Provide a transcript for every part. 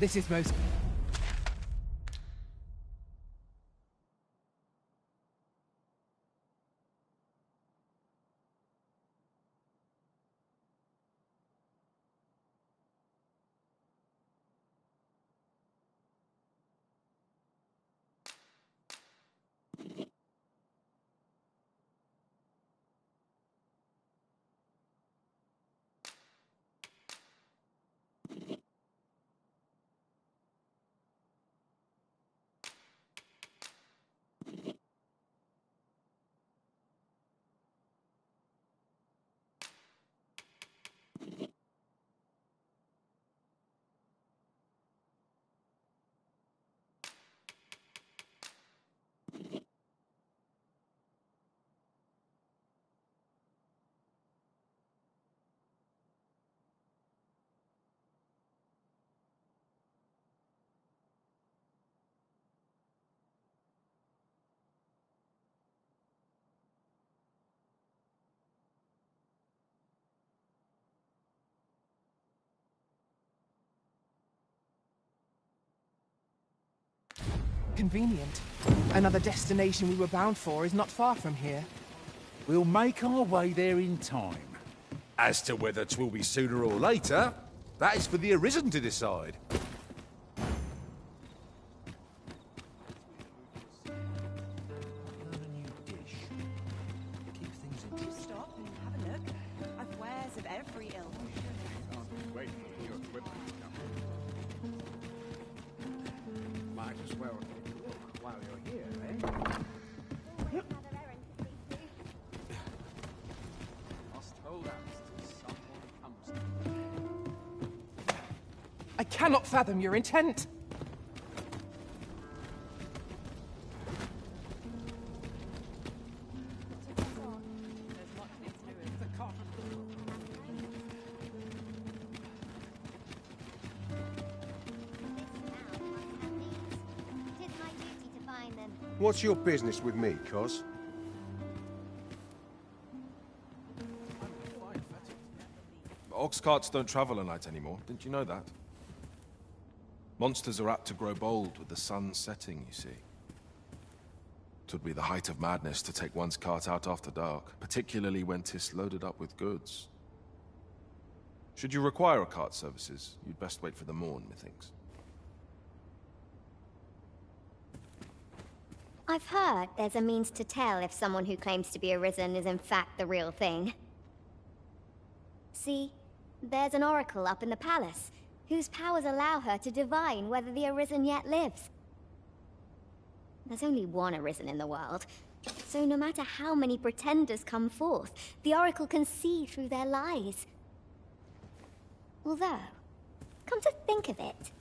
This is most... Convenient. Another destination we were bound for is not far from here. We'll make our way there in time. As to whether 'twill be sooner or later, that is for the Arisen to decide. Stop and have a look. I've wares of every ilk. Wait for your equipment to come. Might as well take a look while you're here, eh? Must hold out till someone comes to me. I cannot fathom your intent. What's your business with me, Cos? Ox carts don't travel at night anymore. Didn't you know that? Monsters are apt to grow bold with the sun setting, you see. Twould be the height of madness to take one's cart out after dark, particularly when 'tis loaded up with goods. Should you require a cart services, you'd best wait for the morn, methinks. I've heard there's a means to tell if someone who claims to be Arisen is in fact the real thing. See, there's an oracle up in the palace, whose powers allow her to divine whether the Arisen yet lives. There's only one Arisen in the world, so no matter how many pretenders come forth, the oracle can see through their lies. Although, come to think of it,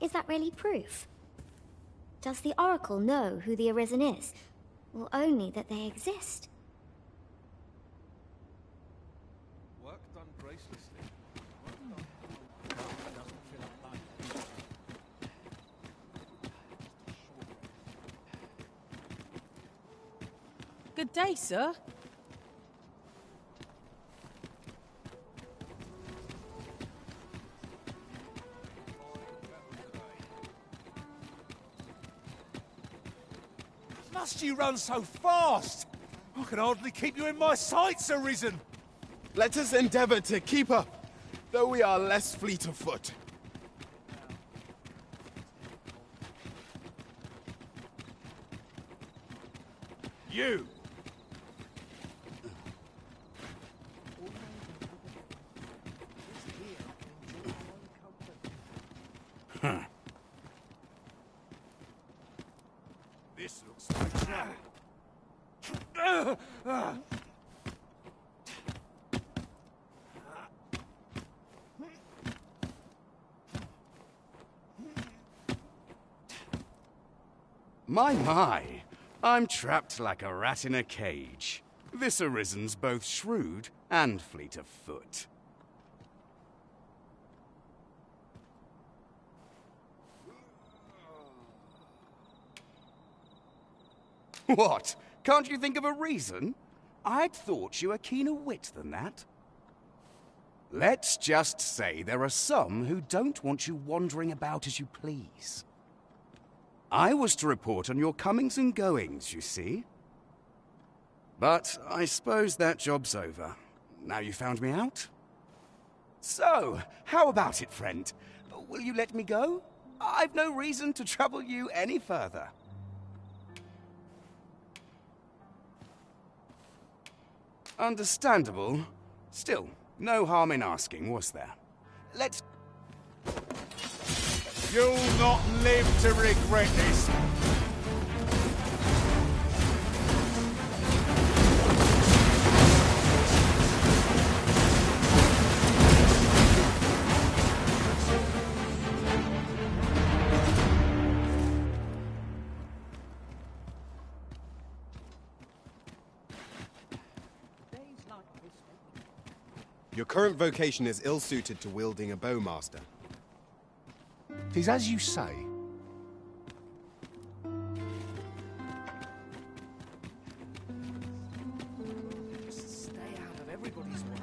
is that really proof? Does the oracle know who the Arisen is, or only that they exist? Work done gracelessly. Good day, sir. Must you run so fast? I can hardly keep you in my sights, Arisen. Let us endeavor to keep up, though we are less fleet of foot. You! This looks like trouble. My. I'm trapped like a rat in a cage. This Arisen's both shrewd and fleet of foot. What? Can't you think of a reason? I'd thought you were keener wit than that. Let's just say there are some who don't want you wandering about as you please. I was to report on your comings and goings, you see. But I suppose that job's over. Now you found me out? So, how about it, friend? Will you let me go? I've no reason to trouble you any further. Understandable. Still, no harm in asking, was there? Let's... You'll not live to regret this. Your current vocation is ill-suited to wielding a bowmaster. 'Tis as you say. Stay out of everybody's way.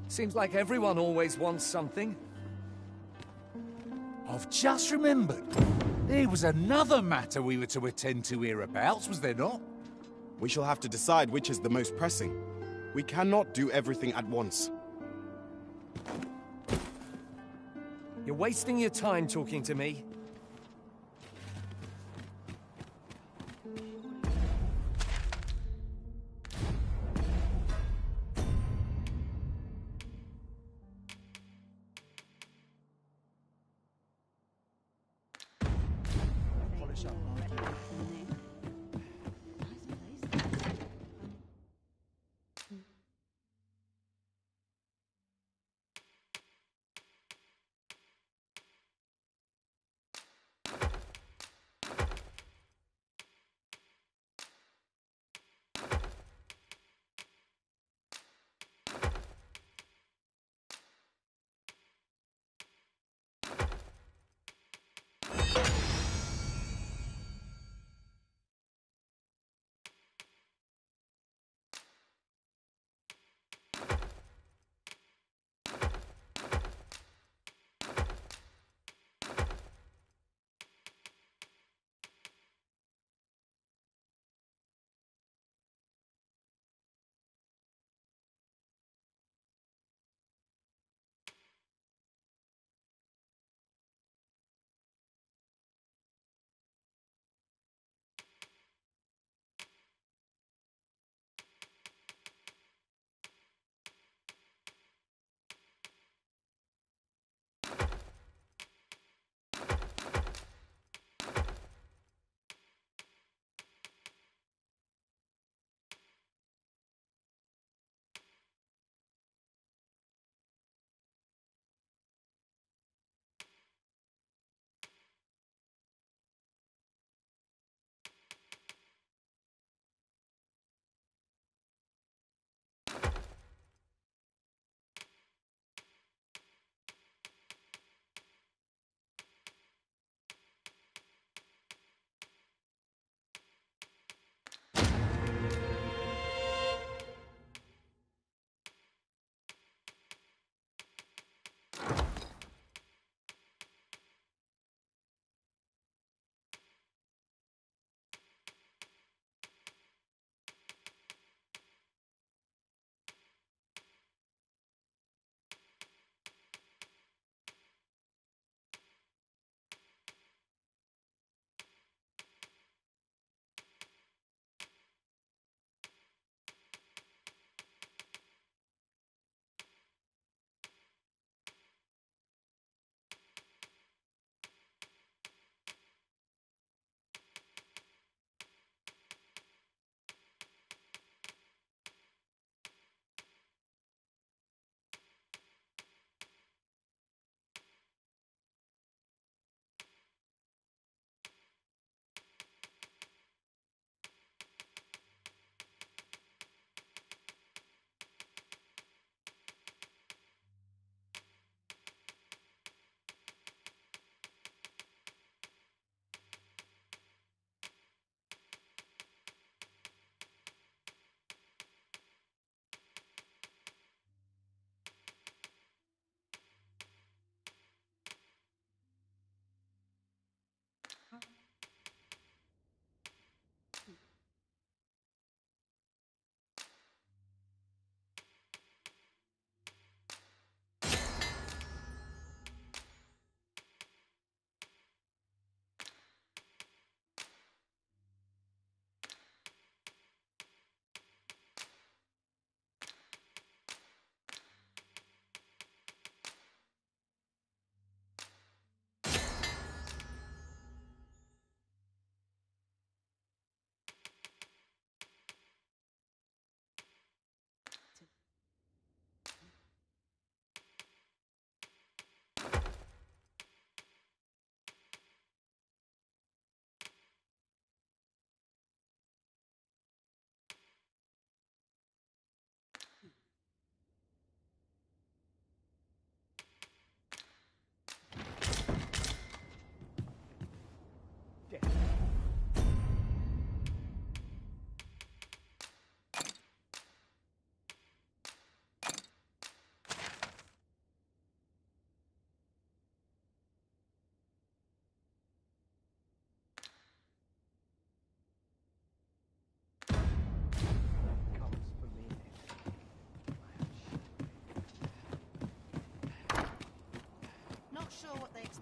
Seems like everyone always wants something. I've just remembered. There was another matter we were to attend to hereabouts, was there not? We shall have to decide which is the most pressing. We cannot do everything at once. You're wasting your time talking to me.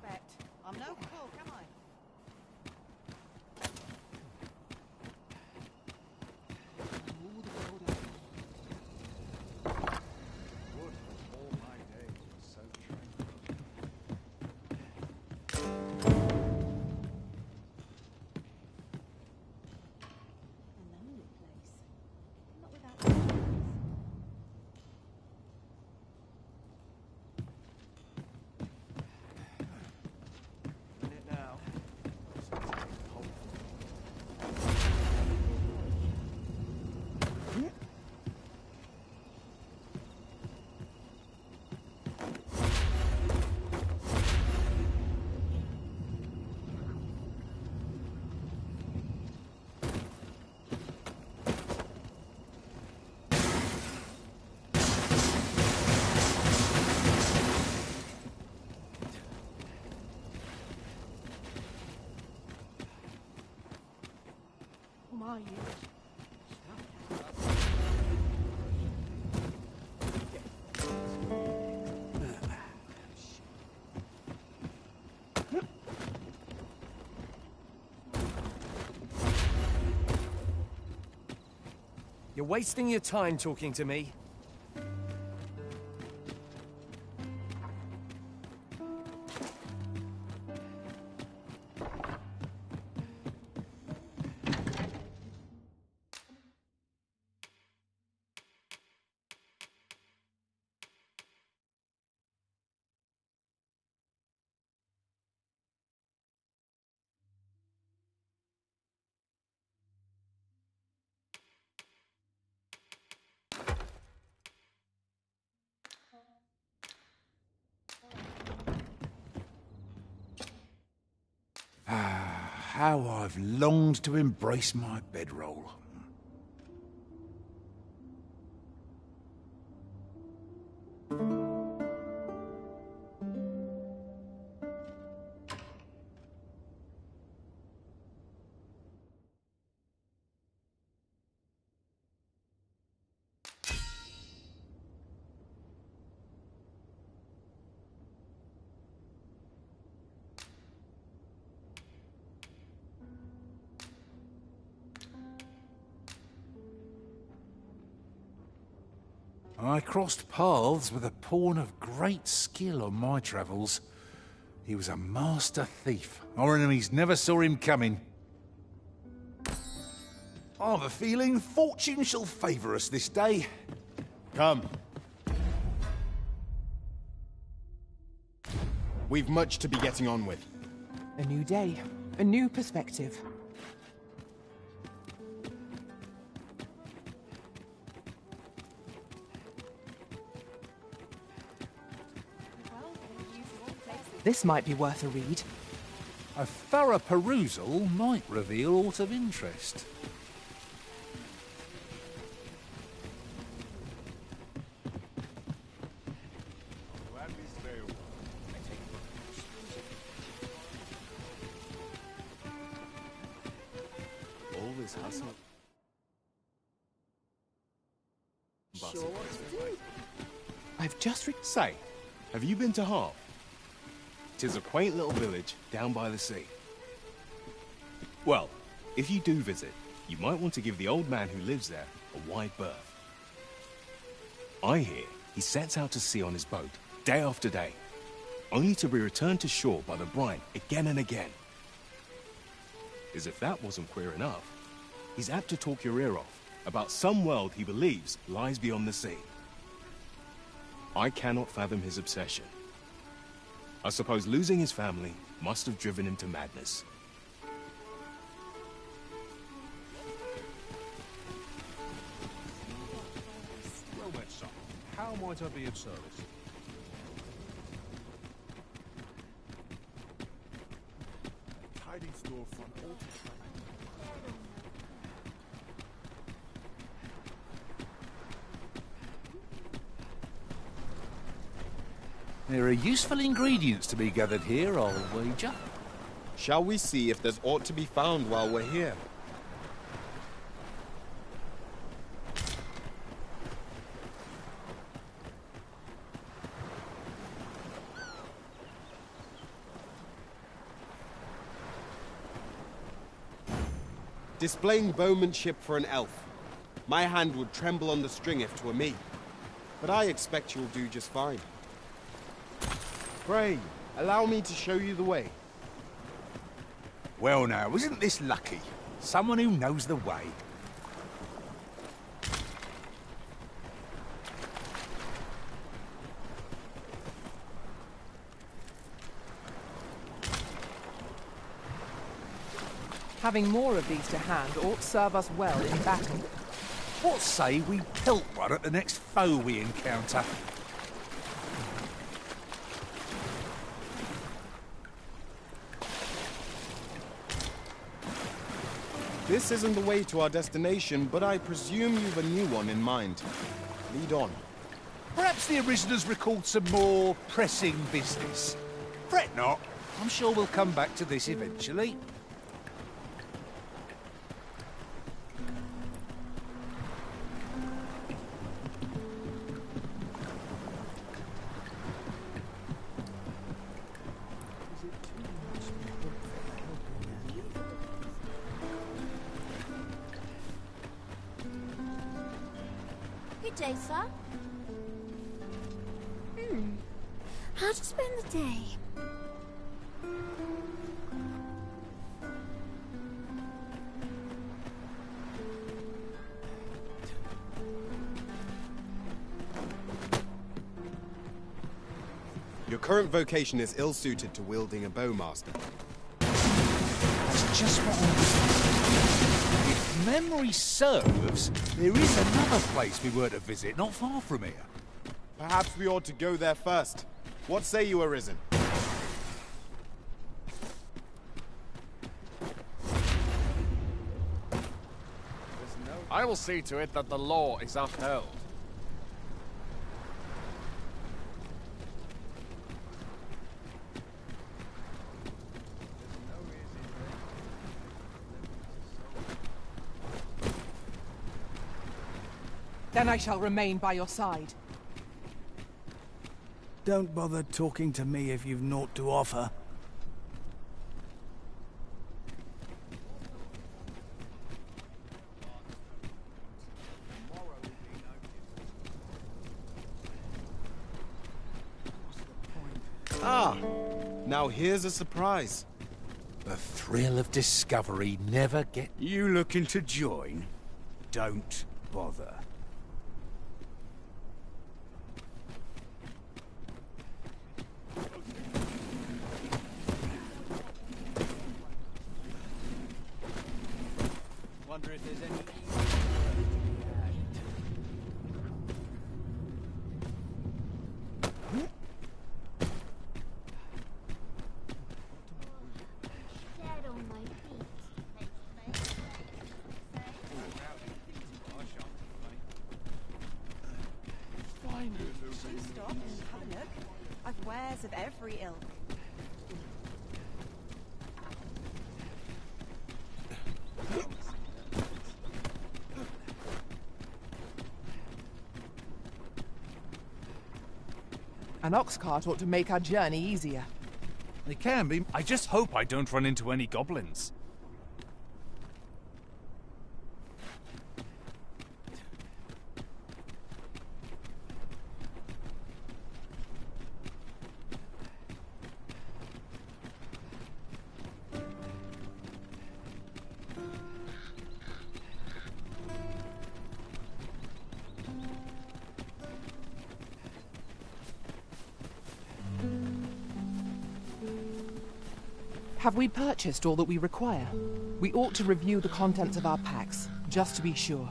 expect. I'm no cook, am I? A lonely place. Not without stories. Who are you? You're wasting your time talking to me. How I've longed to embrace my bedroll. I crossed paths with a pawn of great skill on my travels. He was a master thief. Our enemies never saw him coming. I've a feeling fortune shall favour us this day. Come. We've much to be getting on with. A new day, a new perspective. This might be worth a read. A thorough perusal might reveal aught of interest. All this hustle. Sure what to do. I've just Say, have you been to Harp? 'Tis a quaint little village down by the sea. Well, if you do visit, you might want to give the old man who lives there a wide berth. I hear he sets out to sea on his boat, day after day, only to be returned to shore by the brine again and again. As if that wasn't queer enough, he's apt to talk your ear off about some world he believes lies beyond the sea. I cannot fathom his obsession. I suppose losing his family must have driven him to madness. Well met, son. How might I be of service? Tidings door from altar. There are useful ingredients to be gathered here, I'll wager. Shall we see if there's aught to be found while we're here? Displaying bowmanship for an elf. My hand would tremble on the string if 'twere me. But I expect you'll do just fine. Pray, allow me to show you the way. Well now, isn't this lucky? Someone who knows the way. Having more of these to hand ought serve us well in battle. What say we pelt one at the next foe we encounter? This isn't the way to our destination, but I presume you've a new one in mind. Lead on. Perhaps the Originals recalled some more pressing business. Fret not. I'm sure we'll come back to this eventually. Good day, sir. How to spend the day? Your current vocation is ill-suited to wielding a bowmaster. That's just what I... If memory serves, there is another place we were to visit not far from here. Perhaps we ought to go there first. What say you, Arisen? I will see to it that the law is upheld. Then I shall remain by your side. Don't bother talking to me if you've naught to offer. Ah, now here's a surprise. The thrill of discovery never gets... You looking to join? Don't bother. Wonder if there's any... Dead on my feet. Fine. Do stop and have a look. I've wares of every ilk. An ox cart ought to make our journey easier. They can be. I just hope I don't run into any goblins. Have we purchased all that we require? We ought to review the contents of our packs, just to be sure.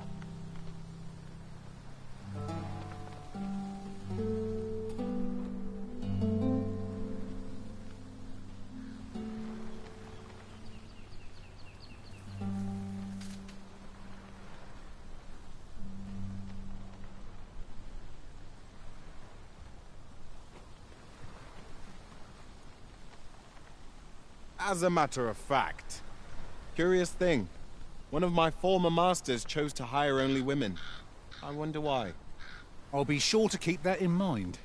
As a matter of fact, curious thing, one of my former masters chose to hire only women. I wonder why. I'll be sure to keep that in mind.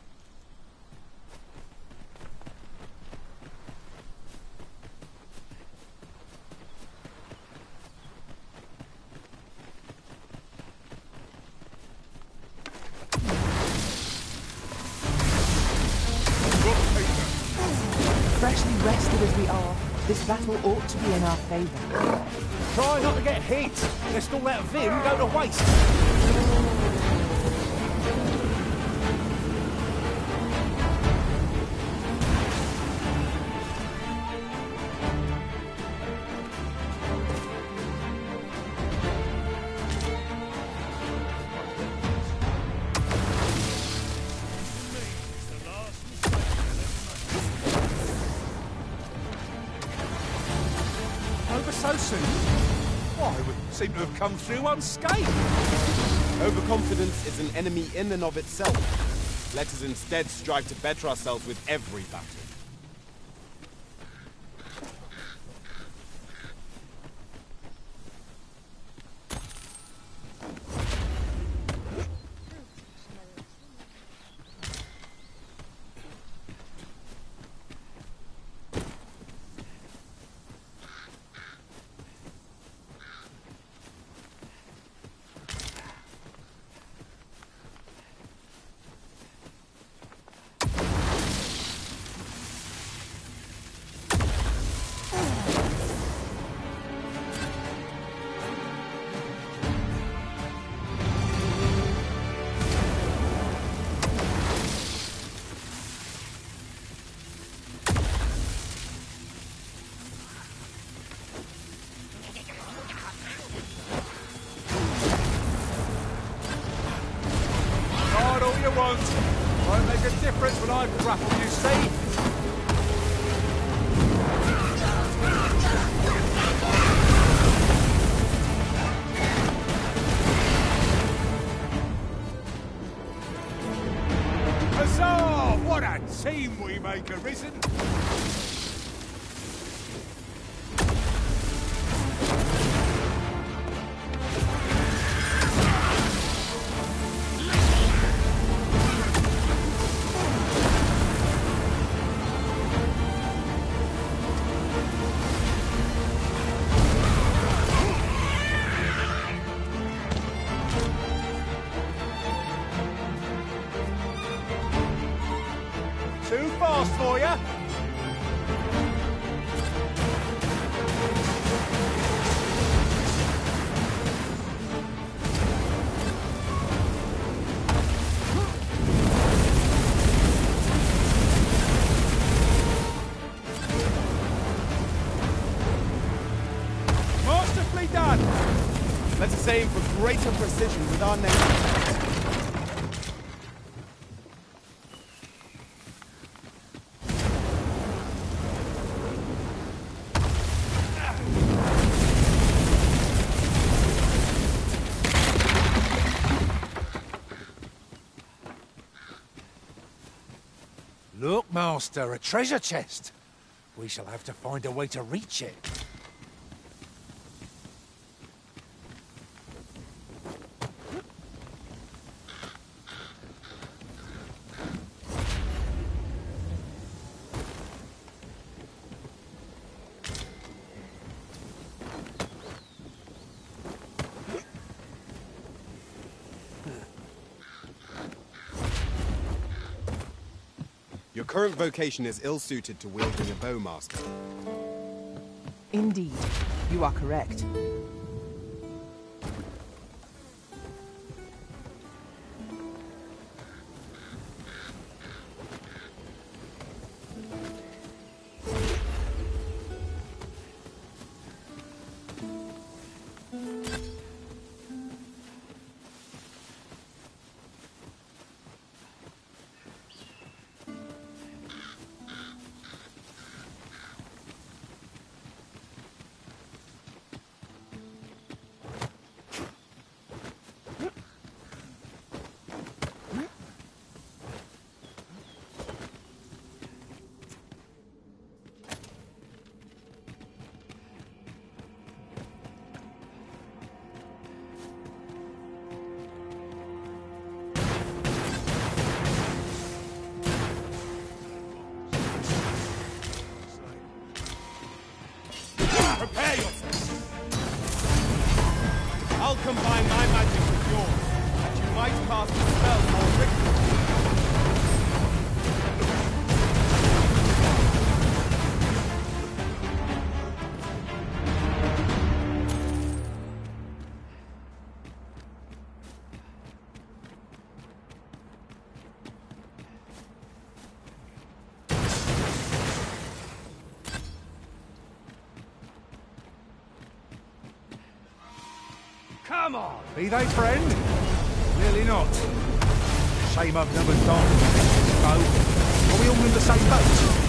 Freshly rested as we are, this battle ought to be in our favor. Try not to get hit, lest all that vim go to waste. Over so soon? Why, we seem to have come through unscathed. Overconfidence is an enemy in and of itself. Let us instead strive to better ourselves with every battle. Won't make a difference when I grapple, you see. Huzzah! What a team we make, Arisen! Too fast for you. Masterfully done. Let us aim for greater precision with our next attack. Look, Master, a treasure chest. We shall have to find a way to reach it. Your current vocation is ill-suited to wielding a bow, Master. Indeed, you are correct. Prepare yourself! I'll combine my magic with yours, and you might cast a spell more quickly. Come on! Be they friend? Clearly not. Shame I've never done this boat. Are we all in the same boat?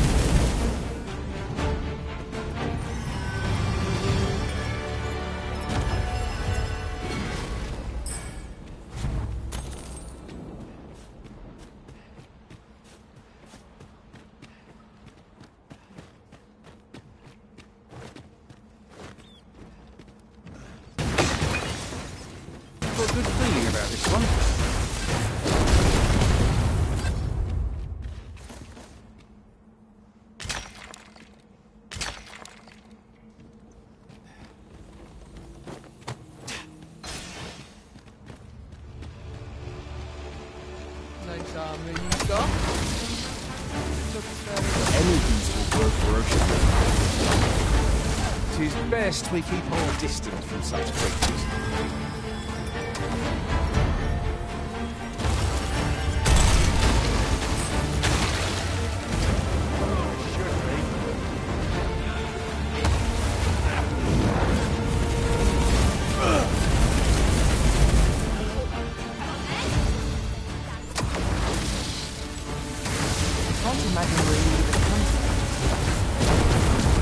Got a good feeling about this one. Name's Amigo. Any beast will grow ferociously. 'Tis best we keep our distance from such creatures.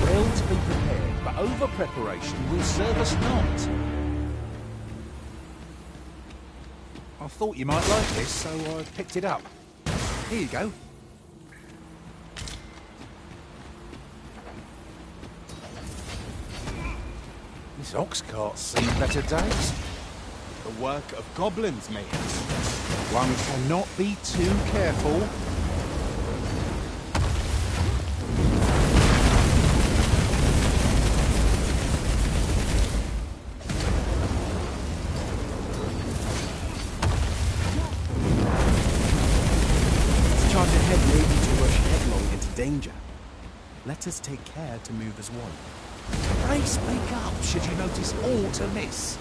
Well to be prepared, but over-preparation will serve us not. I thought you might like this, so I picked it up. Here you go. This ox cart's seen better days. The work of goblins, mate. One cannot be too careful. Charge ahead may be to rush headlong into danger. Let us take care to move as one. Pray speak up should you notice aught amiss.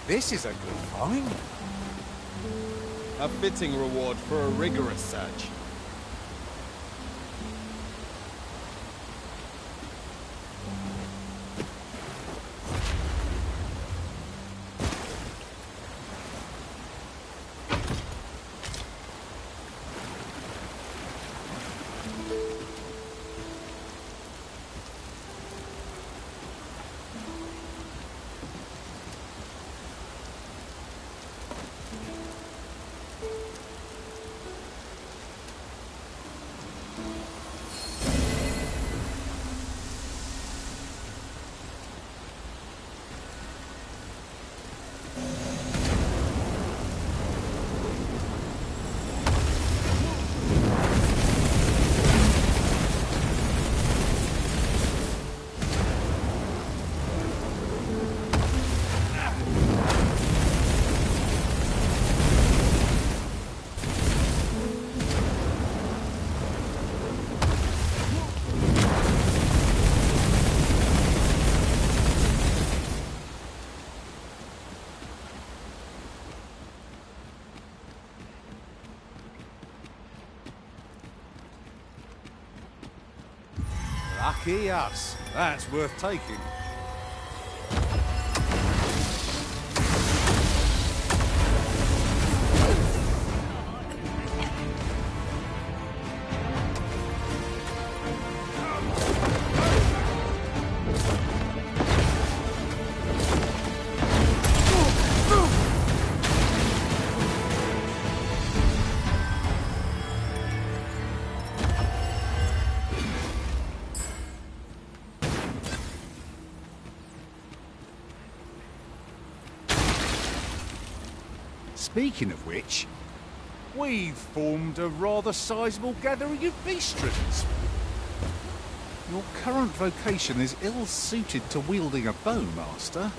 This is a good find. A fitting reward for a rigorous search. Lucky us. That's worth taking. Speaking of which, We've formed a rather sizable gathering of beastrons. Your current vocation is ill-suited to wielding a bow, Master.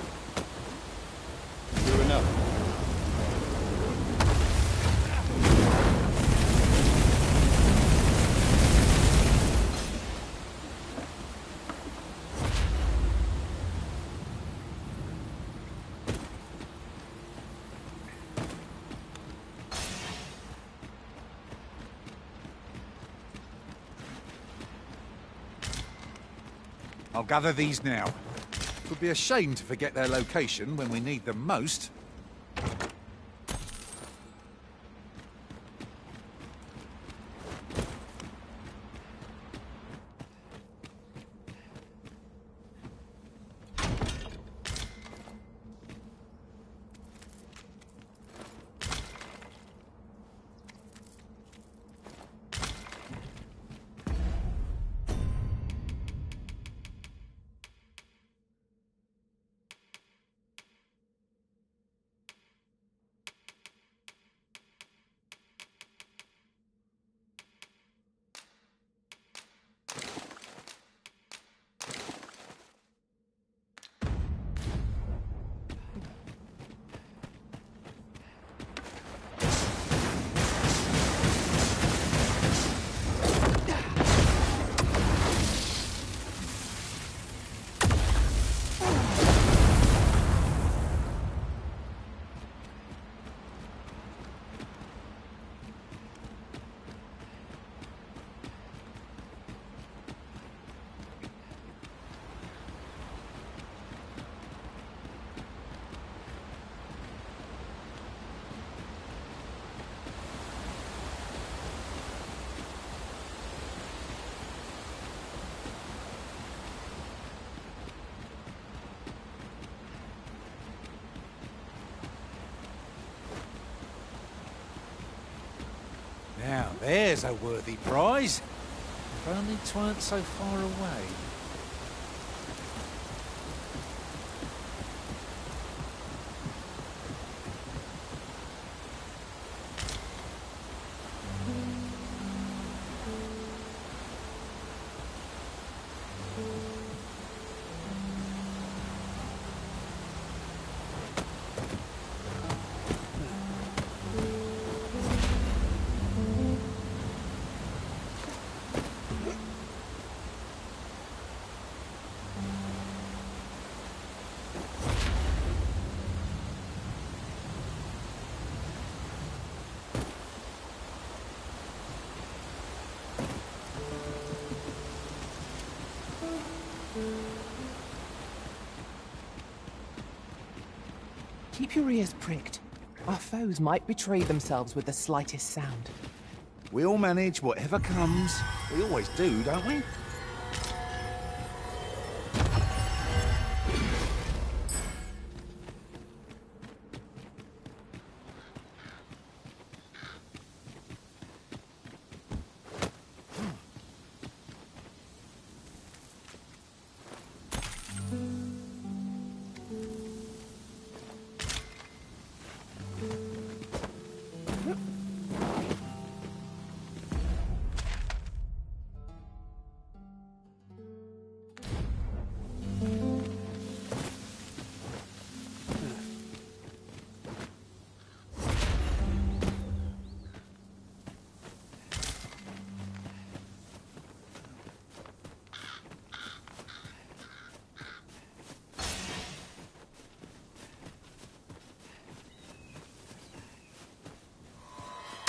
True enough. I'll gather these now. It would be a shame to forget their location when we need them most. Now, there's a worthy prize. If only 'tweren't so far away. Keep your ears pricked. Our foes might betray themselves with the slightest sound. We'll manage whatever comes. We always do, don't we?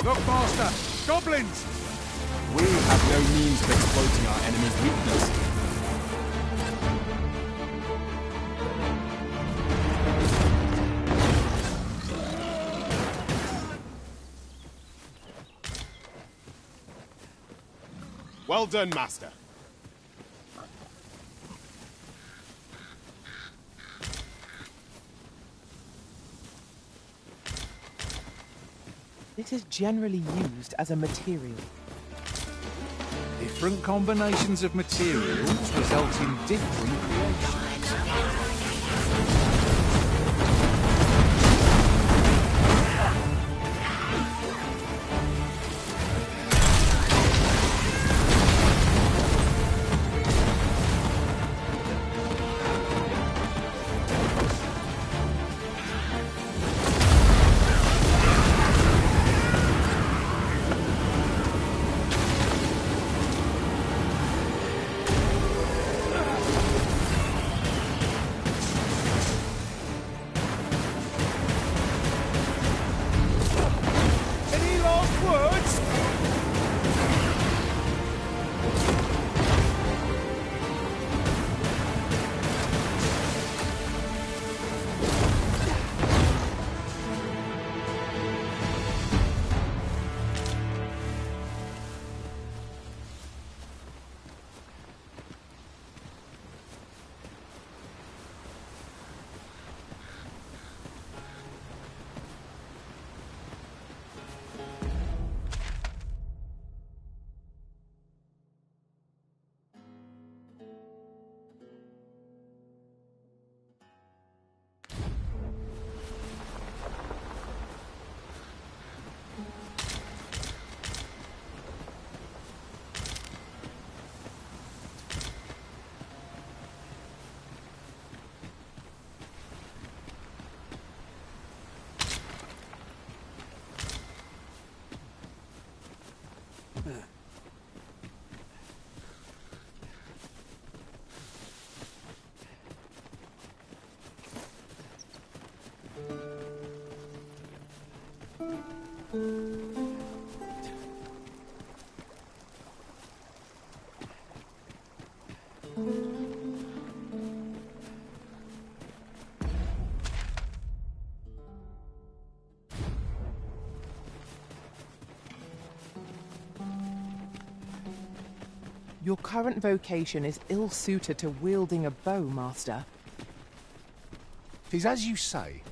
Look, Master! Goblins! We have no means of exploiting our enemy's weakness. Well done, Master. This is generally used as a material. Different combinations of materials result in different creations. Your current vocation is ill-suited to wielding a bow, Master. 'Tis as you say.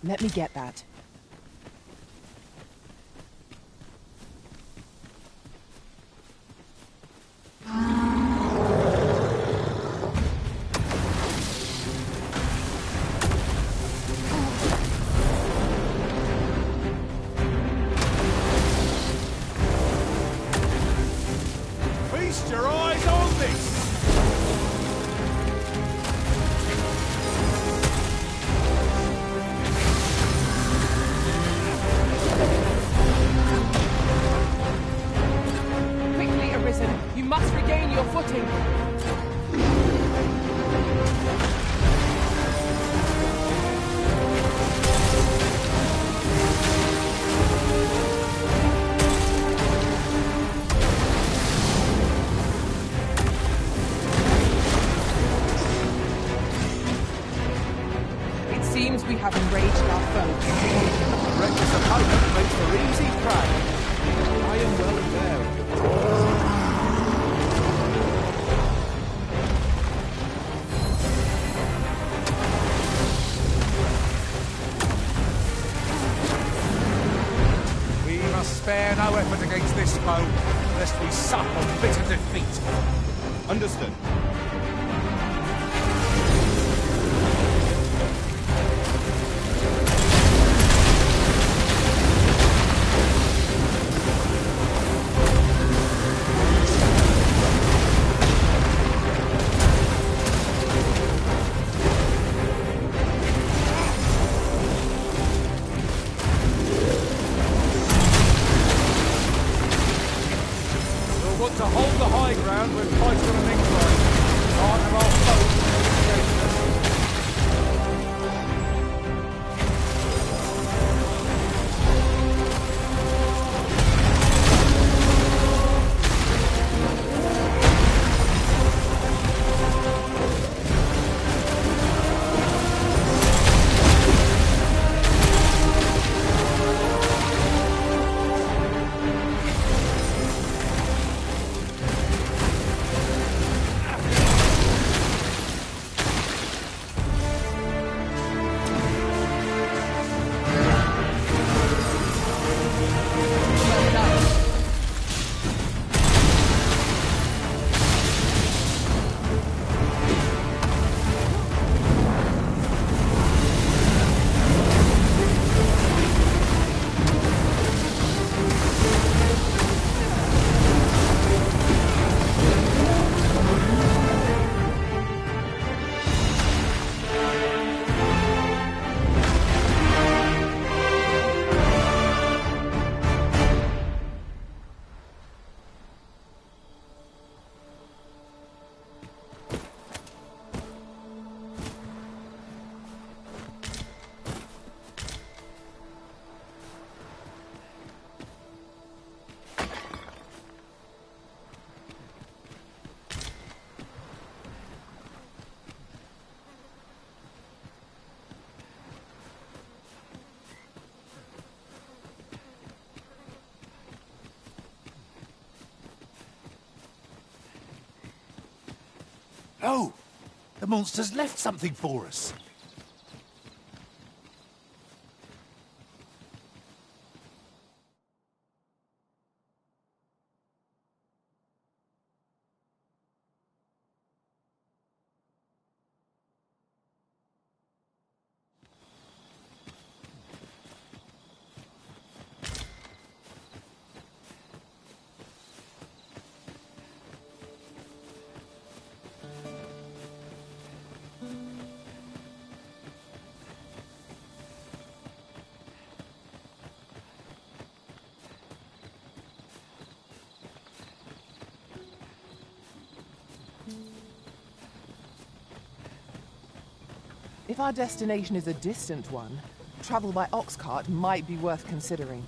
Let me get that. Feast your eyes on this! Quickly, Arisen! You must regain your footing! It seems we have enraged our foe. Reckless opponent makes for easy prey. I am well aware of the dangers. We must spare no effort against this foe, lest we suffer bitter defeat. Understood. We'll want to hold the high ground when fighting on an incline. Part of our foes engaging us. Oh! The monster's left something for us. If our destination is a distant one, travel by ox cart might be worth considering.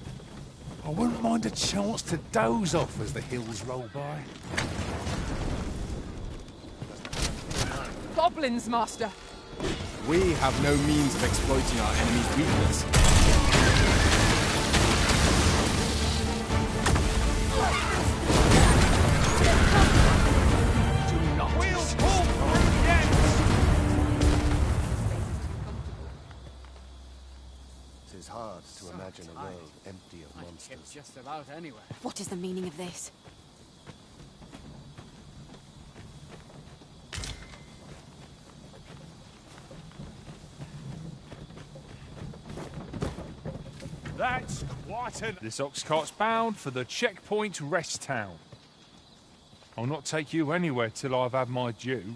I wouldn't mind a chance to doze off as the hills roll by. Goblins, Master! We have no means of exploiting our enemy's weakness. Do not yet! It is hard to imagine a world empty of monsters. Just about anywhere. What is the meaning of this? That's quite an... This ox cart's bound for the checkpoint rest town. I'll not take you anywhere till I've had my due.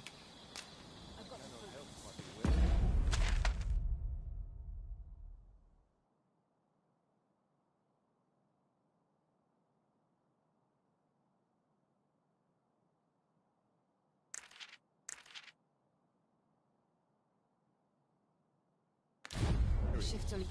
Shift on.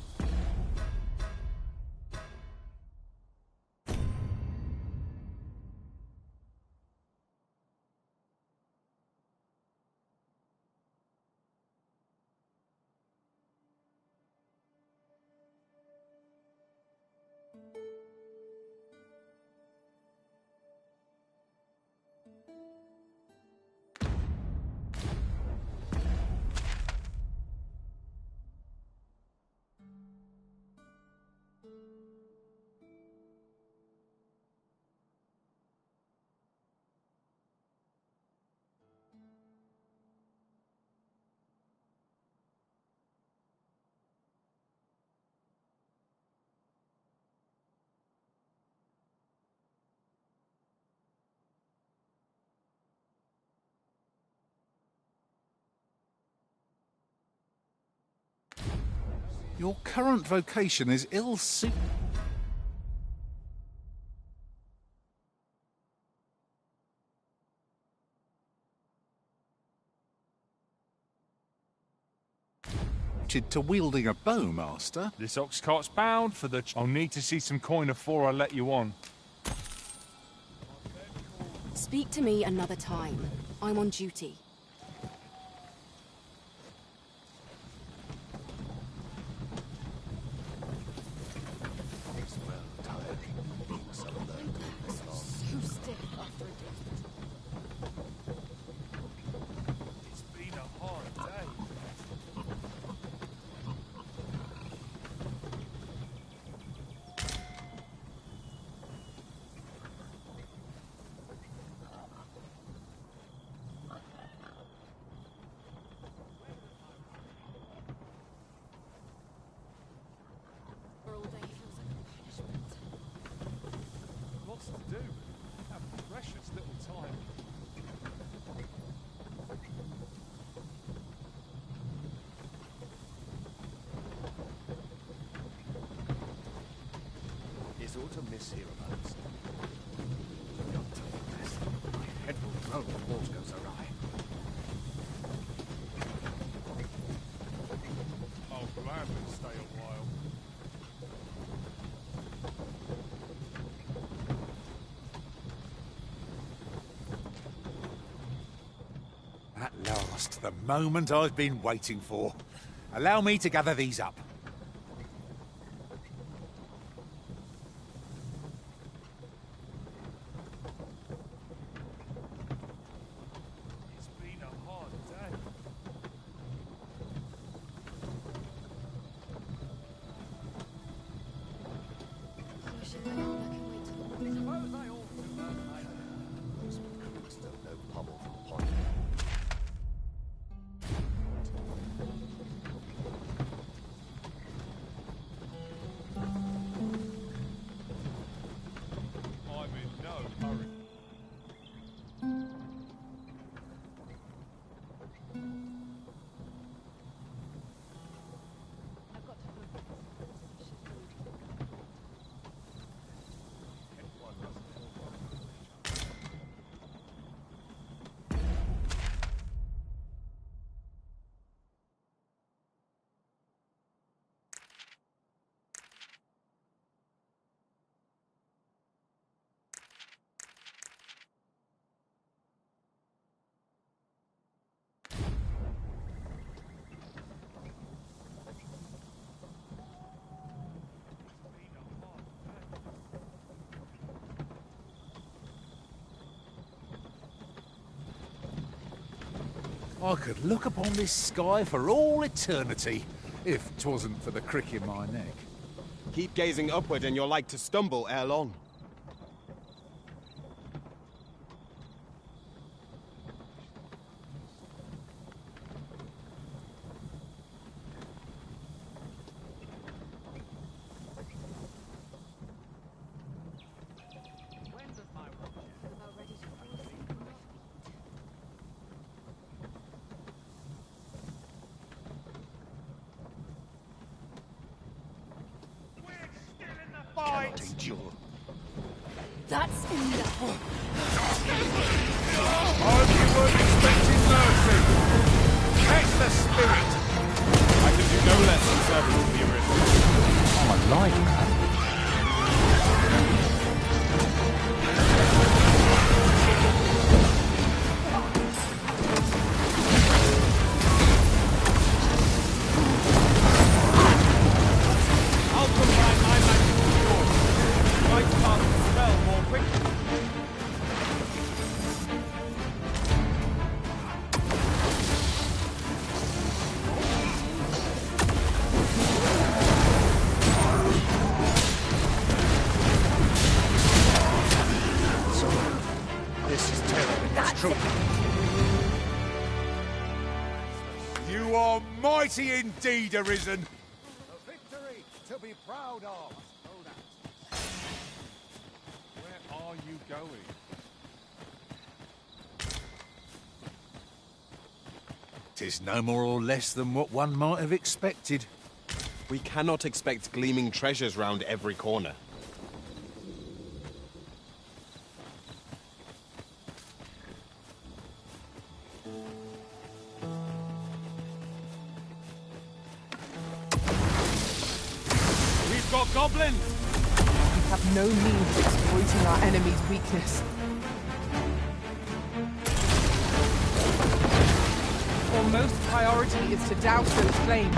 Your current vocation is ill-suited. To wielding a bow, Master. This ox cart's bound for the... I'll need to see some coin before I let you on. Speak to me another time. I'm on duty. Lots to do. Have precious little time. Is autumn miss hereabouts? Not to the best. My head will grow if walls goes awry. I'll gladly stay a while. At last, the moment I've been waiting for. Allow me to gather these up. It's been a hard day. No pommel from the point. I could look upon this sky for all eternity, if 'twasn't for the crick in my neck. Keep gazing upward and you're like to stumble ere long. Cannot endure. That's enough. Hope you weren't expecting mercy. That's the spirit. I can do no less than service to the Arisen. I'm alive, man. I'll combine my magic with yours. Might cast the spell more quickly. This is terrible. It's true. You are mighty indeed, Arisen. A victory to be proud of. Where are you going? Tis no more or less than what one might have expected. We cannot expect gleaming treasures round every corner. We've got goblins! We have no means of exploiting our enemy's weakness. Our most priority is to douse those flames.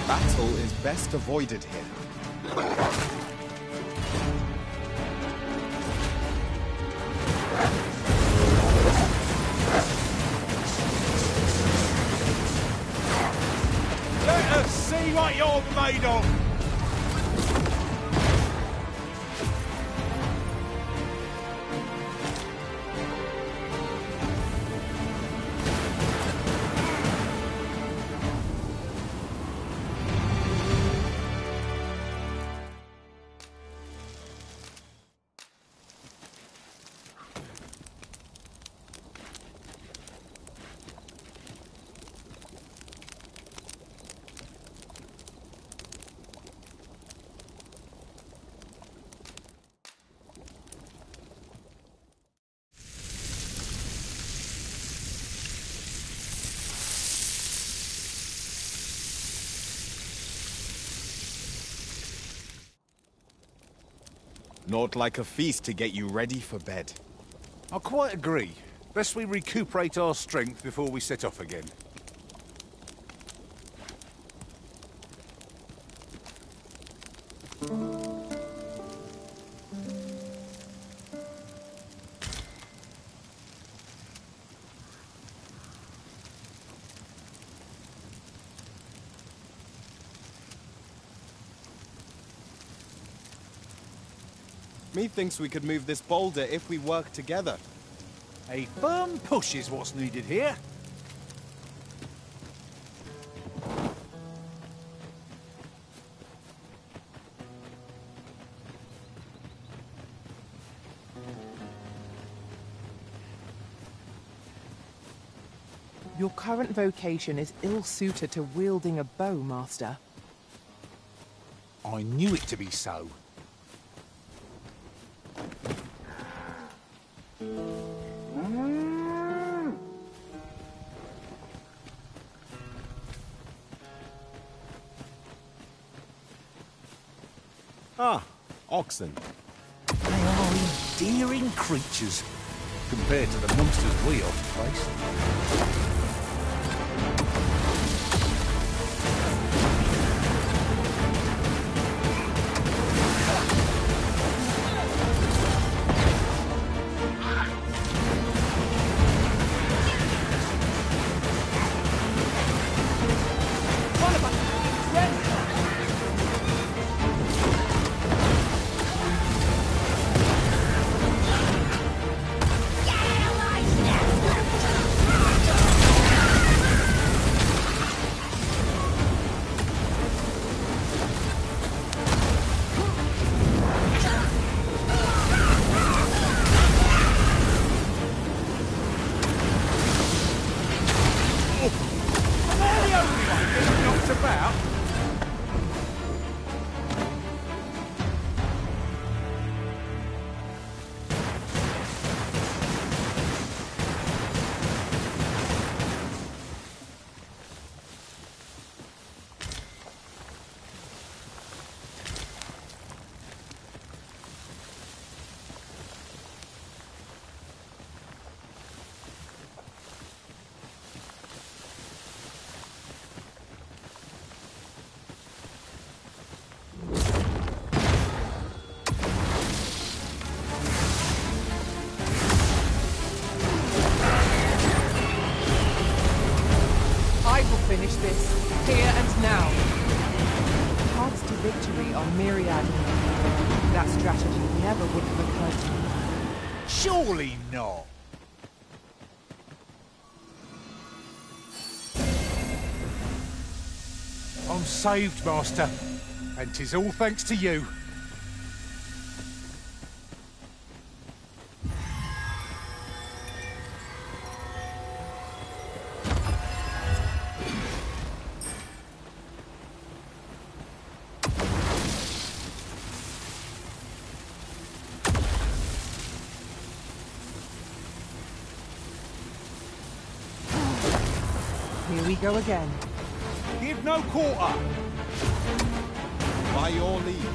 Battle is best avoided here. Let us see what you're made of! Naught like a feast to get you ready for bed. I quite agree. Best we recuperate our strength before we set off again. Methinks we could move this boulder if we work together. A firm push is what's needed here. Your current vocation is ill-suited to wielding a bow, Master. I knew it to be so. oxen. They are endearing creatures compared to the monsters we often face. Finish this, here and now. Paths to victory are myriad. That strategy never would have occurred to me. Surely not. I'm saved, Master, and 'tis all thanks to you. Here we go again. Give no quarter. By your leave.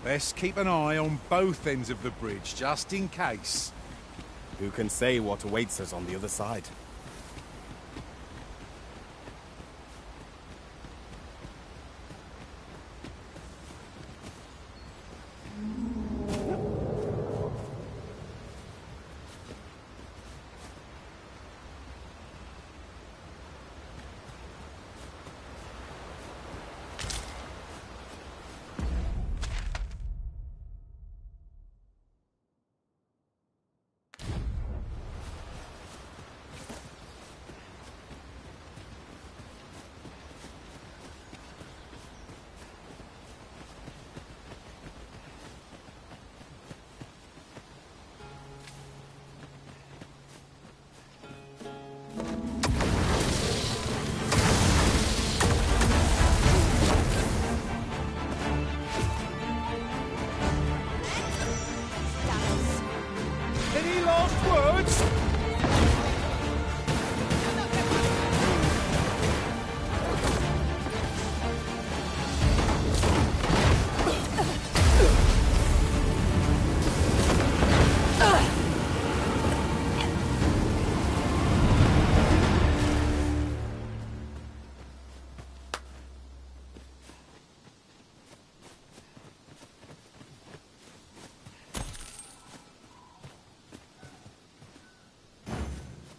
Best keep an eye on both ends of the bridge, just in case. Who can say what awaits us on the other side?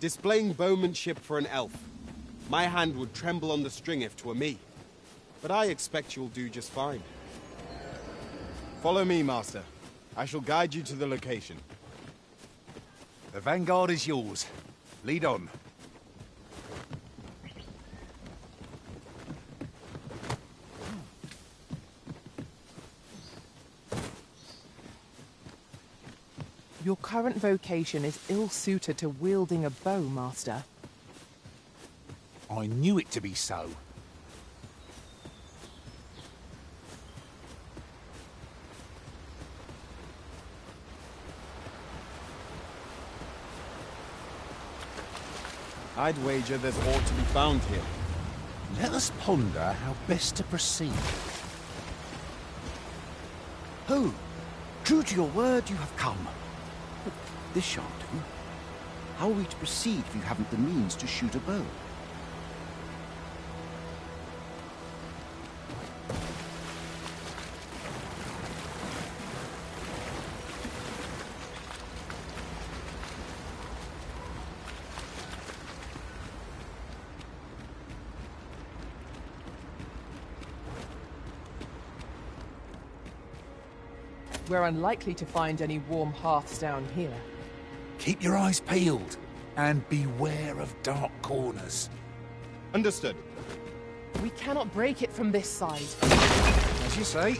Displaying bowmanship for an elf. My hand would tremble on the string if 'twere me. But I expect you'll do just fine. Follow me, Master. I shall guide you to the location. The vanguard is yours. Lead on. Your current vocation is ill-suited to wielding a bow, Master. I knew it to be so. I'd wager there's aught to be found here. Let us ponder how best to proceed. Who? True to your word, you have come. But this shan't do. How are we to proceed if you haven't the means to shoot a bow? We're unlikely to find any warm hearths down here. Keep your eyes peeled, and beware of dark corners. Understood. We cannot break it from this side. As you say.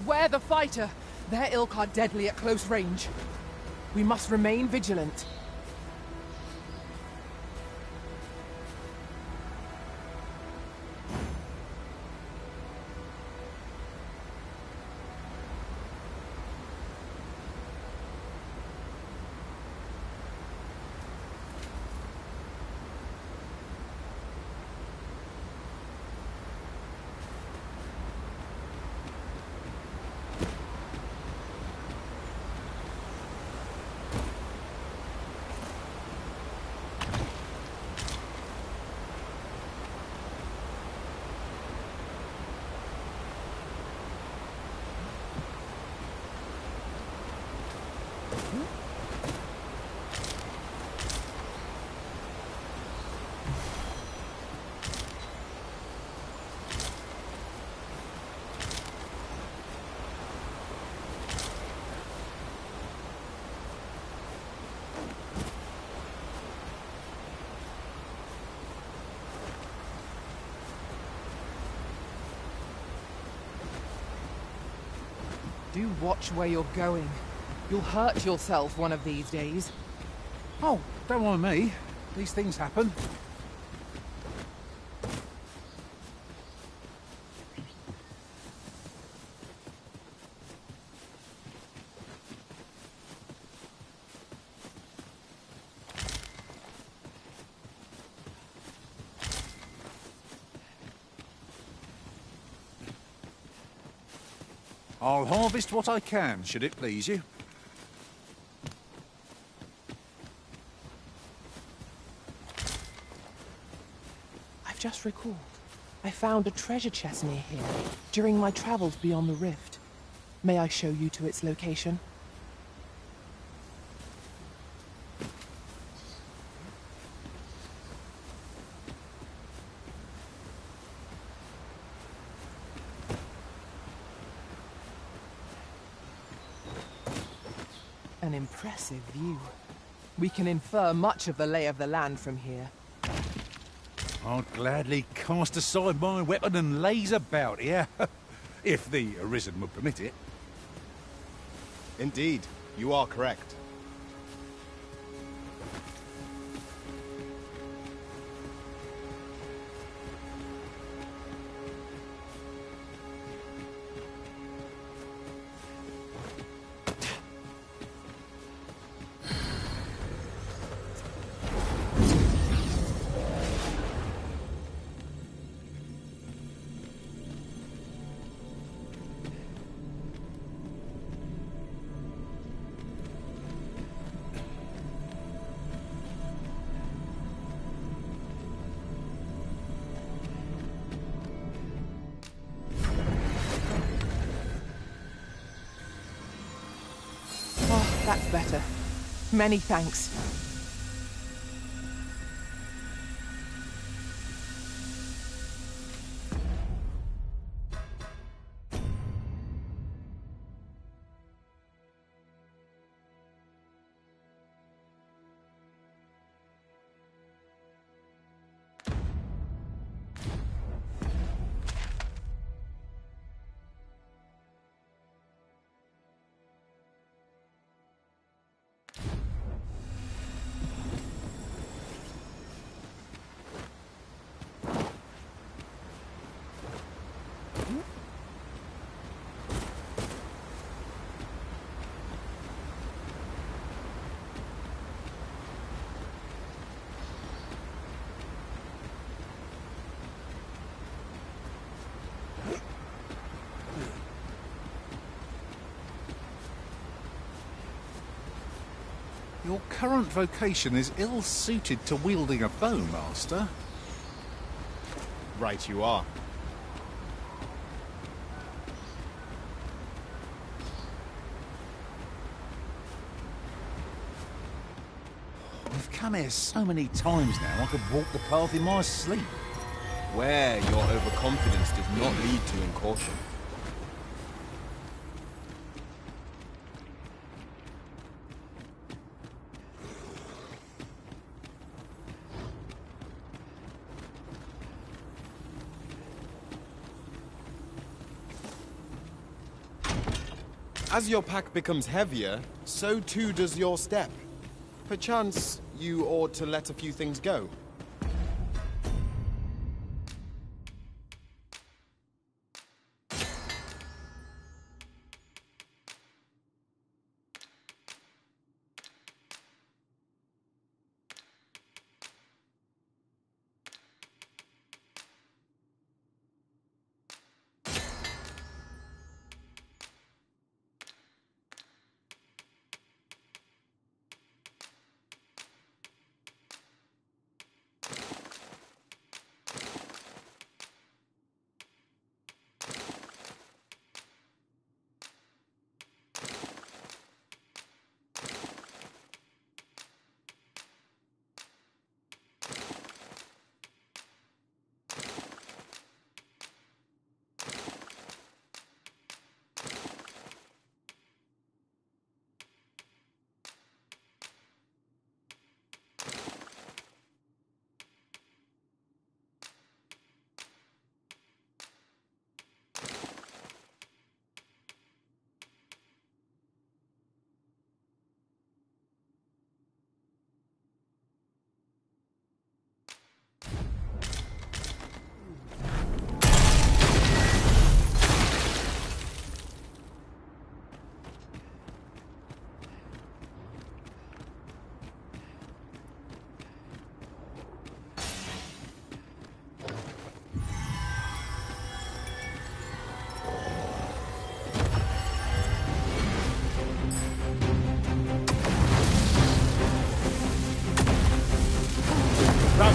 Where the fighter? Their ilk are deadly at close range. We must remain vigilant. Do watch where you're going. You'll hurt yourself one of these days. Oh, don't mind me. These things happen. I'll harvest what I can, should it please you. I've just recalled. I found a treasure chest near here during my travels beyond the rift. May I show you to its location? An impressive view. We can infer much of the lay of the land from here. I'd gladly cast aside my weapon and laze about here, if the Arisen would permit it. Indeed, you are correct. That's better. Many thanks. Your current vocation is ill-suited to wielding a bow, Master. Right you are. We've come here so many times now, I could walk the path in my sleep. Where your overconfidence does not lead to incaution. As your pack becomes heavier, so too does your step. Perchance, you ought to let a few things go.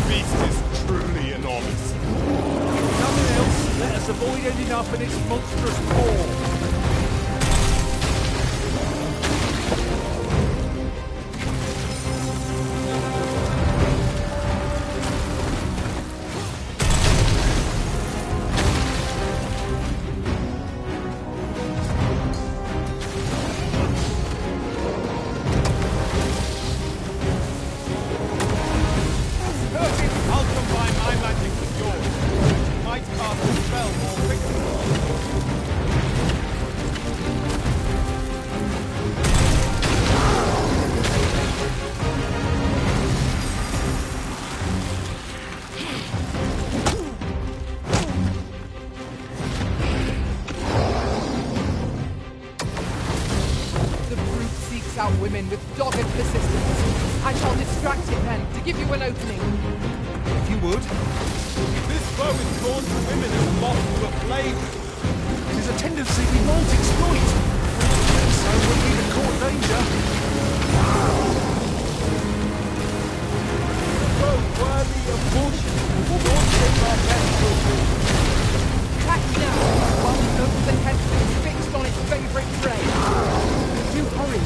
beast is truly enormous. If nothing else, let us avoid ending up in its monstrous paw. Out women with dogged persistence. I shall distract it then, to give you an opening. If you would. This bow is drawn to women as moth to a flame. It is a tendency we won't exploit. So would be the court danger. Bow worthy of caution. Launching our vessel. Attack now, while the nose of the head is fixed on its favourite prey. Do hurry.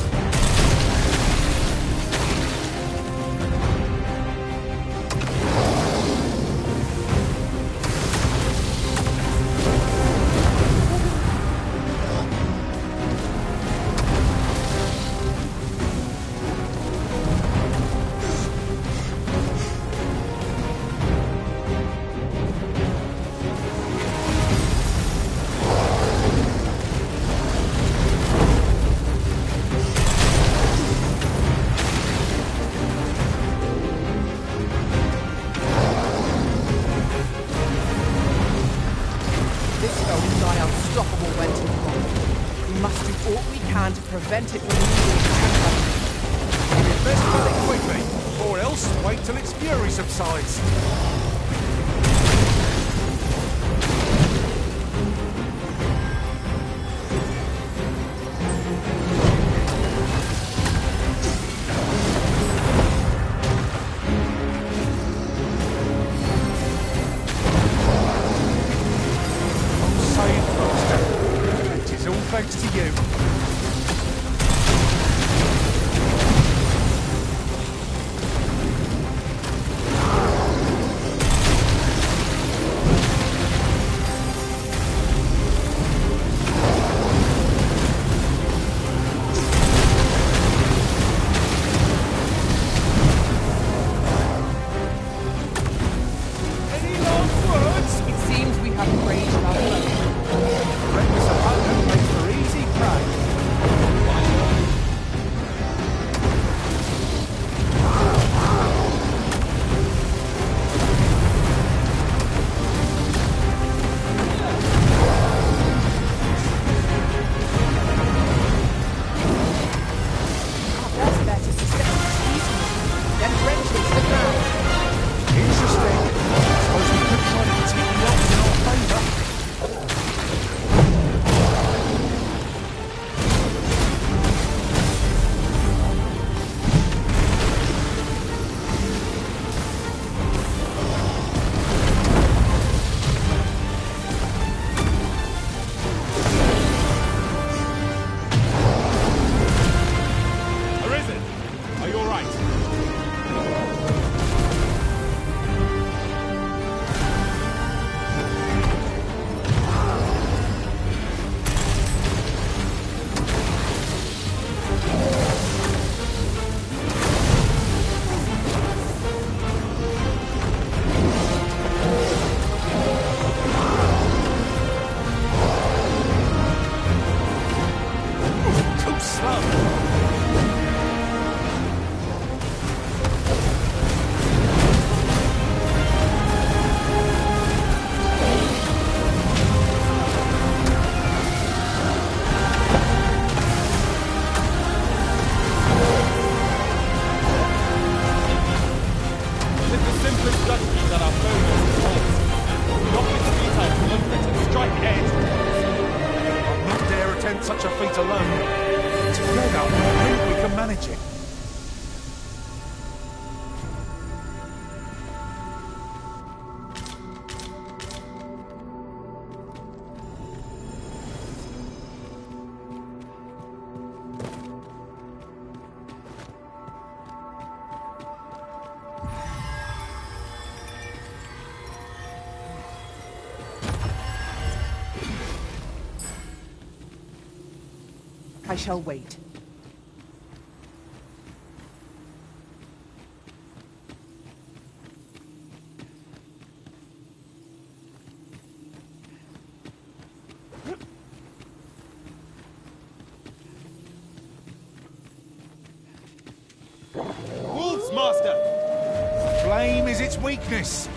Prevent it from moving temper. You'd best kill it quickly, or else wait till its fury subsides. Saved, Master. It is all thanks to you. Such a feat alone. Together, I think we can manage it. I shall wait. Wolves, Master! Flame is its weakness.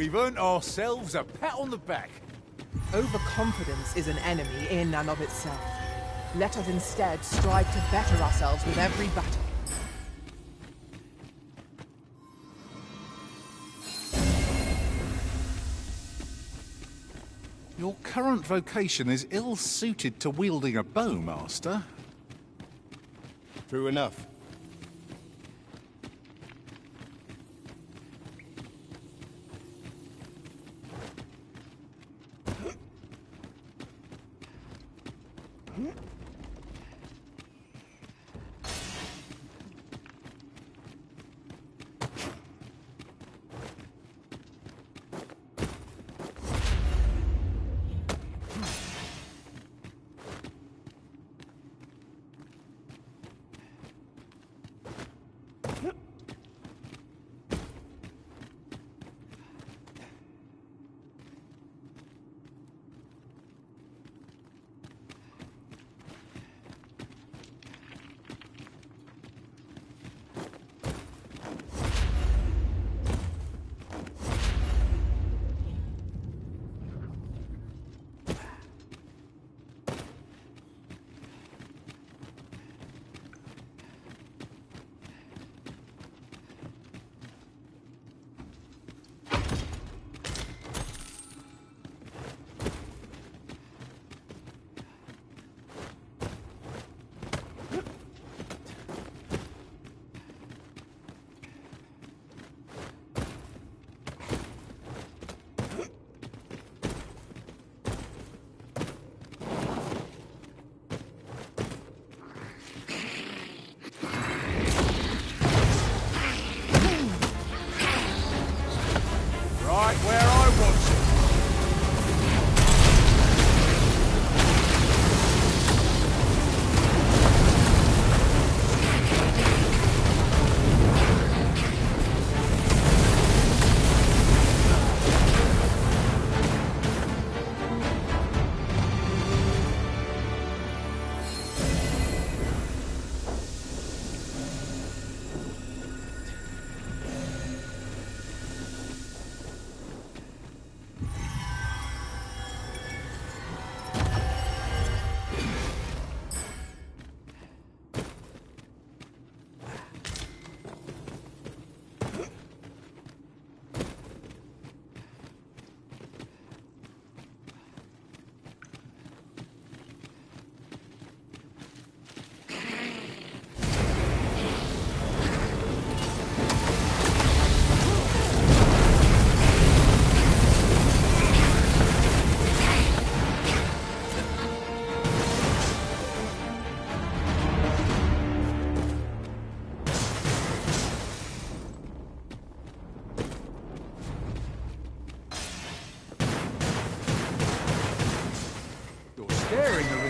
We've earned ourselves a pat on the back. Overconfidence is an enemy in and of itself. Let us instead strive to better ourselves with every battle. Your current vocation is ill-suited to wielding a bow, Master. True enough.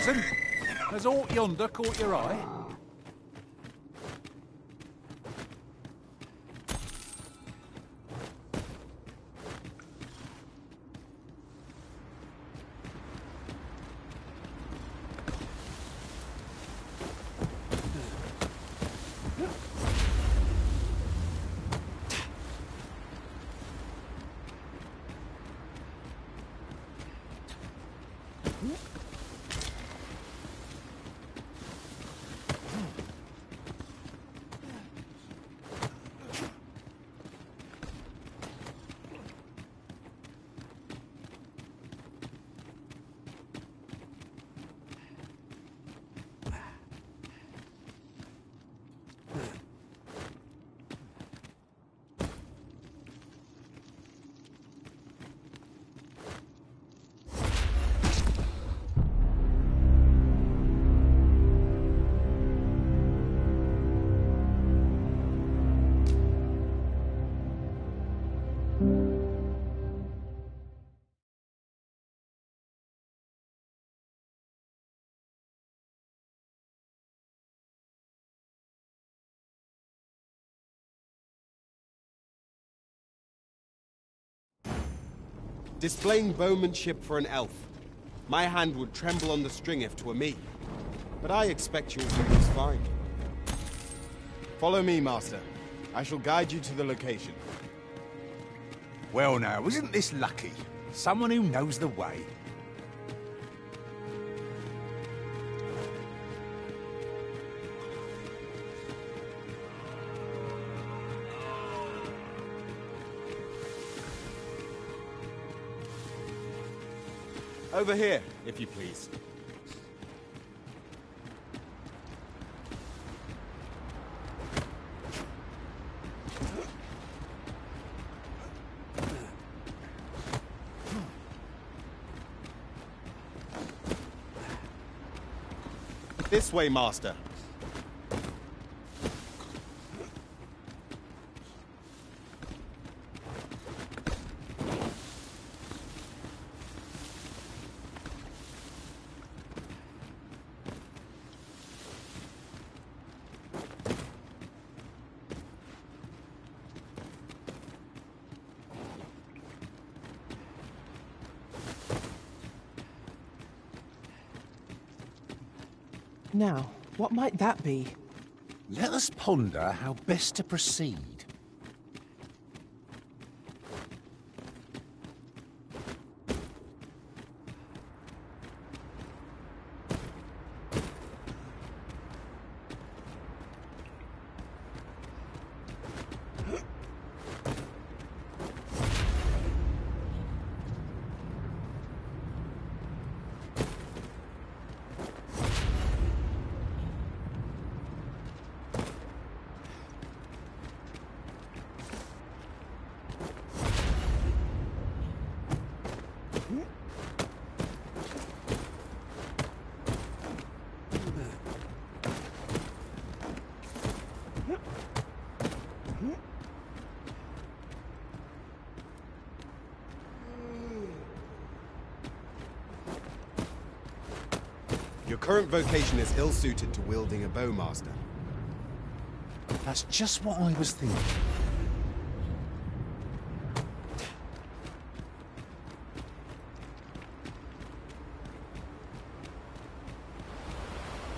arisen. Has aught yonder caught your eye? Displaying bowmanship for an elf. My hand would tremble on the string if 'twere me. But I expect you'll do this fine. Follow me, Master. I shall guide you to the location. Well now, isn't this lucky? Someone who knows the way. Over here, if you please. This way, Master. Now, what might that be? Let us ponder how best to proceed. Your current vocation is ill-suited to wielding a bowmaster. That's just what I was thinking.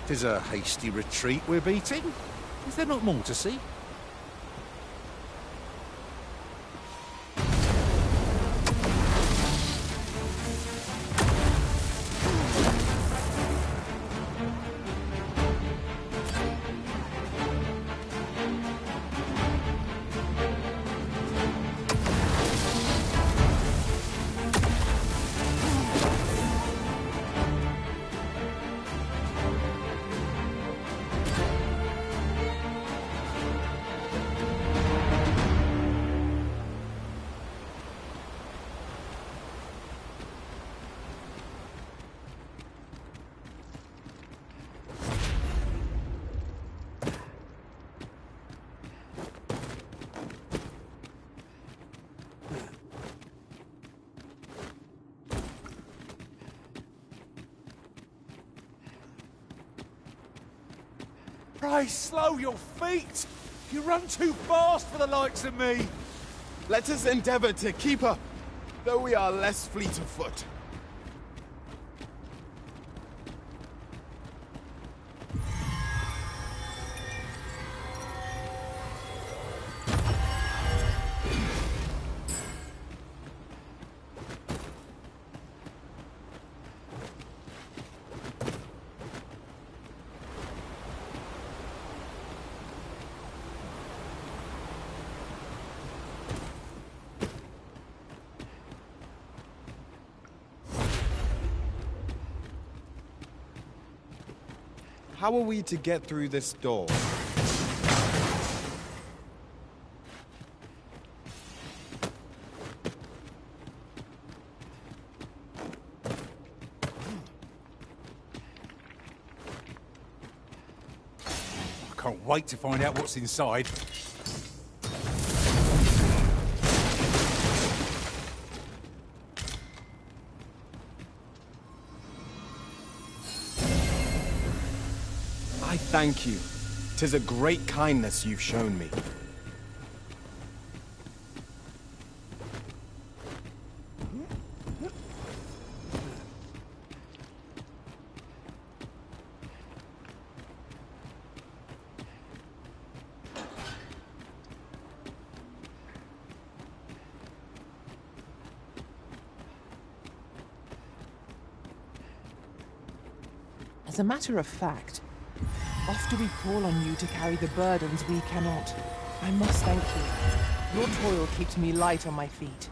Tis a hasty retreat we're beating. Is there not more to see? Hey, slow your feet! You run too fast for the likes of me! Let us endeavor to keep up, though we are less fleet of foot. How are we to get through this door? I can't wait to find out what's inside. I thank you. 'Tis a great kindness you've shown me. As a matter of fact, oft do we call on you to carry the burdens we cannot. I must thank you. Your toil keeps me light on my feet.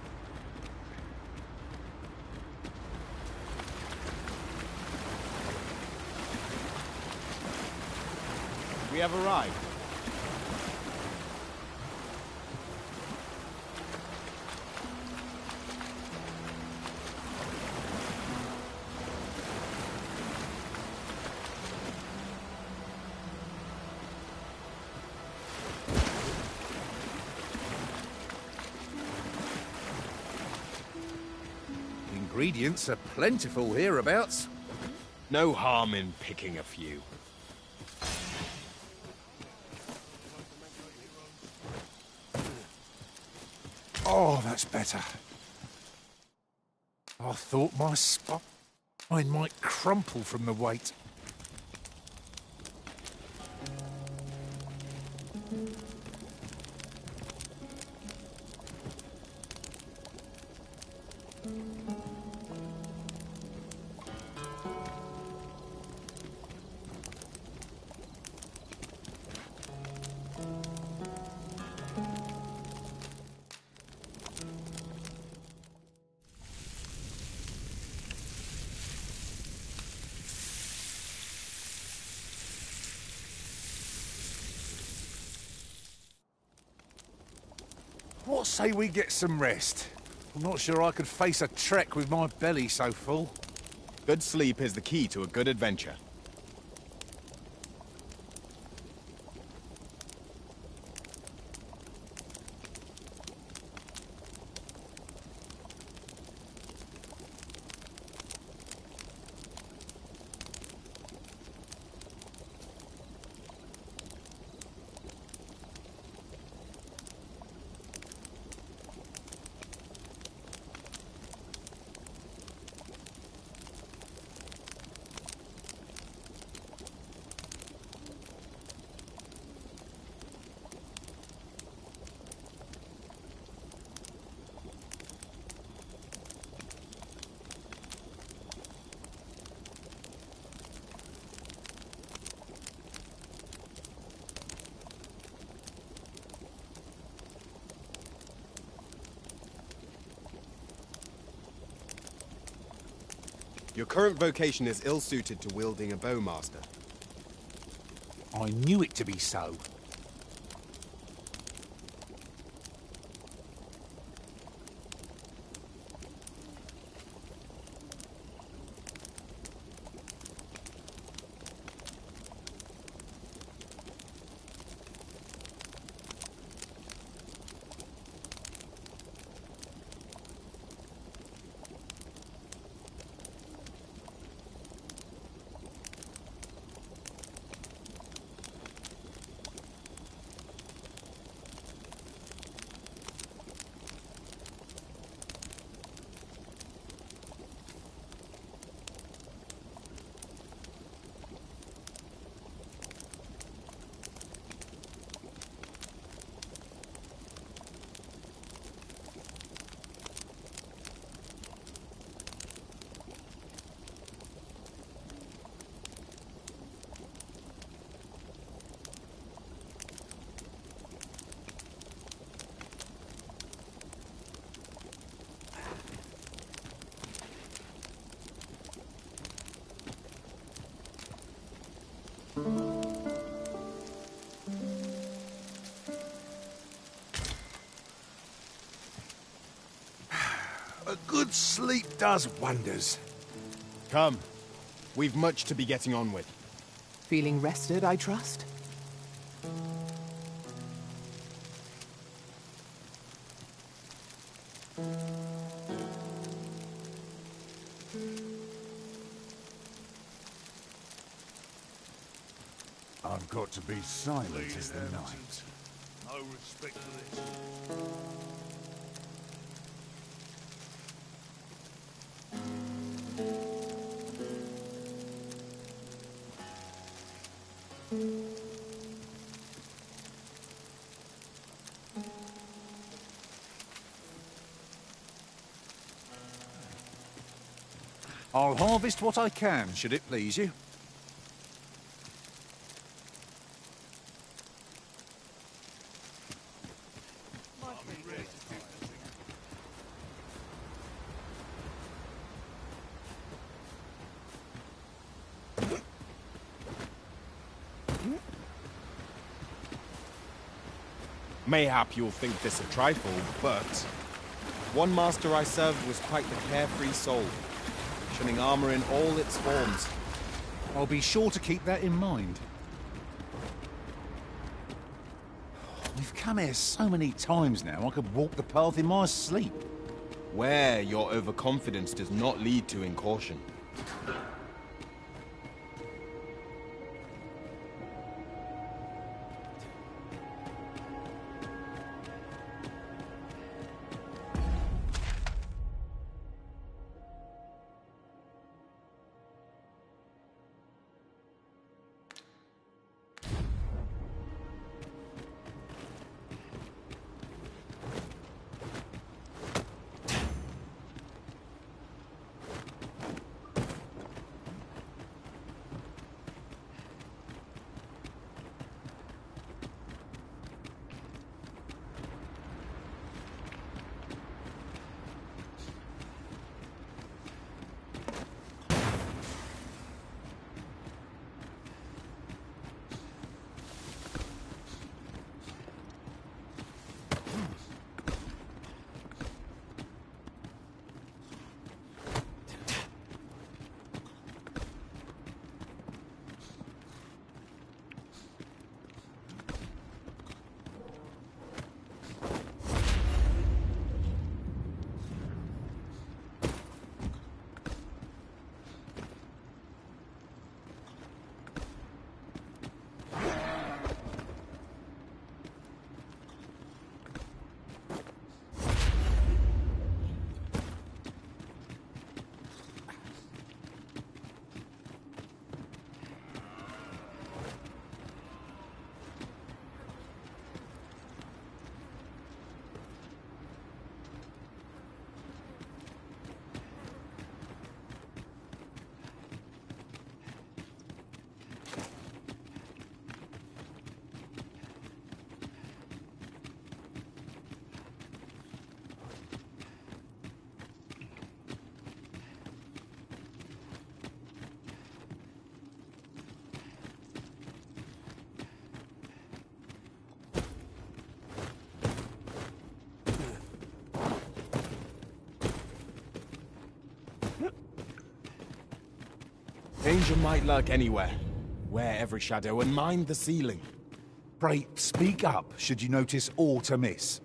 We have arrived. Ingredients are plentiful hereabouts. No harm in picking a few. Oh, that's better. I thought my spine might crumple from the weight. What say we get some rest? I'm not sure I could face a trek with my belly so full. Good sleep is the key to a good adventure. Your current vocation is ill-suited to wielding a bowmaster. I knew it to be so. A good sleep does wonders. Come. We've much to be getting on with. Feeling rested, I trust? I've got to be silent as the night. No respect for this. I'll harvest what I can, should it please you. Mayhap you'll think this a trifle, but one master I served was quite the carefree soul, shunning armor in all its forms. I'll be sure to keep that in mind. We've come here so many times now, I could walk the path in my sleep. Where your overconfidence does not lead to incaution. Danger might lurk anywhere. Wear every shadow and mind the ceiling. Pray, speak up should you notice aught amiss.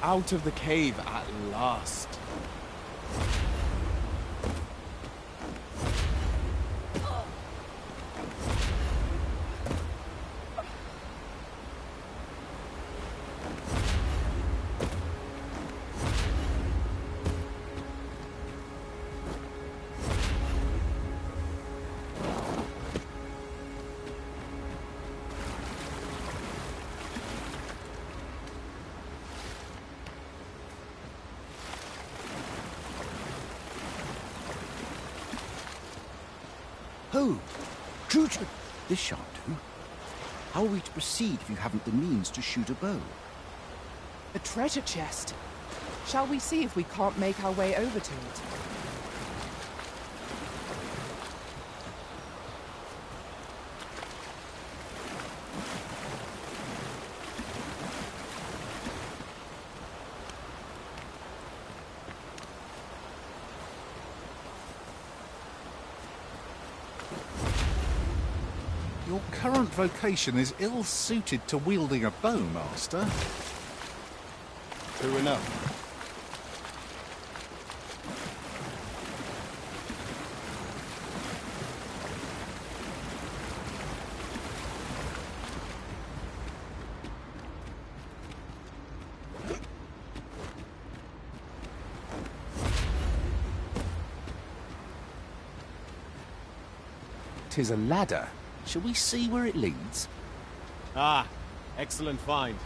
Out of the cave at last. Oh, true to... This shan't do. How are we to proceed if you haven't the means to shoot a bow? A treasure chest. Shall we see if we can't make our way over to it? Your current vocation is ill-suited to wielding a bow, Master. True enough. Tis a ladder. Shall we see where it leads? Ah, excellent find.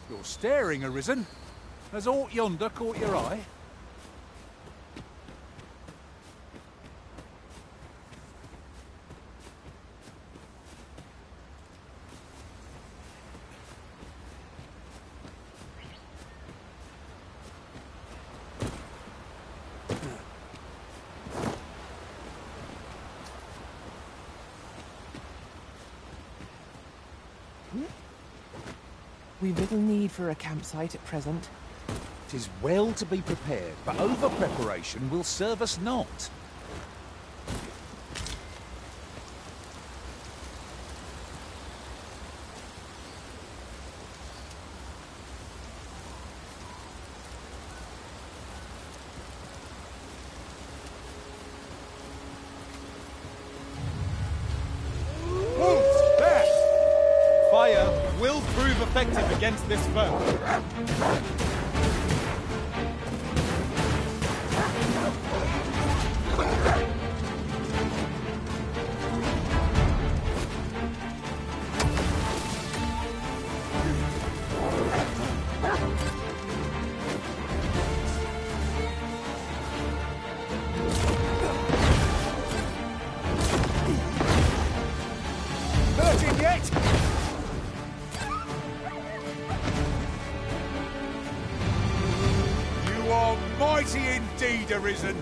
You're staring, Arisen. Has aught yonder caught your eye? We've little need for a campsite at present. 'Tis well to be prepared, but over-preparation will serve us not. Fire will prove effective against this foe. Arisen.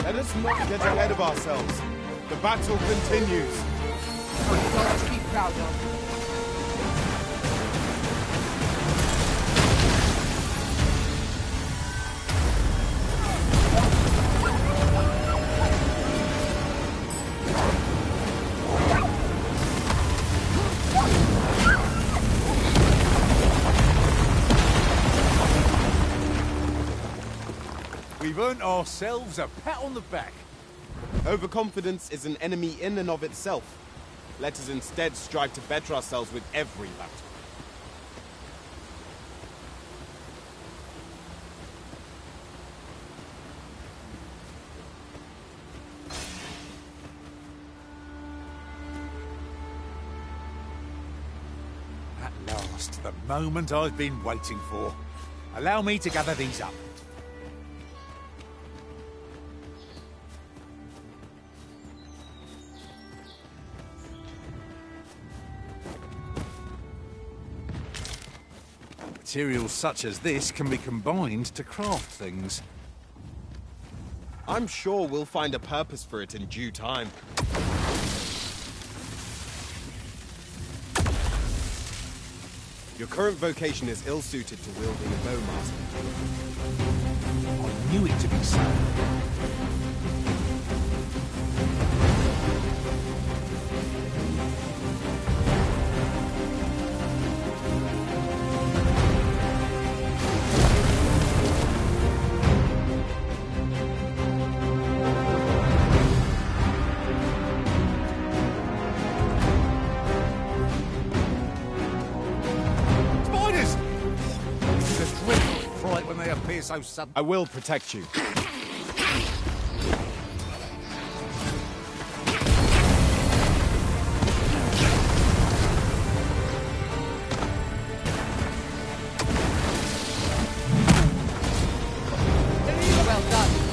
Let us not get ahead of ourselves. The battle continues. Results to be proud of. We've earned ourselves a pat on the back. Overconfidence is an enemy in and of itself. Let us instead strive to better ourselves with every battle. At last, the moment I've been waiting for. Allow me to gather these up. Materials such as this can be combined to craft things. I'm sure we'll find a purpose for it in due time. Your current vocation is ill-suited to wielding a bowmaster. I knew it to be so. So sudden. I will protect you. Well done.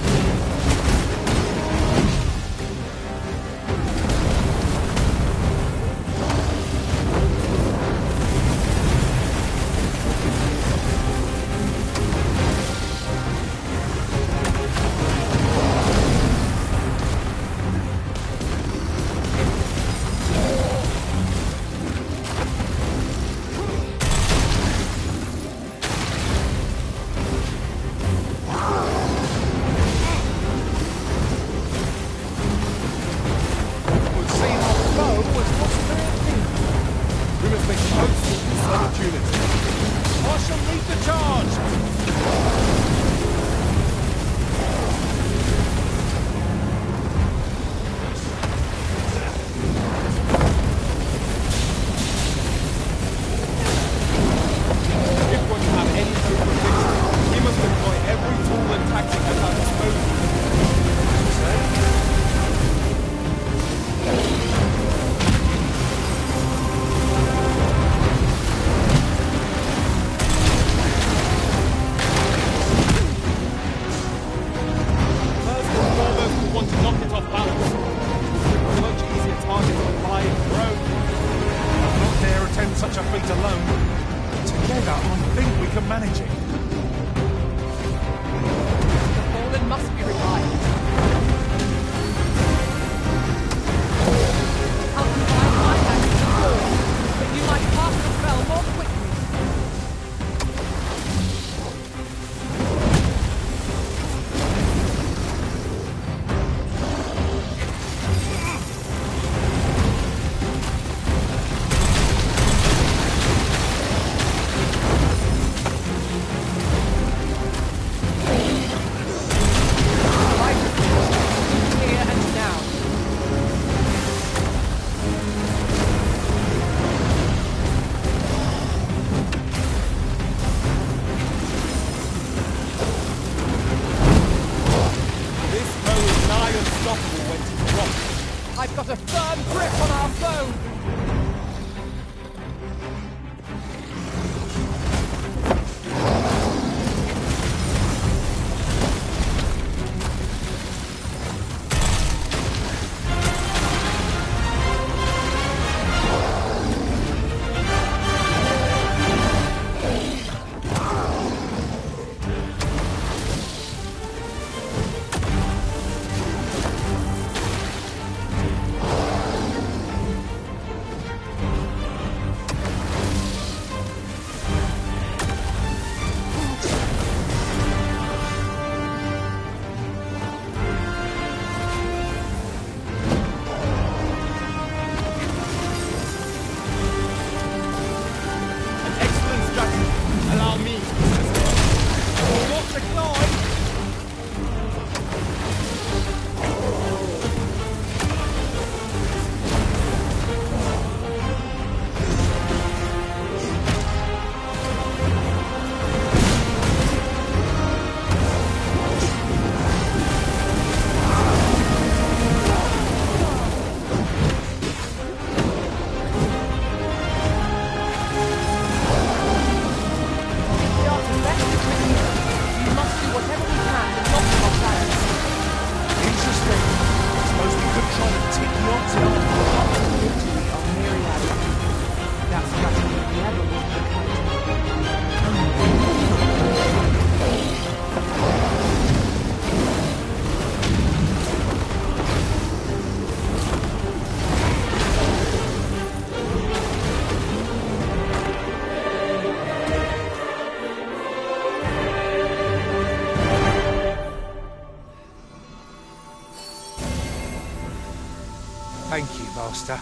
Master.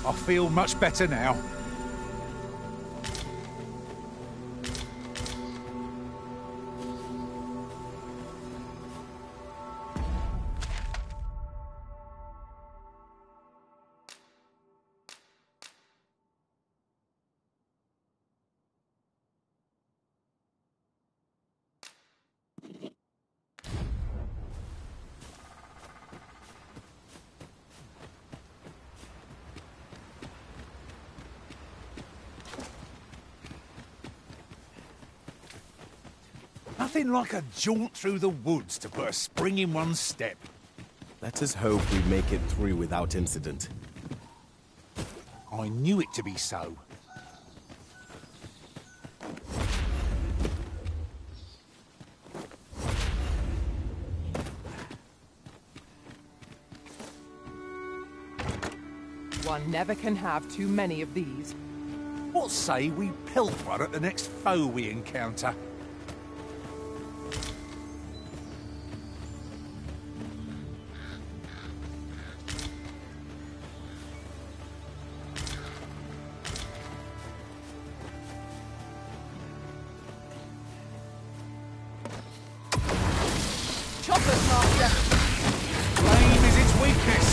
I feel much better now. Nothing like a jaunt through the woods to put a spring in one's step. Let us hope we make it through without incident. I knew it to be so. One never can have too many of these. What say we pelt one at the next foe we encounter? Choppers, Master! Flame is its weakness!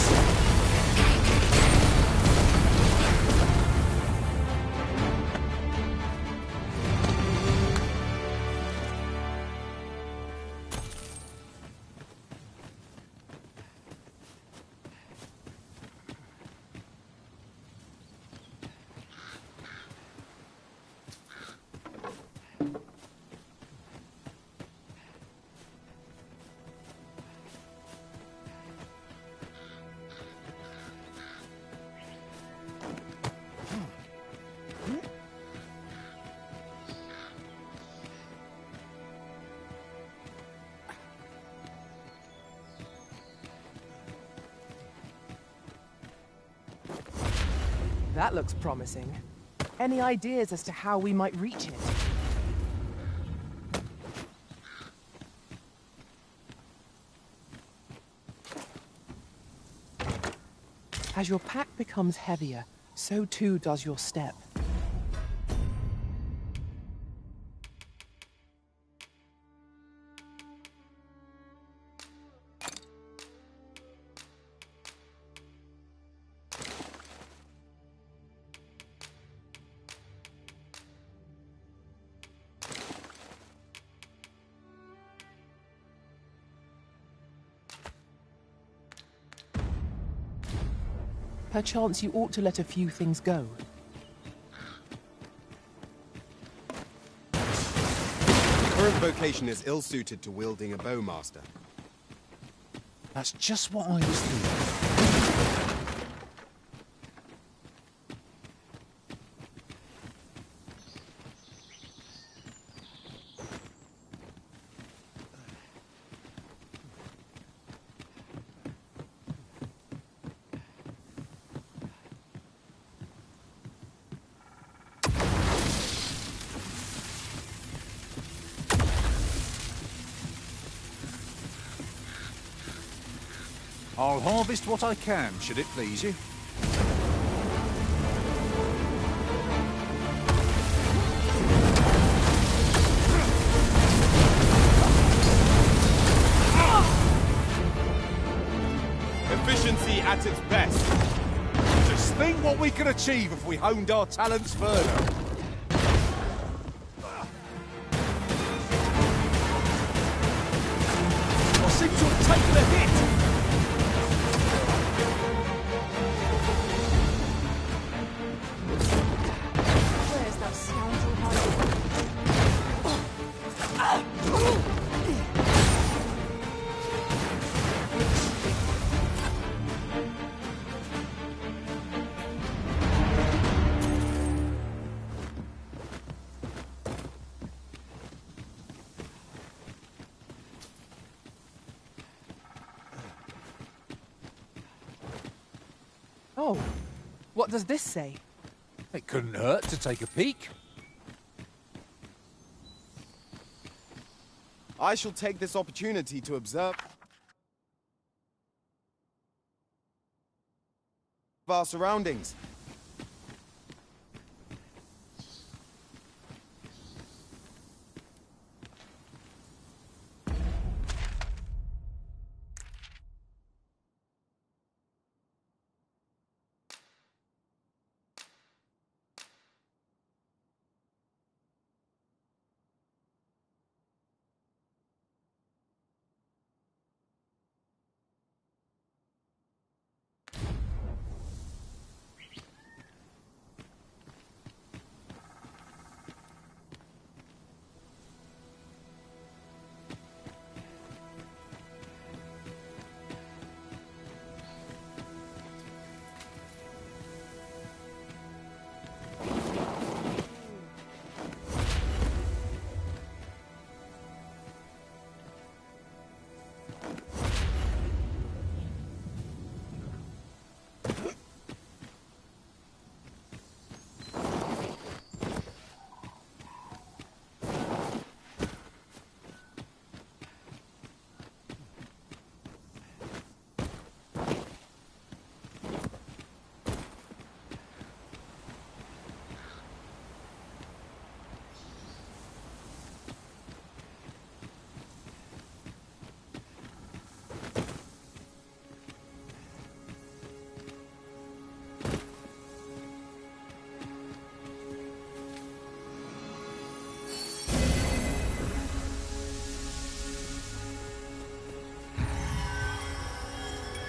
That looks promising. Any ideas as to how we might reach it? As your pack becomes heavier, so too does your step. Perchance you ought to let a few things go. Current vocation is ill-suited to wielding a bowmaster. That's just what I was thinking. I'll harvest what I can, should it please you. Efficiency at its best. Just think what we could achieve if we honed our talents further. I seem to have taken a hit. Where's that scoundrel hiding? Oh, what does this say? It couldn't hurt to take a peek. I shall take this opportunity to observe... our surroundings.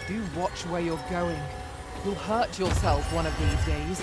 Do watch where you're going. You'll hurt yourself one of these days.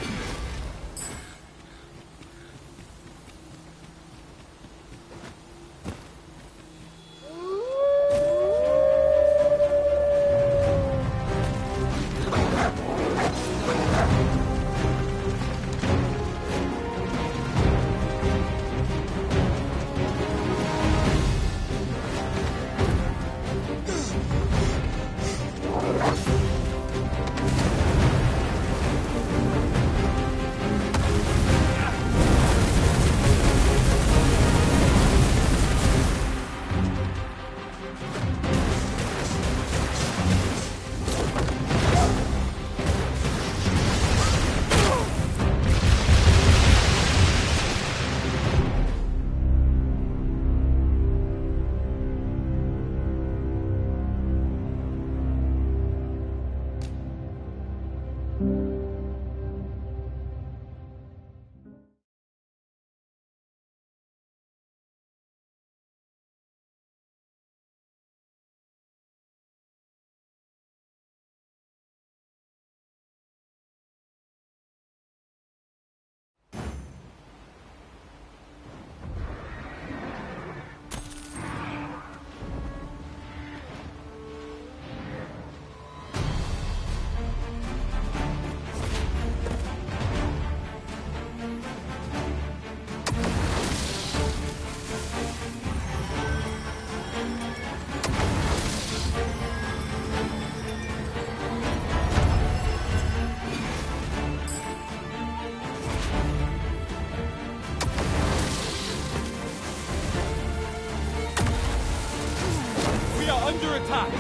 Under attack!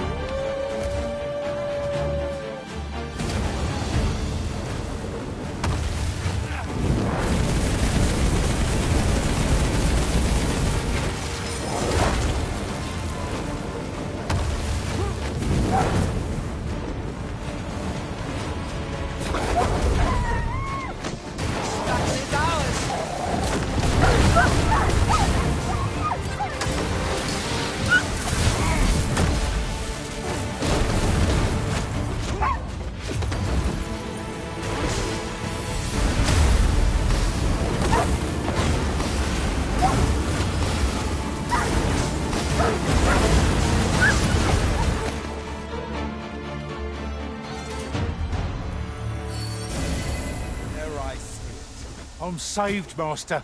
I'm saved, Master,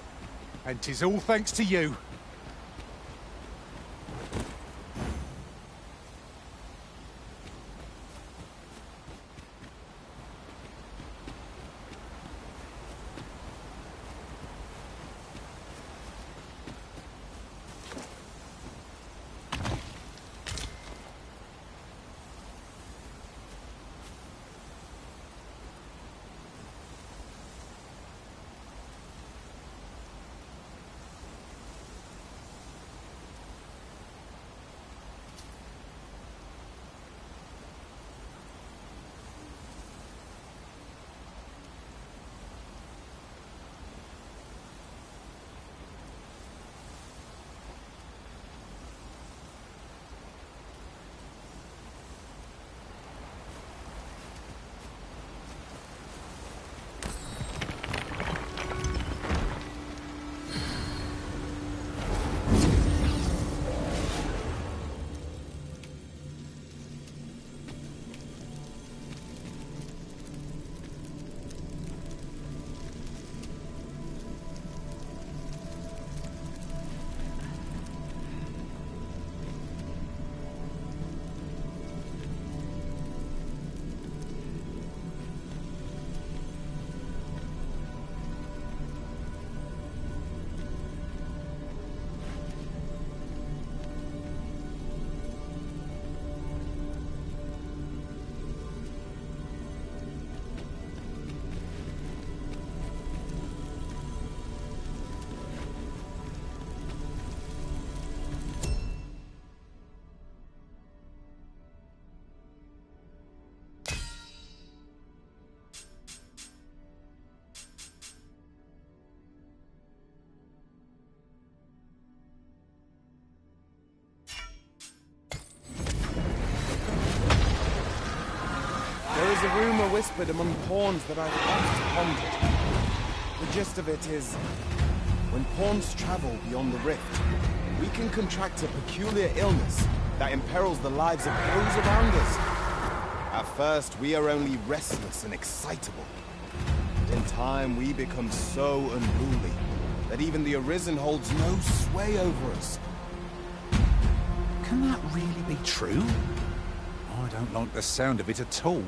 and 'tis all thanks to you. whispered among pawns that I've often pondered. The gist of it is, when pawns travel beyond the rift, we can contract a peculiar illness that imperils the lives of those around us. At first, we are only restless and excitable. But in time, we become so unruly that even the Arisen holds no sway over us. Can that really be true? I don't like the sound of it at all.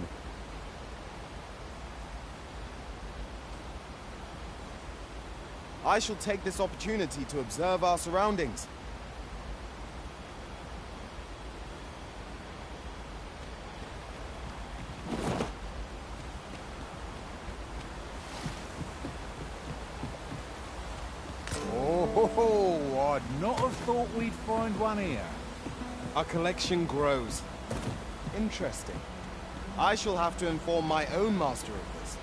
I shall take this opportunity to observe our surroundings. Oh, I'd not have thought we'd find one here. Our collection grows. Interesting. I shall have to inform my own master of this.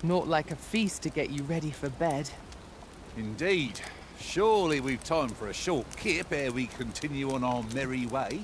Not like a feast to get you ready for bed. Indeed. Surely we've time for a short kip ere we continue on our merry way.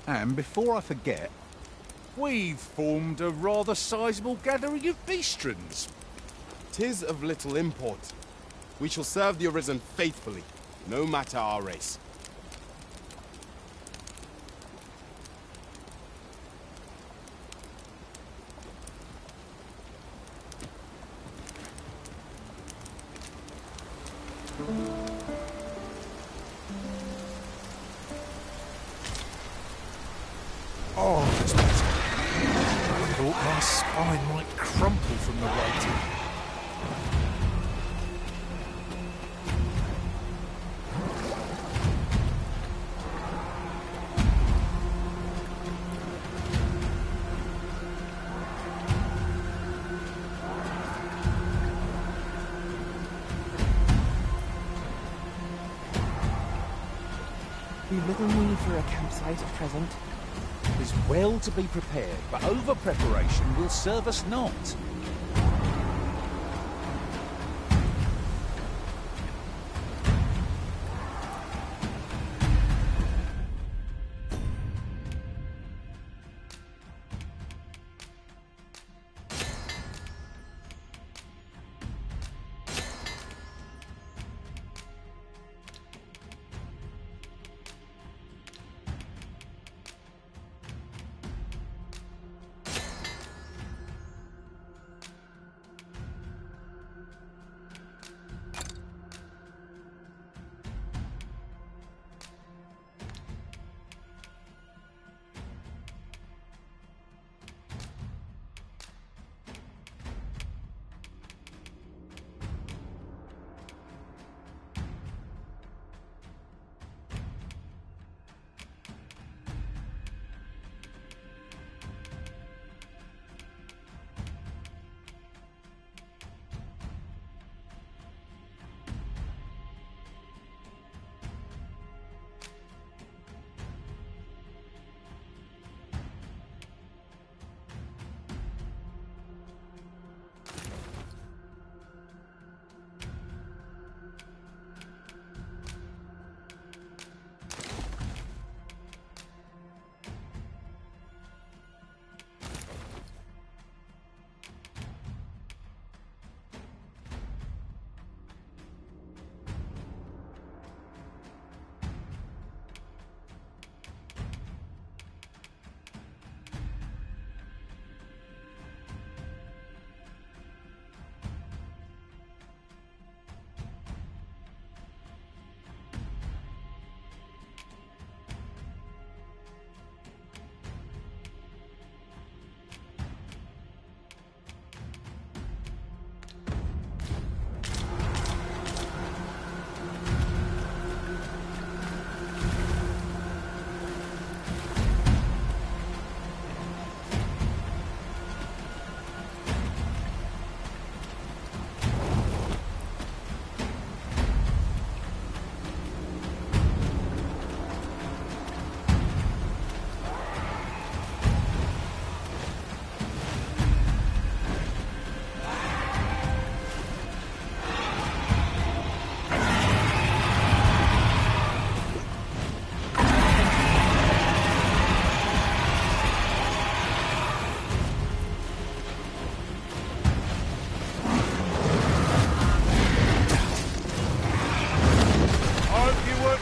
And before I forget, we've formed a rather sizable gathering of beastrons. 'Tis of little import. We shall serve the Arisen faithfully, no matter our race. Oh, that's better. I thought my spine might crumple from the waiting. We've little need for a campsite at present. Is well to be prepared, but over-preparation will serve us not.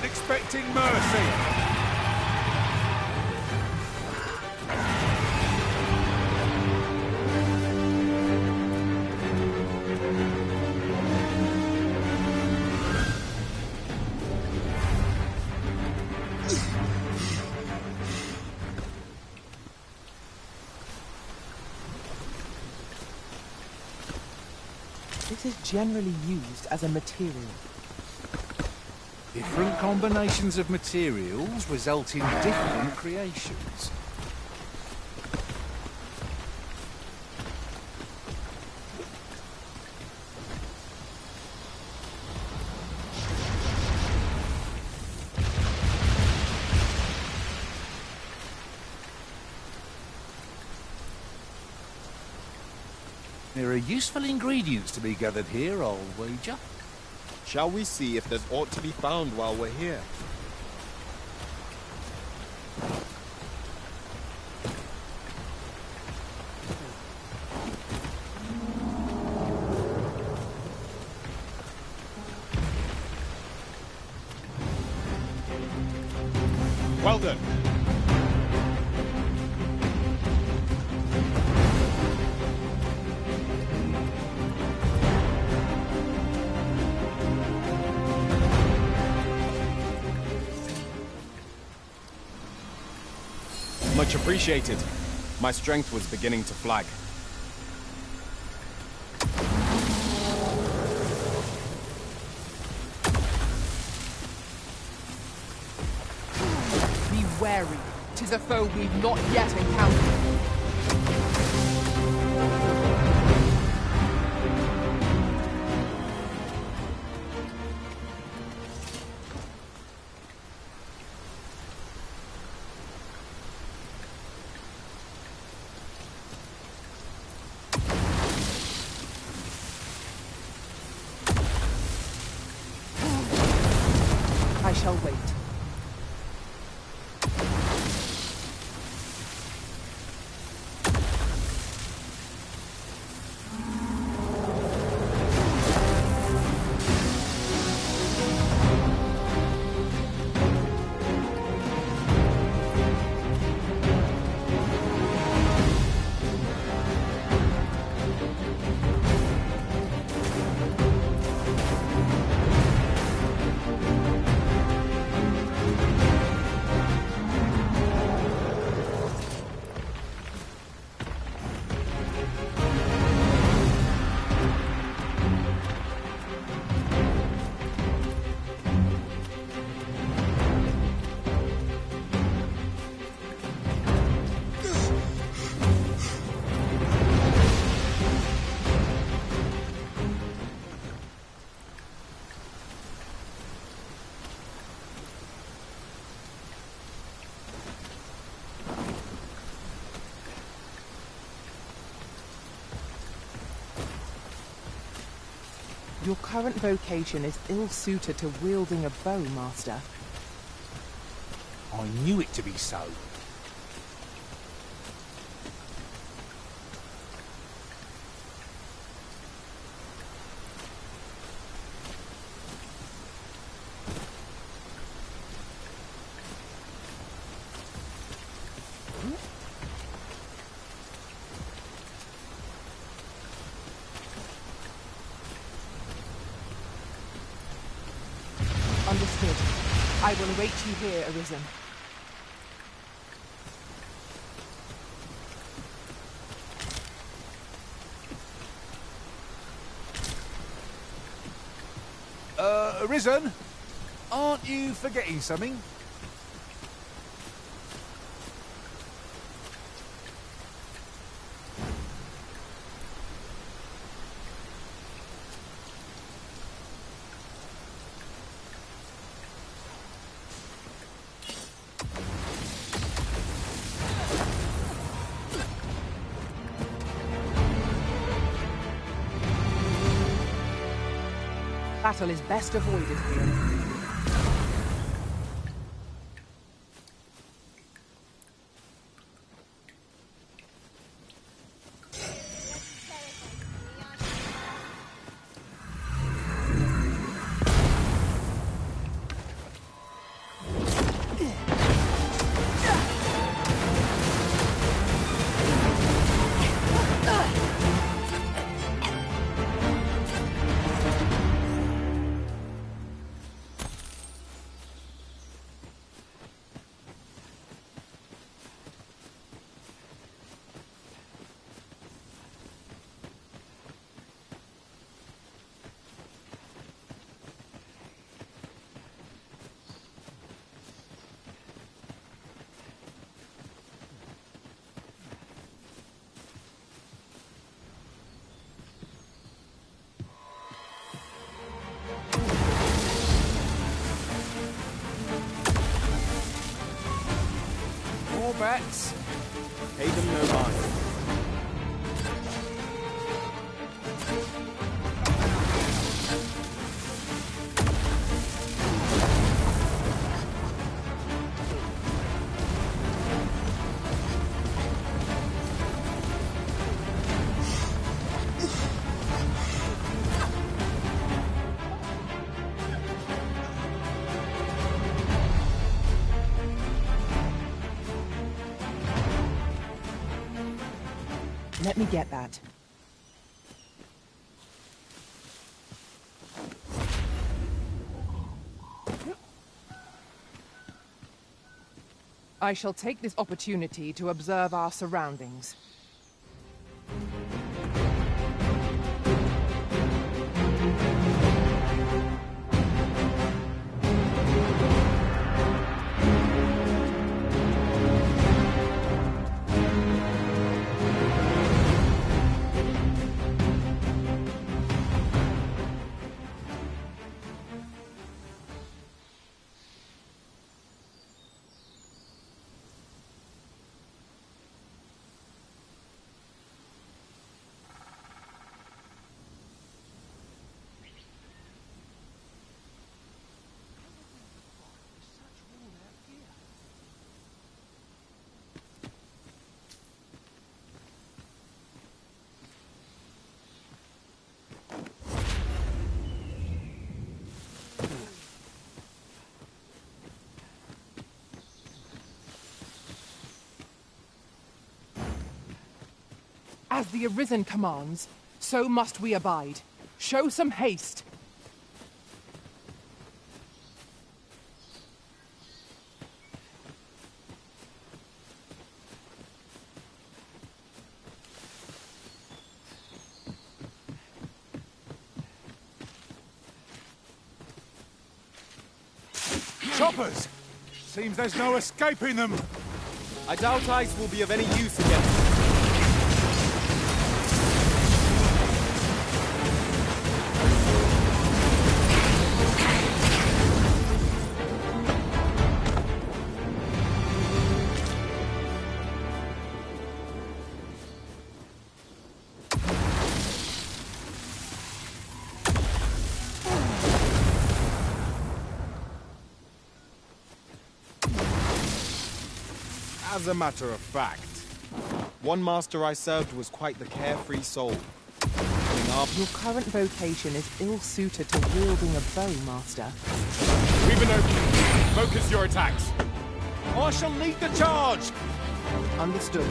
Expecting mercy. This is generally used as a material. Different combinations of materials result in different creations. There are useful ingredients to be gathered here, I'll wager. Shall we see if there's aught to be found while we're here? Well done. Much appreciated. My strength was beginning to flag. Be wary. 'Tis a foe we've not yet encountered. shall wait. Your current vocation is ill-suited to wielding a bow, Master. I knew it to be so. Understood. I will await you here, Arisen. Arisen? Aren't you forgetting something? Battle is best avoided here. Bats. Pay them no mind. Let me get that. I shall take this opportunity to observe our surroundings. As the Arisen commands, so must we abide. Show some haste. Choppers! Seems there's no escaping them. I doubt ice will be of any use against them. As a matter of fact, one master I served was quite the carefree soul. Coming up, Your current vocation is ill-suited to wielding a bow, Master. We've been open. Focus your attacks. I shall lead the charge! Understood.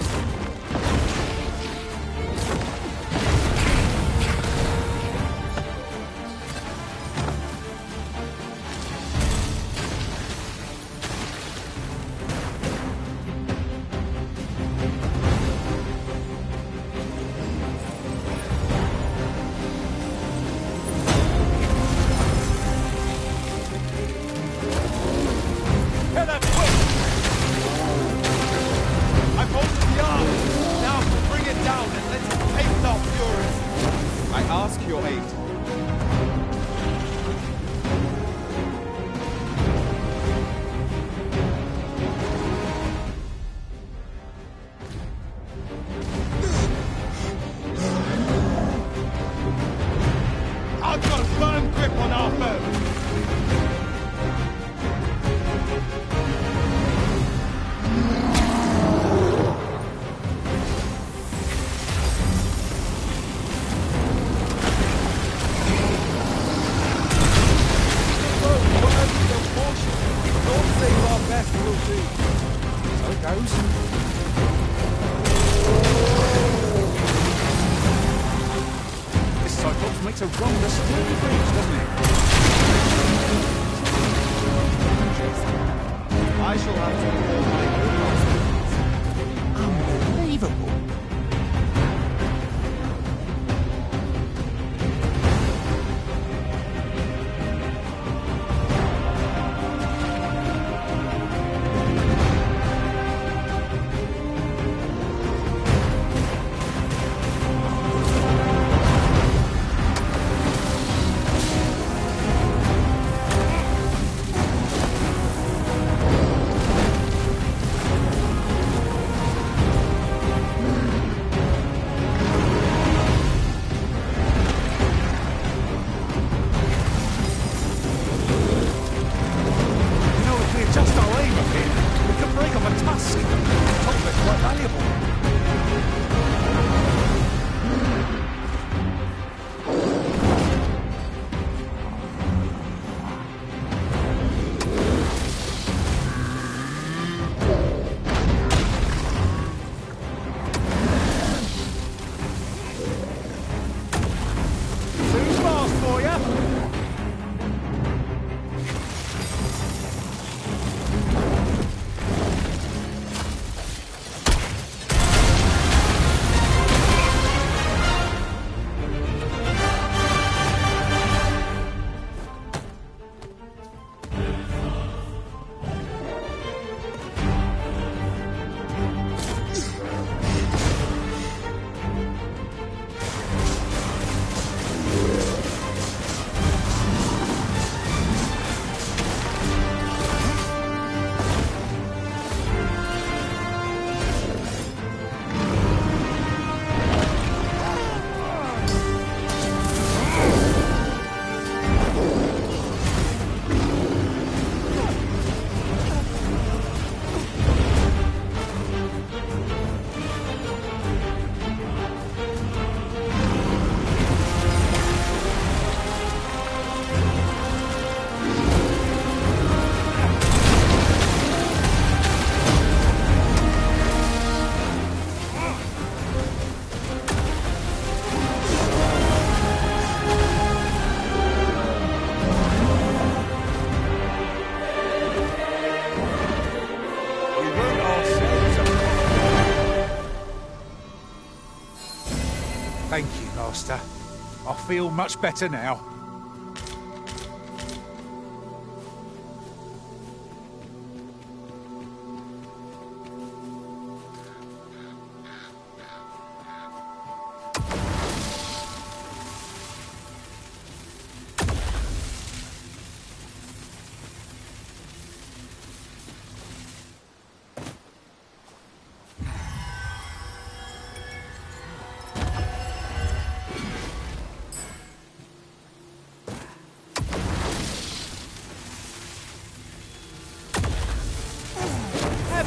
Makes a run the steady breeze, doesn't it? I shall have to perform my own responsibilities. Unbelievable. Thank you, Master. I feel much better now.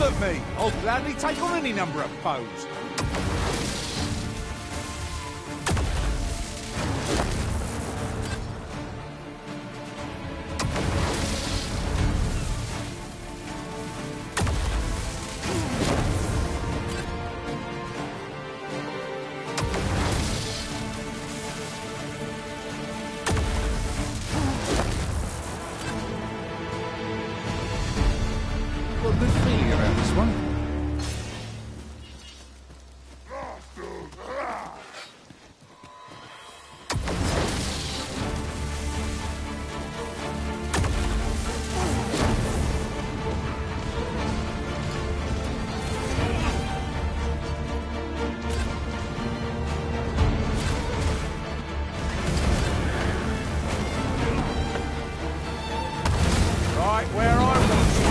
Of me, I'll gladly take on any number of foes. Got a good feeling about this one. Right where I want you.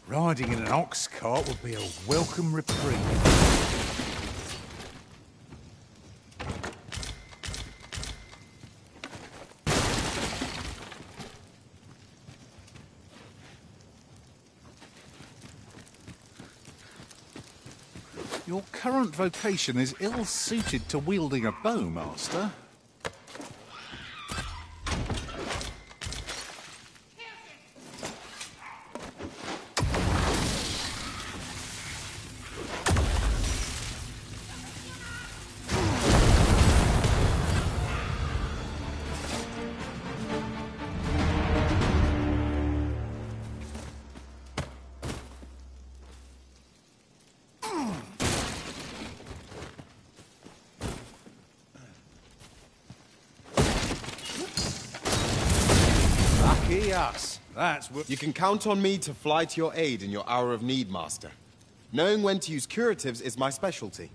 Riding in an ox cart would be a welcome reprieve. Your current vocation is ill-suited to wielding a bow, Master. Us. That's what... You can count on me to fly to your aid in your hour of need, Master. Knowing when to use curatives is my specialty.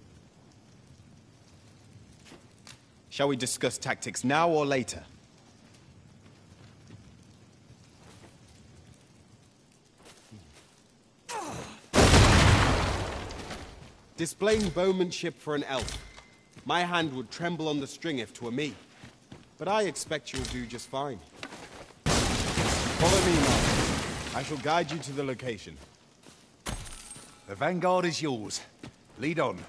Shall we discuss tactics now or later? Displaying bowmanship for an elf. My hand would tremble on the string if 'twere me. But I expect you'll do just fine. Follow me, Master. I shall guide you to the location. The vanguard is yours. Lead on.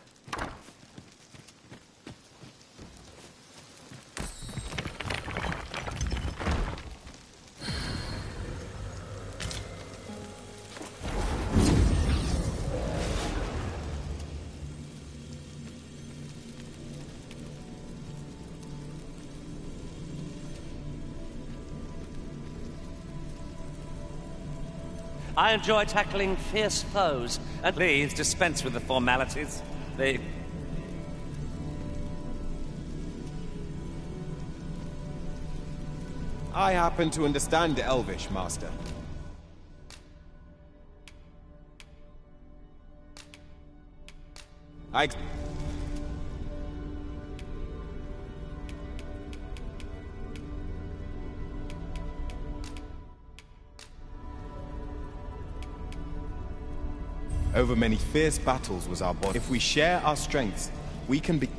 I enjoy tackling fierce foes. Please dispense with the formalities. I happen to understand Elvish, Master. Over many fierce battles was our bond. If we share our strengths, we can be...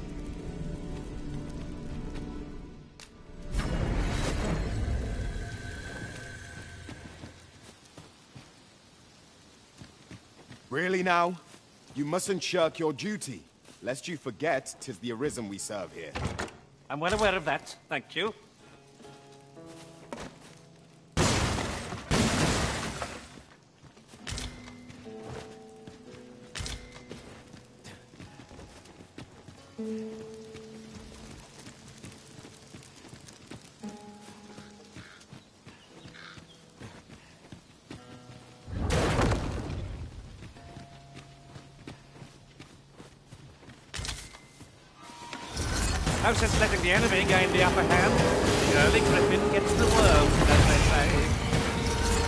Really now? You mustn't shirk your duty, lest you forget 'tis the Arisen we serve here. I'm well aware of that, thank you. No sense letting the enemy gain the upper hand. The early griffin gets the worm, as they say.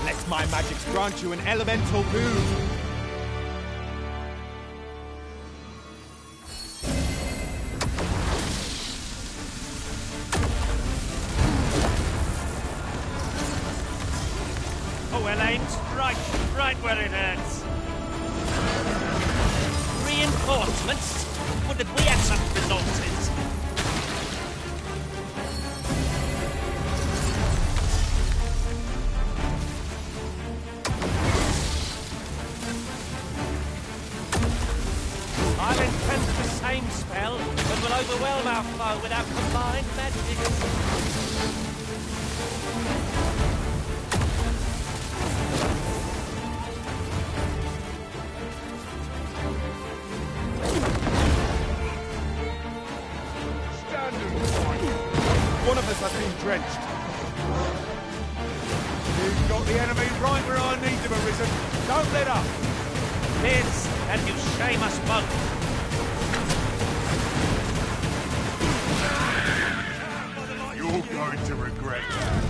Let my magics grant you an elemental boon. Oh, well aimed. Right where it hurts. Reinforcements? Would that we had such resources? I'll intend the same spell, but will overwhelm our foe with our combined magic. One of us has been drenched. You've got the enemy right where I need them, Arisen. Don't let up. Liz, and you shame us both. You're going to regret that.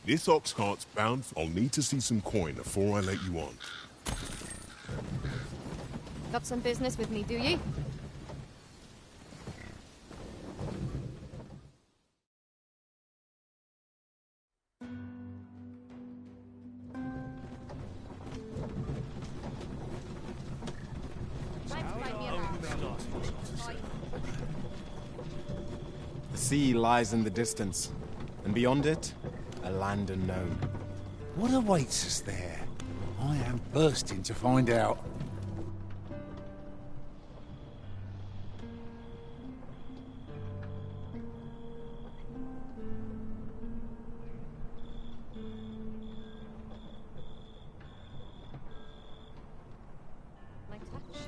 This ox cart's bound. I'll need to see some coin before I let you on. Got some business with me, do ye? The sea lies in the distance, and beyond it, a land unknown. What awaits us there? I am bursting to find out. My touch.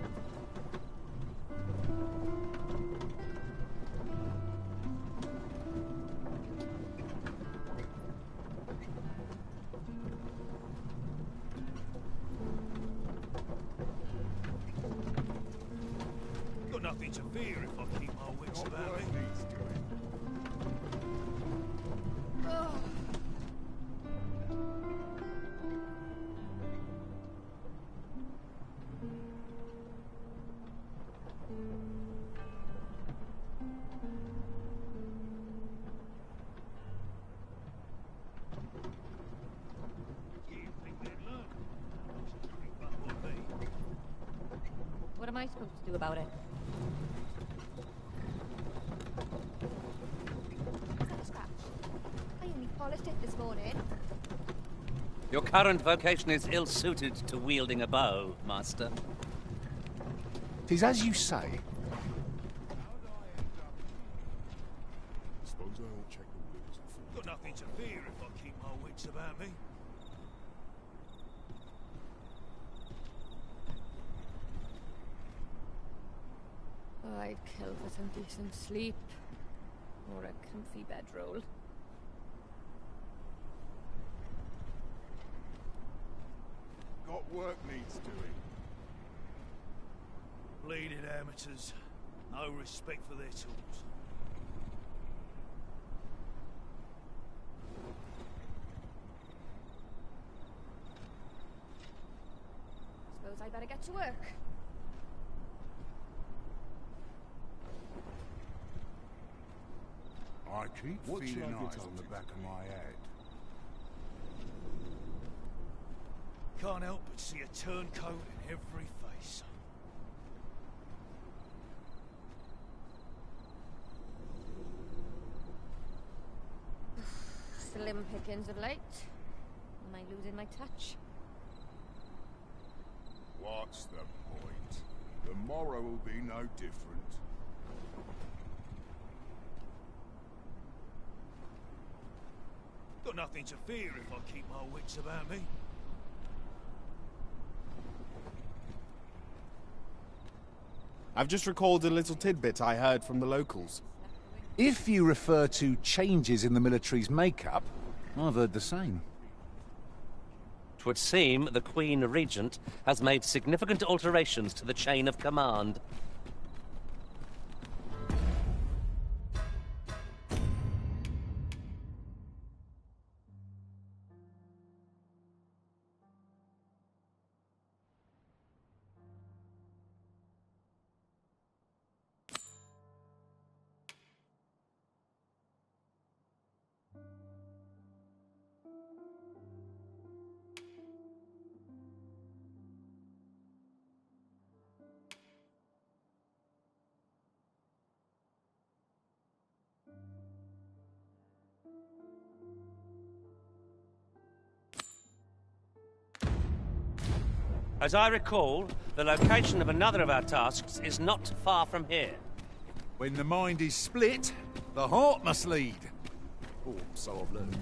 Got nothing to fear if I keep my wits about me. What am I supposed to do about it? Is that a scratch? I only polished it this morning. Your current vocation is ill-suited to wielding a bow, Master. 'Tis as you say. Suppose I will check the wheels before. Got nothing to fear if I keep my wits about me. Oh, I'd kill for some decent sleep. Or a comfy bedroll. Got work needs doing. Bleeding amateurs. No respect for their tools. Suppose I better get to work. I keep What should feeling I get eyes up on the to back of my head. Can't help but see a turncoat in every face. Slim pickings of late. Am I losing my touch? What's the point? The morrow will be no different. Got nothing to fear if I keep my wits about me. I've just recalled a little tidbit I heard from the locals. If you refer to changes in the military's makeup, I've heard the same. 'Twould seem the Queen Regent has made significant alterations to the chain of command. As I recall, the location of another of our tasks is not far from here. When the mind is split, the heart must lead. Oh, so I've learned.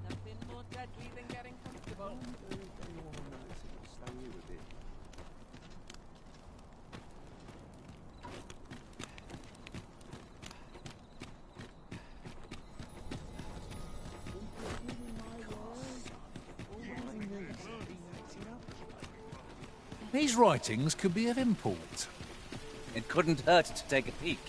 Nothing more deadly than getting comfortable. These writings could be of import. It couldn't hurt to take a peek.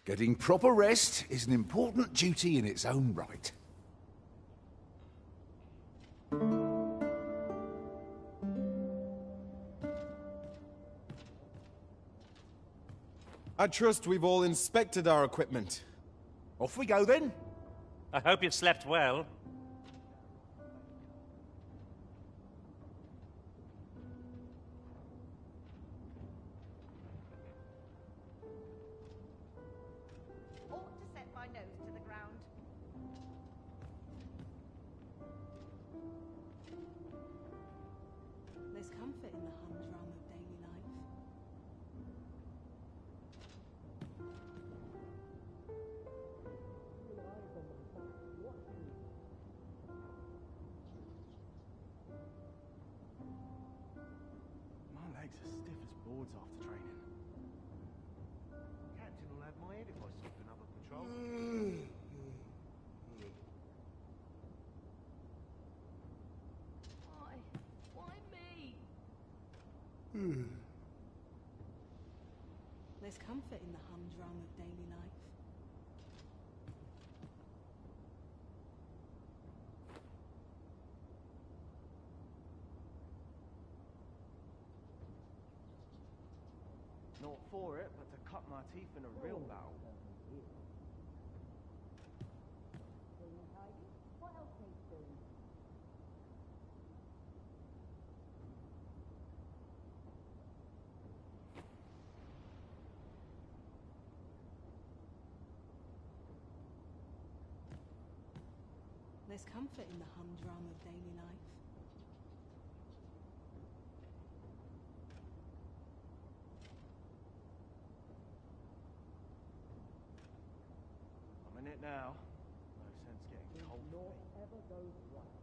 Getting proper rest is an important duty in its own right. I trust we've all inspected our equipment. Off we go then. I hope you've slept well. Ought to set my nose to the ground. There's comfort in the humdrum of daily life. My legs are stiff as boards after training. Captain will have my head if I soften up a patrol. Why me? There's comfort in the humdrum of daily life. Not for it, but to cut my teeth in a real battle. What else needs doing? There's comfort in the humdrum of daily life. I'm in it now. No sense getting cold. Naught ever goes right.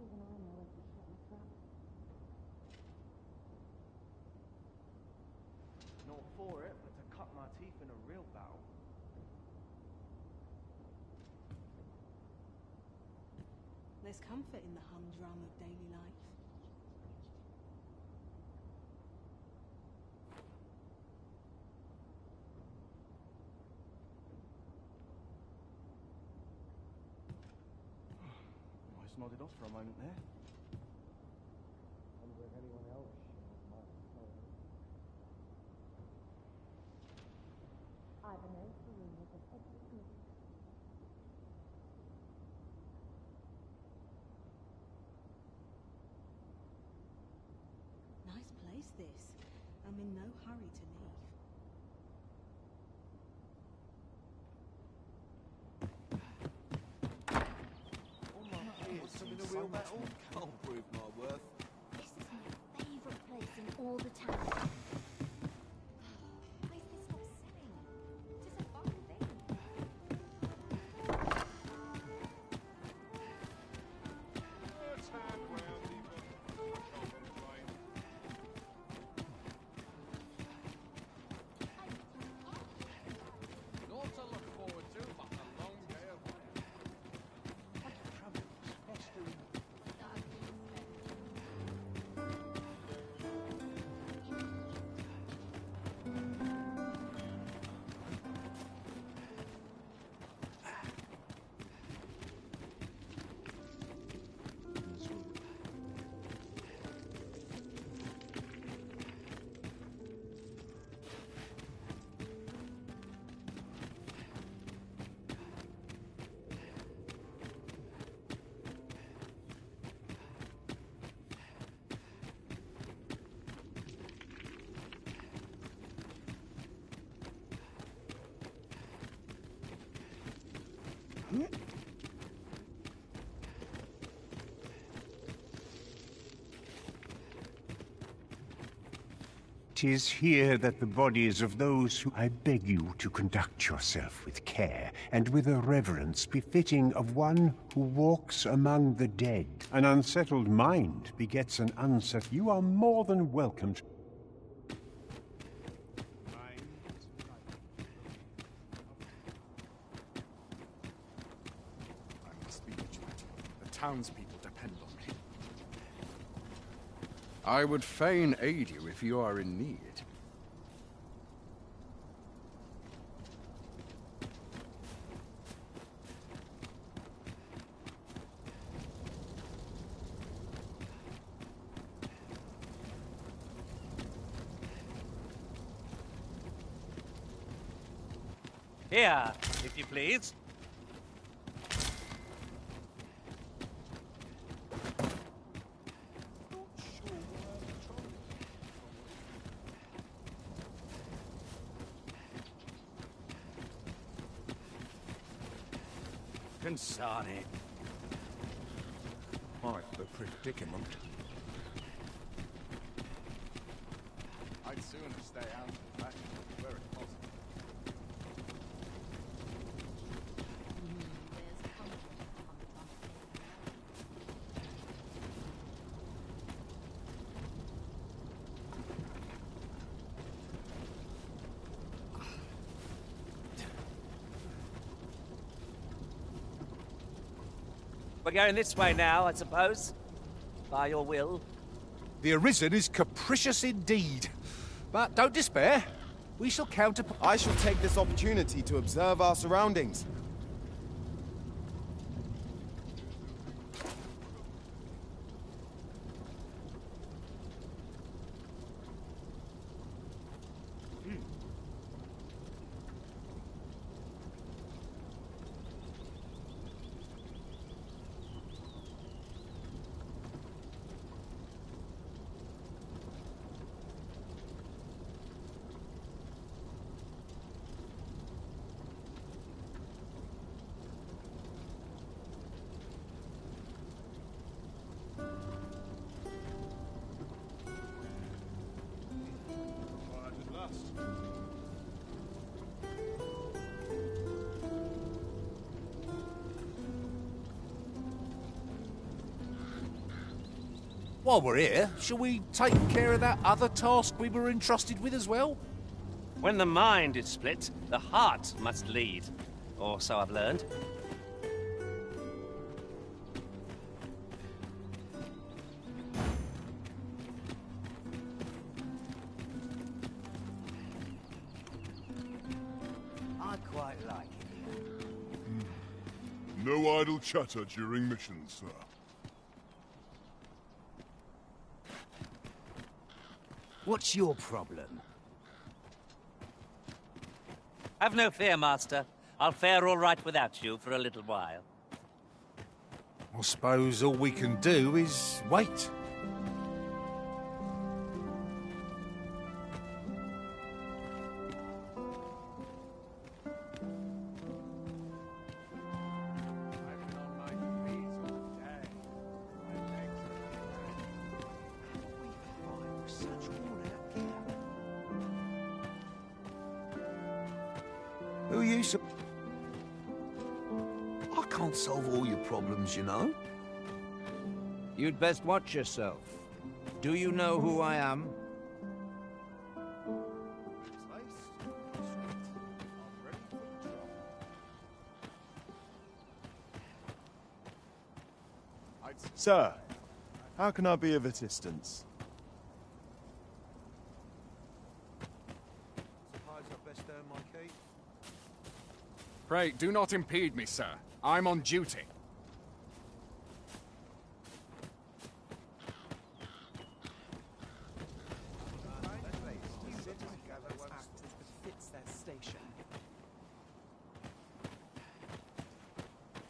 Even I know when to shut my trap. Not for it, but to cut my teeth in a real battle. There's comfort in the humdrum of daily life. Almost nodded off for a moment there. Wonder if anyone else might know. I've an oath for rumors of everything. Nice place, this. I'm in no hurry to leave. All my peers in a real battle can't prove my worth. This is my favourite place in all the town. Why is this not selling? It is a fine thing. Not to look forward to, but a long day of work. "'Tis here that the bodies of those who... I beg you to conduct yourself with care, and with a reverence befitting of one who walks among the dead. An unsettled mind begets an unsettled... You are more than welcome to... I must be vigilant. The townspeople depend on me. I would fain aid you if you are in need. Here, if you please. Consarne. Quite the predicament. I'd sooner stay out of the back where it's possible. We're going this way now, I suppose. By your will. The Arisen is capricious indeed. But don't despair. We shall counter... I shall take this opportunity to observe our surroundings. While we're here, shall we take care of that other task we were entrusted with as well? When the mind is split, the heart must lead. Or so I've learned. I quite like it here. No idle chatter during missions, sir. What's your problem? Have no fear, Master. I'll fare all right without you for a little while. I suppose all we can do is wait. Who are you so... I can't solve all your problems, you know. You'd best watch yourself. Do you know who I am? Sir, how can I be of assistance? Pray, do not impede me, sir. I'm on duty.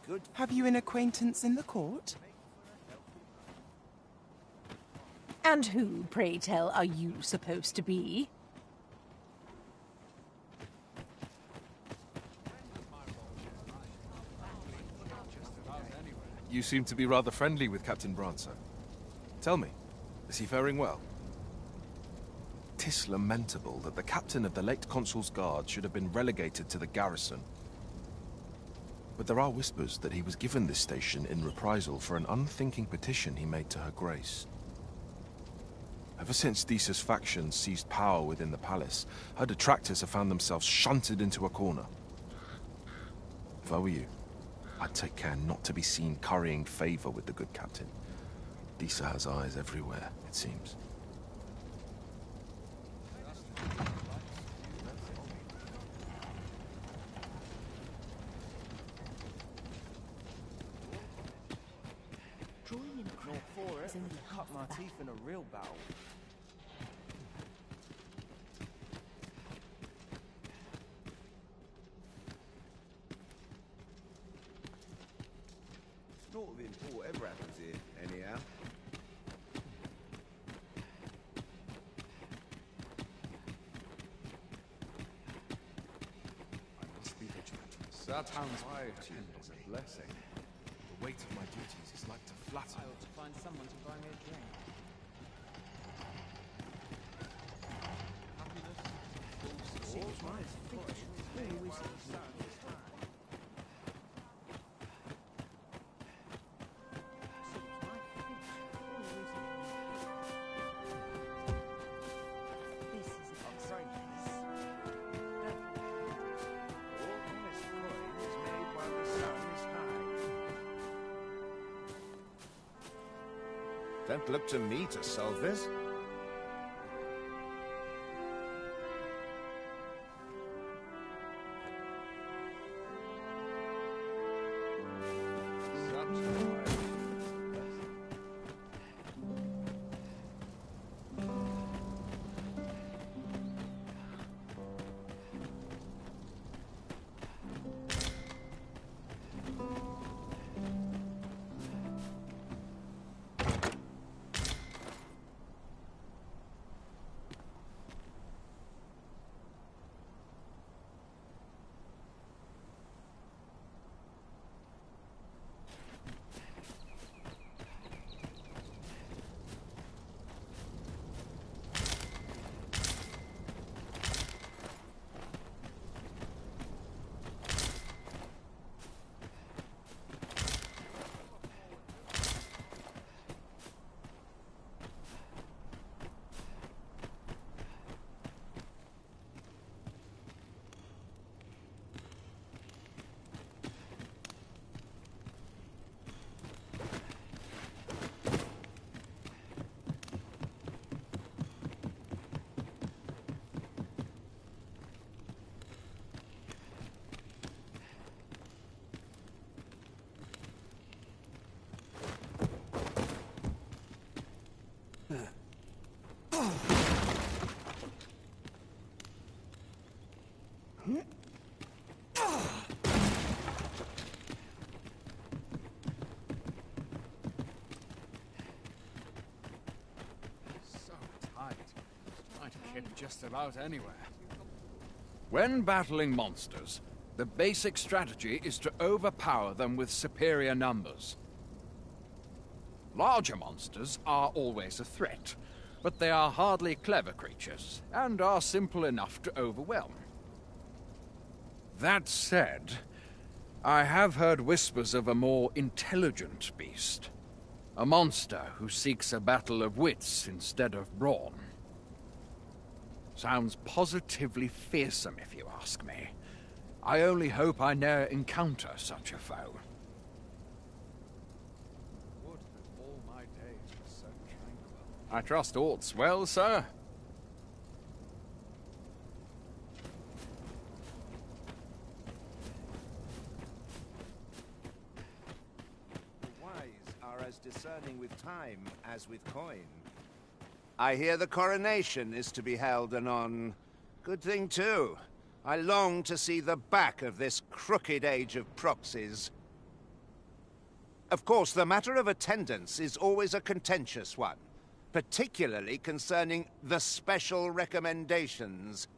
Good. Have you an acquaintance in the court? And who, pray tell, are you supposed to be? You seem to be rather friendly with Captain Brancer. Tell me, is he faring well? 'Tis lamentable that the captain of the late Consul's Guard should have been relegated to the garrison. But there are whispers that he was given this station in reprisal for an unthinking petition he made to Her Grace. Ever since Thesa's faction seized power within the palace, her detractors have found themselves shunted into a corner. If I were you, I'd take care not to be seen currying favor with the good captain. Thesa has eyes everywhere, it seems. Drawing in crap is only cut my teeth in a real battle. of import whatever happens here, anyhow. I must be vigilant. That town's piety is a blessing. The weight of my duties is like to flatten. I ought to find someone to buy me a drink. Don't look to me to solve this. Just about anywhere. When battling monsters, the basic strategy is to overpower them with superior numbers. Larger monsters are always a threat, but they are hardly clever creatures, and are simple enough to overwhelm. That said, I have heard whispers of a more intelligent beast. A monster who seeks a battle of wits instead of brawn. Sounds positively fearsome, if you ask me. I only hope I ne'er encounter such a foe. Would that all my days were so tranquil. I trust aught's well, sir. The wise are as discerning with time as with coin. I hear the coronation is to be held anon. Good thing, too. I long to see the back of this crooked age of proxies. Of course, the matter of attendance is always a contentious one, particularly concerning the special recommendations.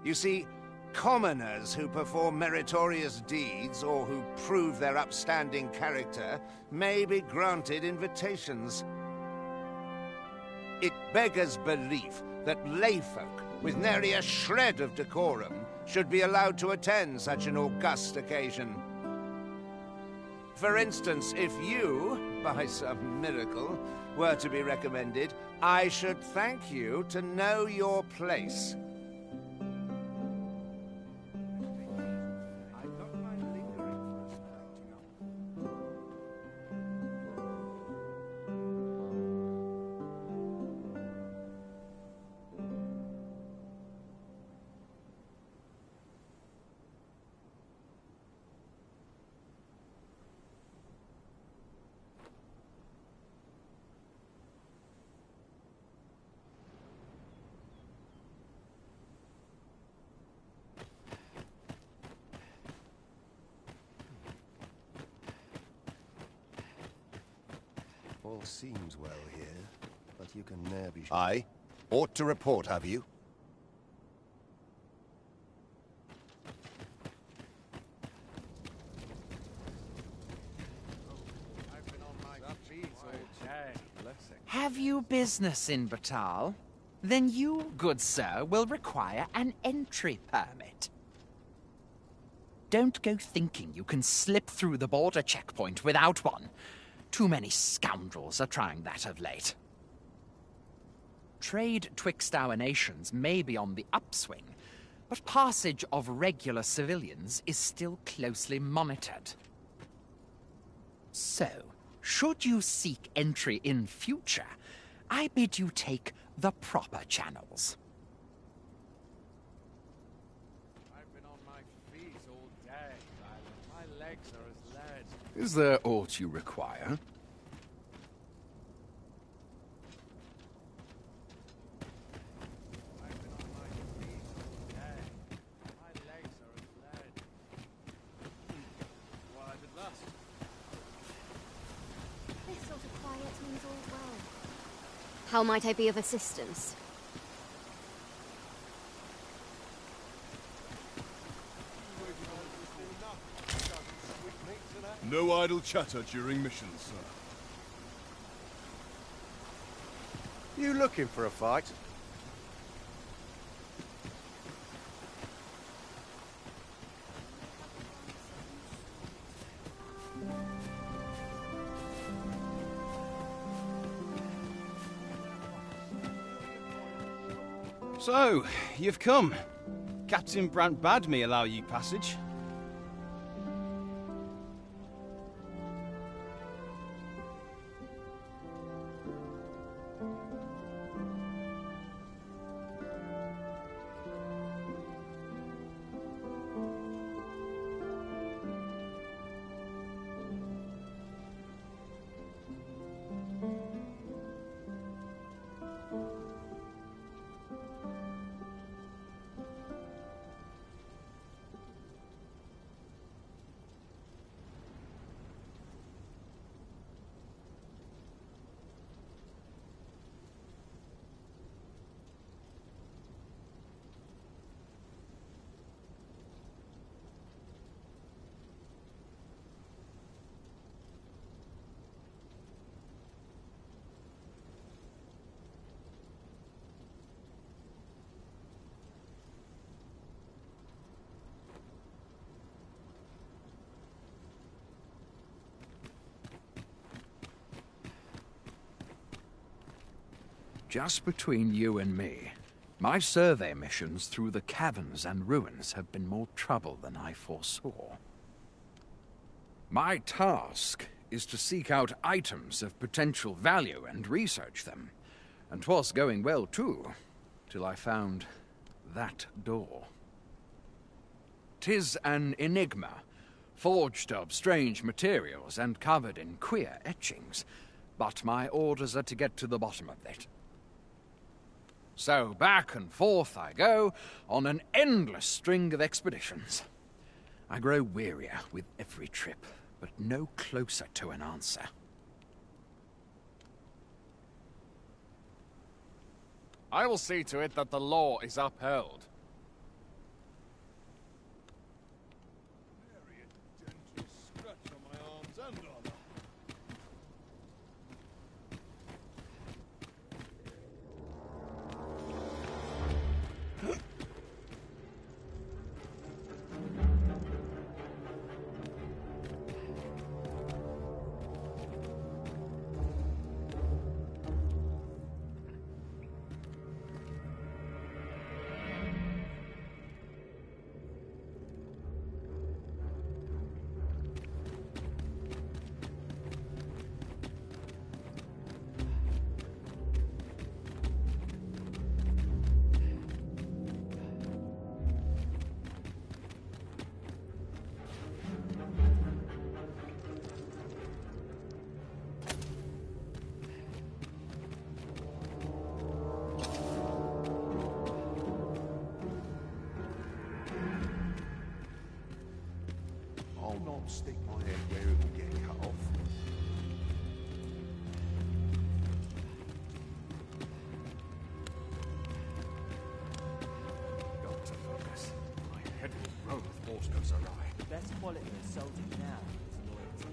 You see, commoners who perform meritorious deeds or who prove their upstanding character may be granted invitations. It beggars belief that layfolk, with nary a shred of decorum, should be allowed to attend such an august occasion. For instance, if you, by some miracle, were to be recommended, I should thank you to know your place. All seems well here, but you can ne'er be... Aye? Ought to report, have you? Have you business in Batal? Then you, good sir, will require an entry permit. Don't go thinking you can slip through the border checkpoint without one. Too many scoundrels are trying that of late. Trade twixt our nations may be on the upswing, but passage of regular civilians is still closely monitored. So, should you seek entry in future, I bid you take the proper channels. I've been on my feet all day, Ryland. My legs are as lead. Is there aught you require? How might I be of assistance? No idle chatter during missions, sir. You looking for a fight? So, you've come. Captain Brant bade me allow you passage. Just between you and me, my survey missions through the caverns and ruins have been more trouble than I foresaw. My task is to seek out items of potential value and research them. And 'twas going well, too, till I found that door. 'Tis an enigma, forged of strange materials and covered in queer etchings, but my orders are to get to the bottom of it. So back and forth I go on an endless string of expeditions. I grow wearier with every trip, but no closer to an answer. I will see to it that the law is upheld. I'll not stick my head where it will get cut off. best quality of soldier now is loyalty.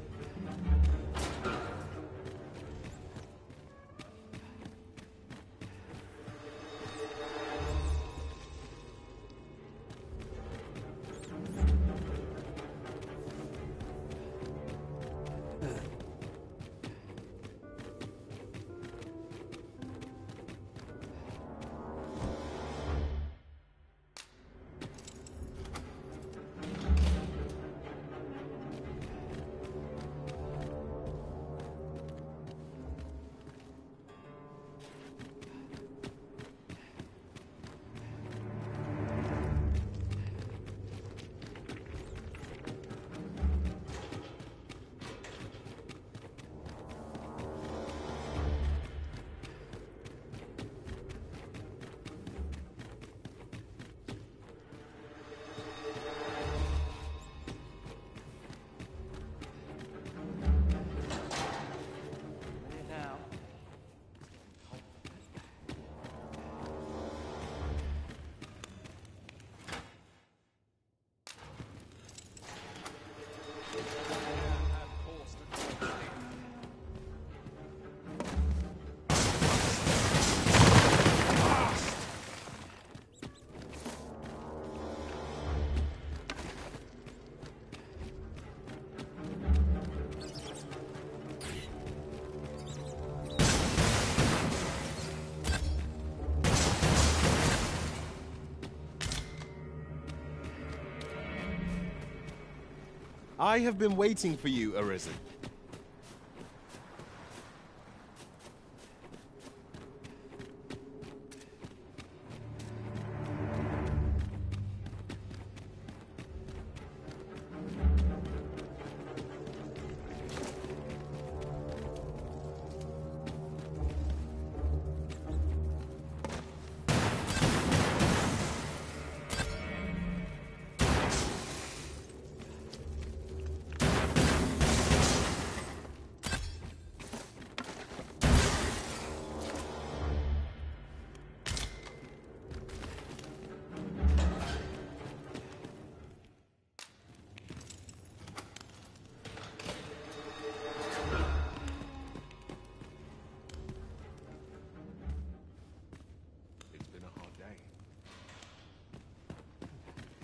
I have been waiting for you, Arisen.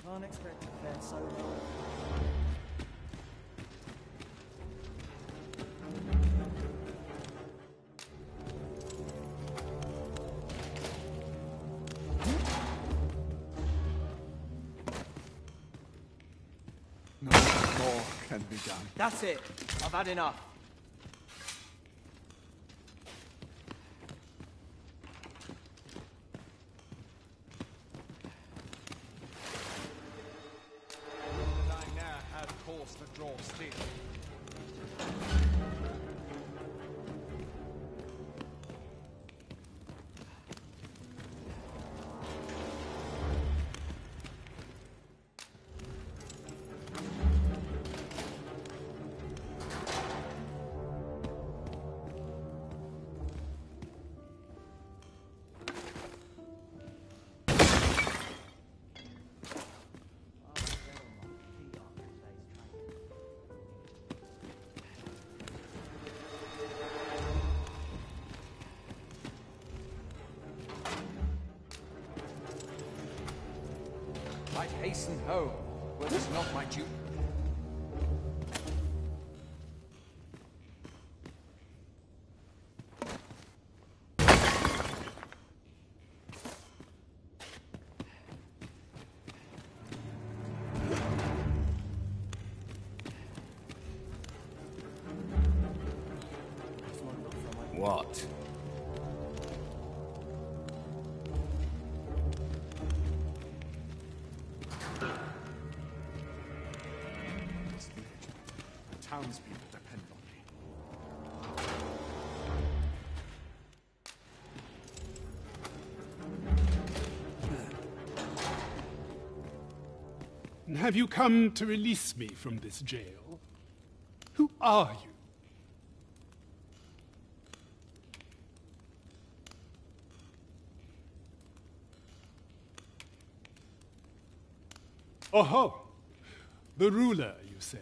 Can't expect to fare so well. No more can be done. That's it. I've had enough. To draw steel. I'd hasten home, were this not my duty. What? Townspeople depend on me. Have you come to release me from this jail? Who are you? Oh, The ruler, you say?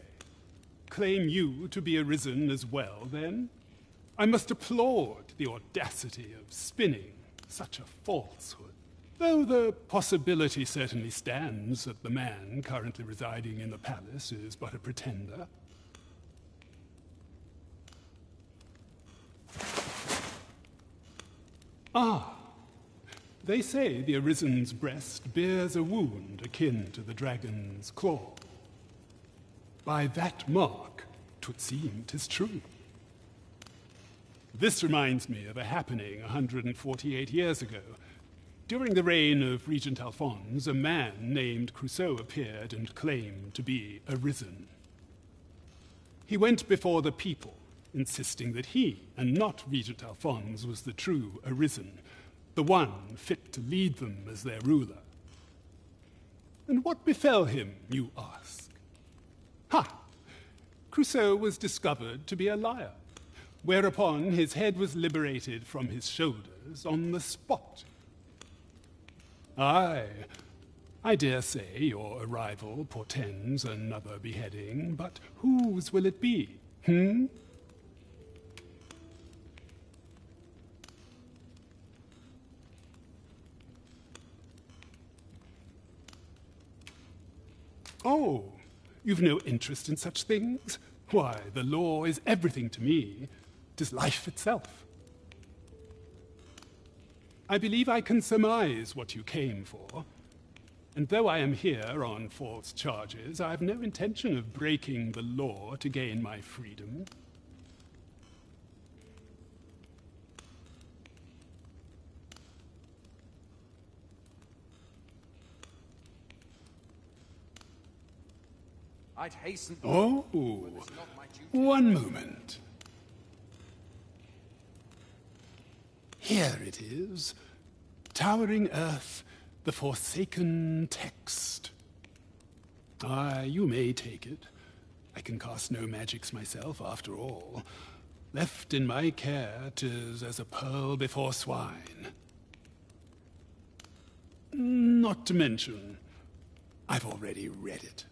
Claim you to be arisen as well, then? I must applaud the audacity of spinning such a falsehood. Though the possibility certainly stands that the man currently residing in the palace is but a pretender. Ah, they say the Arisen's breast bears a wound akin to the dragon's claw. By that mark, 'twould seem 'tis true. This reminds me of a happening 148 years ago. During the reign of Regent Alphonse, a man named Crusoe appeared and claimed to be Arisen. He went before the people, insisting that he, and not Regent Alphonse, was the true Arisen, the one fit to lead them as their ruler. And what befell him, you ask? Ha! Crusoe was discovered to be a liar, whereupon his head was liberated from his shoulders on the spot. Aye, I dare say your arrival portends another beheading, but whose will it be, Oh, you've no interest in such things? Why, the law is everything to me. 'Tis life itself. I believe I can surmise what you came for. And though I am here on false charges, I have no intention of breaking the law to gain my freedom. I'd hasten... Oh, one moment. Here it is. Towering Earth, the Forsaken Text. Aye, you may take it. I can cast no magics myself, after all. Left in my care, 'tis as a pearl before swine. Not to mention, I've already read it.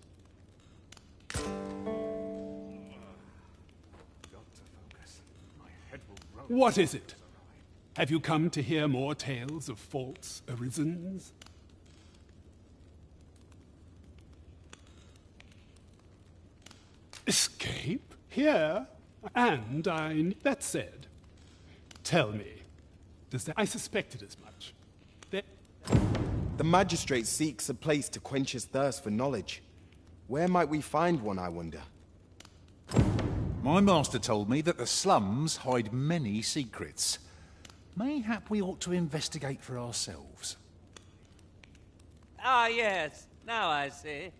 What is it? Have you come to hear more tales of false Arisens? Escape? Here? And that said, tell me, I suspected as much. The magistrate seeks a place to quench his thirst for knowledge. Where might we find one, I wonder? My master told me that the slums hide many secrets. Mayhap we ought to investigate for ourselves. Ah, yes. Now I see.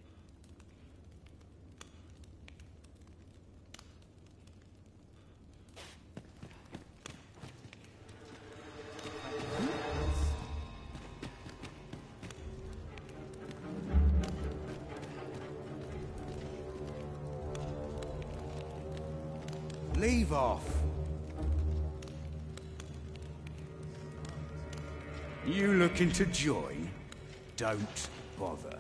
Leave off. You looking to join? Don't bother.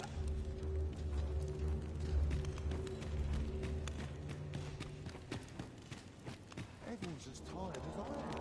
Everyone's as tired as I am.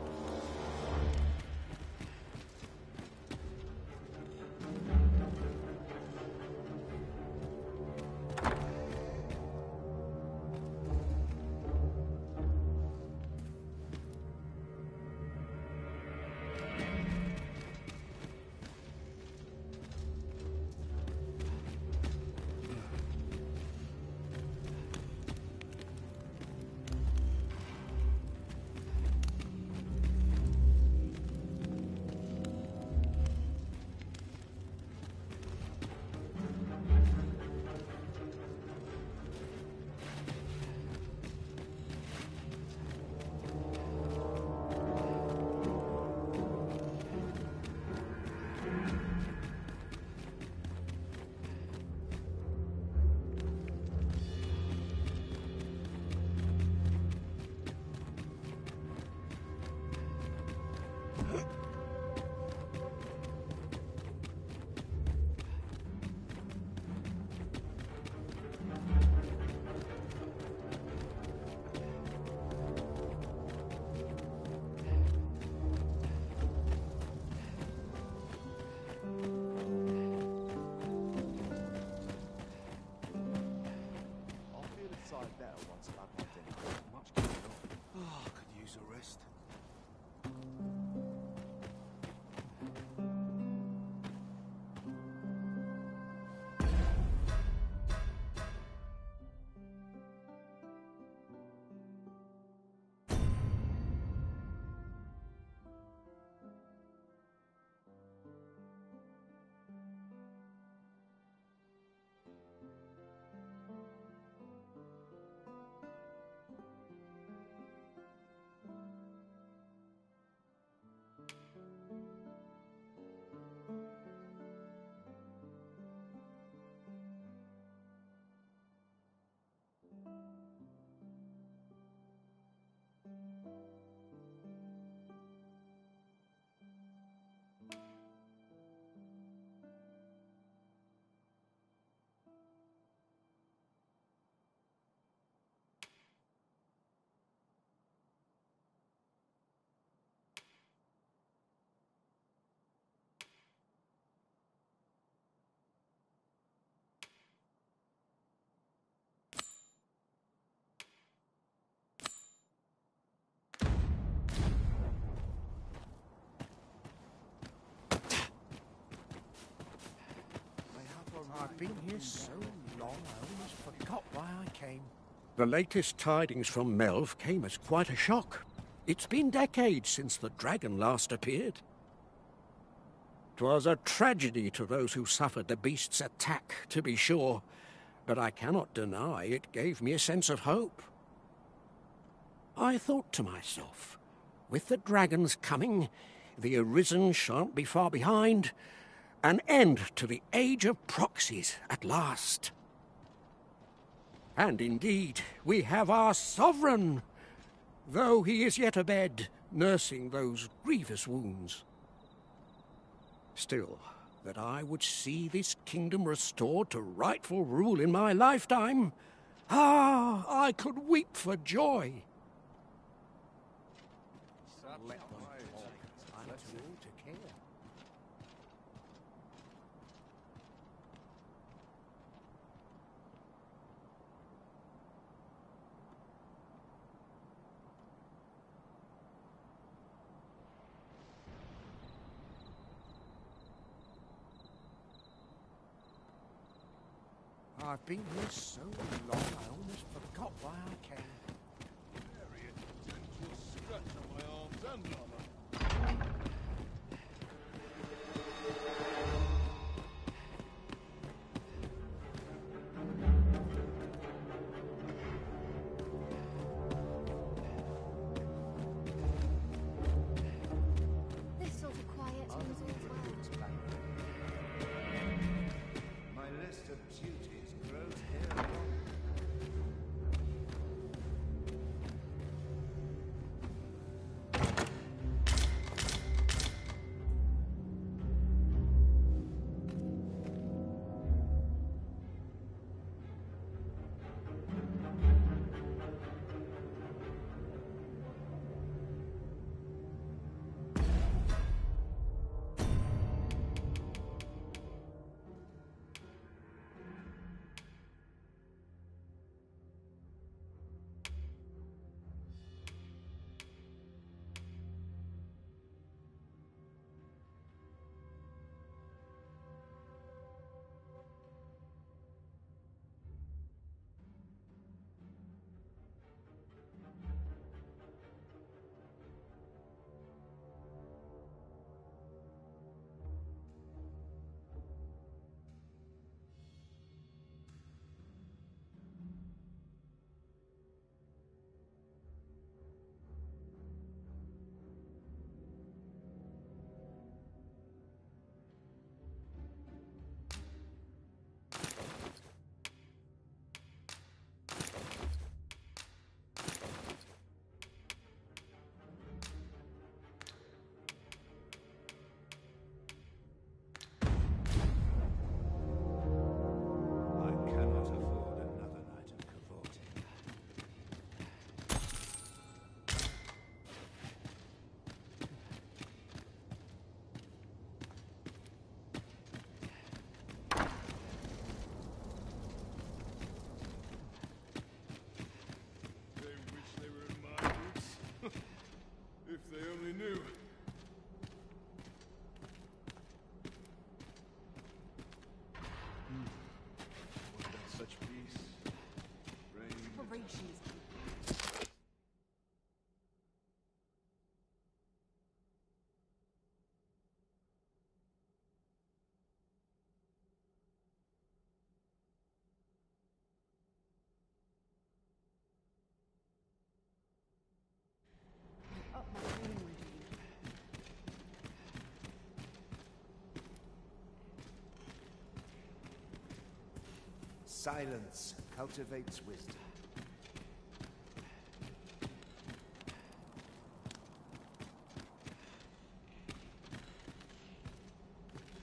I've been here so long, I almost forgot why I came. The latest tidings from Melv came as quite a shock. It's been decades since the dragon last appeared. 'Twas a tragedy to those who suffered the beast's attack, to be sure, but I cannot deny it gave me a sense of hope. I thought to myself, with the dragons coming, the Arisen shan't be far behind. An end to the age of proxies at last. And indeed, we have our sovereign, though he is yet abed, nursing those grievous wounds. Still, that I would see this kingdom restored to rightful rule in my lifetime, I could weep for joy. Let them talk. I'm too old to care. I've been here so long, I almost forgot why I came. Very intentional scratch on my arms and armor. This sort of quiet means all's well. My list of duties grows here long. If they only knew. What about such peace? Rain. Operations. Up my game routine. Silence cultivates wisdom.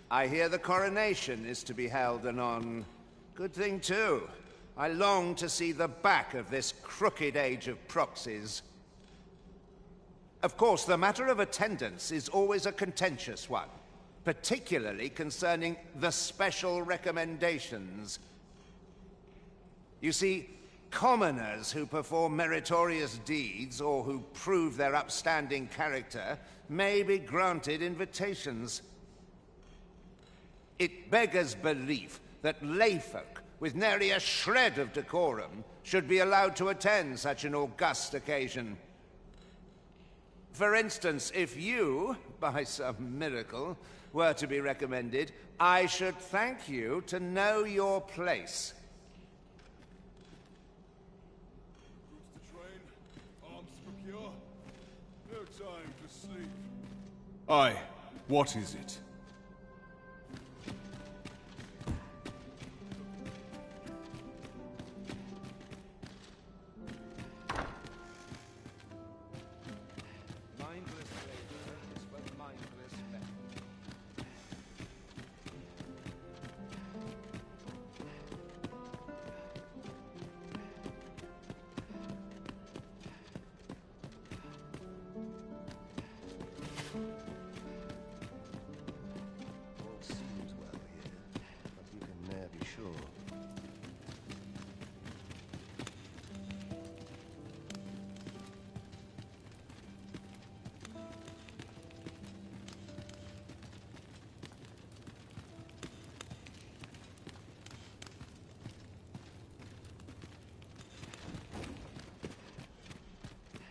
I hear the coronation is to be held anon. Good thing, too. I long to see the back of this crooked age of proxies. Of course, the matter of attendance is always a contentious one, particularly concerning the special recommendations. You see, commoners who perform meritorious deeds or who prove their upstanding character may be granted invitations. It beggars belief that layfolk with nary a shred of decorum should be allowed to attend such an august occasion. For instance, if you, by some miracle, were to be recommended, I should thank you to know your place. Boots to train, arms to procure. No time to sleep. Aye, what is it? Mindless labor is but mindless effort. All seems well here, but you can ne'er be sure.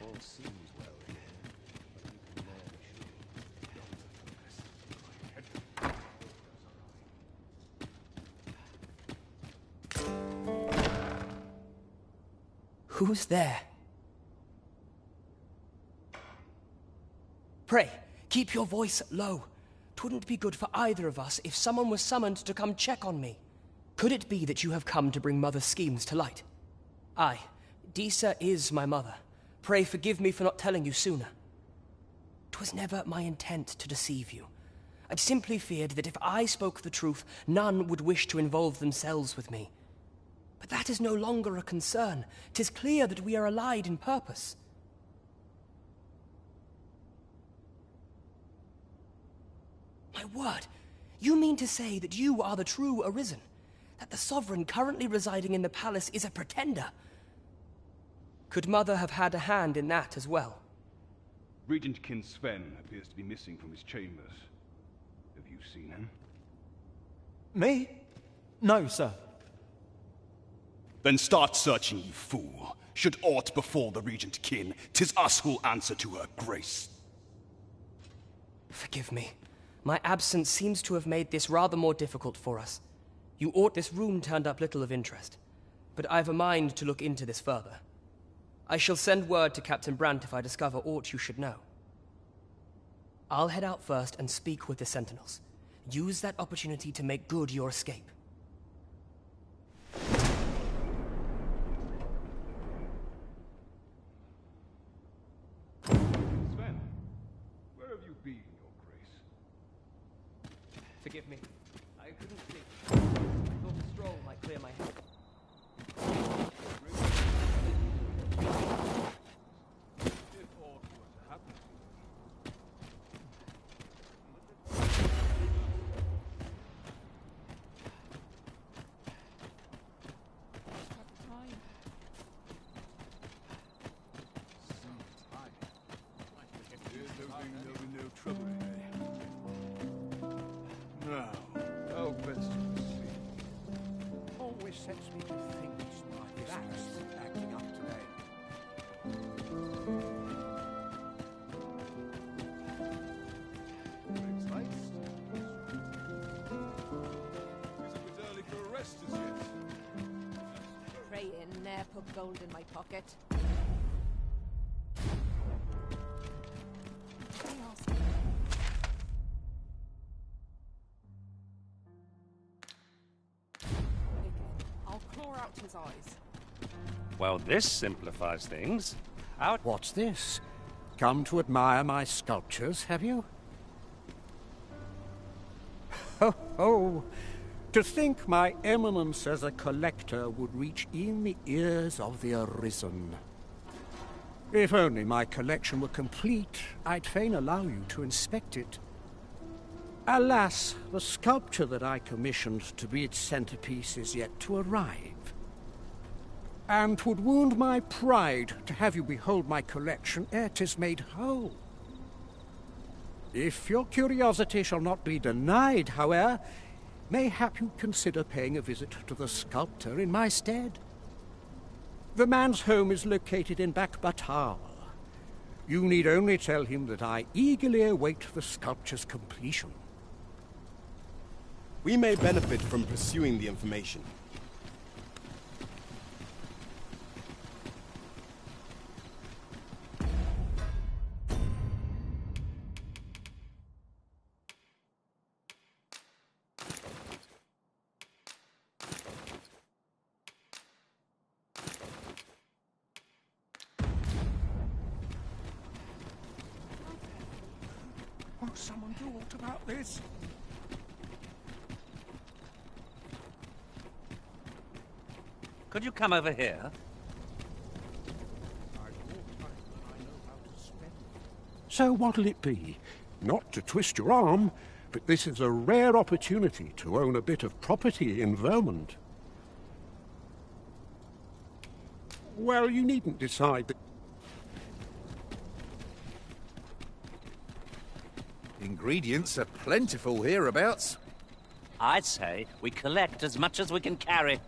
All seems well here, but you can ne'er be Who's there? Pray, keep your voice low. 'Twouldn't be good for either of us if someone was summoned to come check on me. Could it be that you have come to bring Mother's schemes to light? Aye, Disa is my mother. Pray forgive me for not telling you sooner. 'Twas never my intent to deceive you. I'd simply feared that if I spoke the truth, none would wish to involve themselves with me. But that is no longer a concern. 'Tis clear that we are allied in purpose. My word, you mean to say that you are the true Arisen? That the Sovereign currently residing in the palace is a pretender? Could Mother have had a hand in that as well? Regent Kin Sven appears to be missing from his chambers. Have you seen him? Me? No, sir. Then start searching, you fool. Should aught befall the Regent Kin, 'tis us who'll answer to her grace. Forgive me. My absence seems to have made this rather more difficult for us. You ought this room turned up little of interest, but I've a mind to look into this further. I shall send word to Captain Brandt if I discover aught you should know. I'll head out first and speak with the Sentinels. Use that opportunity to make good your escape. Sven, where have you been, Your Grace? Forgive me. I couldn't sleep. I thought a stroll might clear my head. If aught were to happen there'll be no trouble, eh? Now, how best to proceed? Always sets me to think like that's acting up today. Looks like It's a bit early for a rest as yet. Pray in, ne'er put gold in my pocket. I'll claw out his eyes. Well, this simplifies things. What's this? Come to admire my sculptures, have you? Ho ho! To think my eminence as a collector would reach in the ears of the Arisen. If only my collection were complete, I'd fain allow you to inspect it. Alas, the sculpture that I commissioned to be its centerpiece is yet to arrive. And 'twould wound my pride to have you behold my collection ere 'tis made whole. If your curiosity shall not be denied, however, mayhap you'd consider paying a visit to the sculptor in my stead. The man's home is located in Batal. You need only tell him that I eagerly await the sculpture's completion. We may benefit from pursuing the information. Won't someone do aught about this? Could you come over here? So what'll it be? Not to twist your arm, but this is a rare opportunity to own a bit of property in Vermont. Well, you needn't decide that... Ingredients are plentiful hereabouts. I'd say we collect as much as we can carry.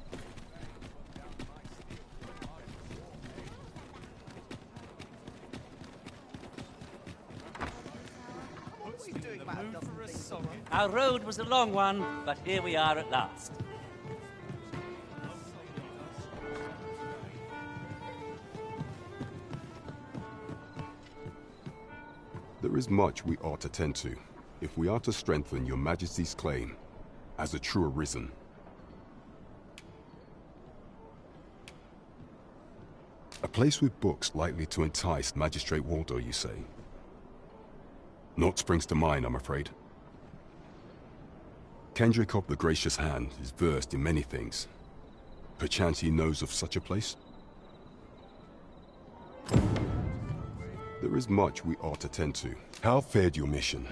Our road was a long one, but here we are at last. There is much we ought to tend to, if we are to strengthen your Majesty's claim as a true Arisen. A place with books likely to entice Magistrate Waldo, you say? Naught springs to mind, I'm afraid. Kendrick of the Gracious Hand is versed in many things. Perchance he knows of such a place? There is much we ought to tend to. How fared your mission?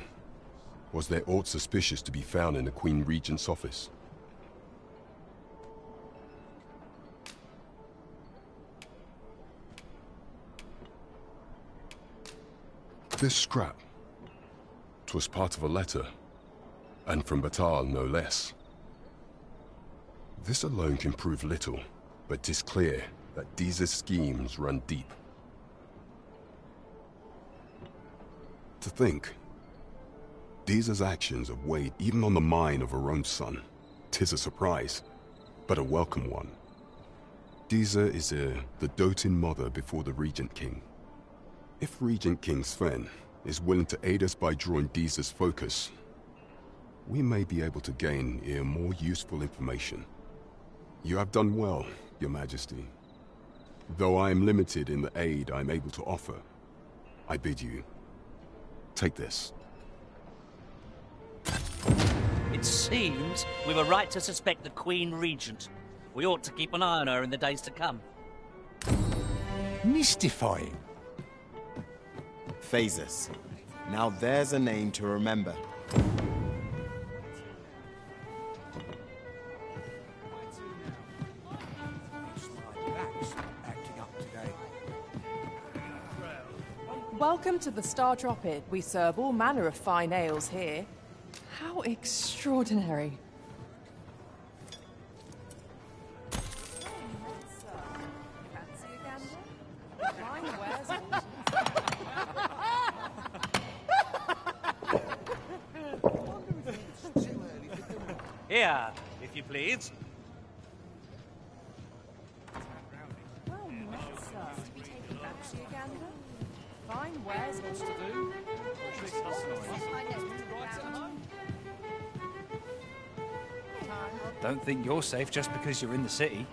Was there aught suspicious to be found in the Queen Regent's office? This scrap. 'Twas part of a letter. And from Batal, no less. This alone can prove little, but 'tis clear that Deeza's schemes run deep. To think, Deeza's actions have weighed even on the mind of her own son. 'Tis a surprise, but a welcome one. Deeza is the doting mother before the Regent King. If Regent King Sven is willing to aid us by drawing Deeza's focus, we may be able to gain more useful information. You have done well, Your Majesty. Though I am limited in the aid I am able to offer, I bid you, take this. It seems we were right to suspect the Queen Regent. We ought to keep an eye on her in the days to come. Mystifying. Phases. Now there's a name to remember. Welcome to the Star Dropid. We serve all manner of fine ales here. How extraordinary. Here, if you please. Fine wares wants to do. Don't think you're safe just because you're in the city.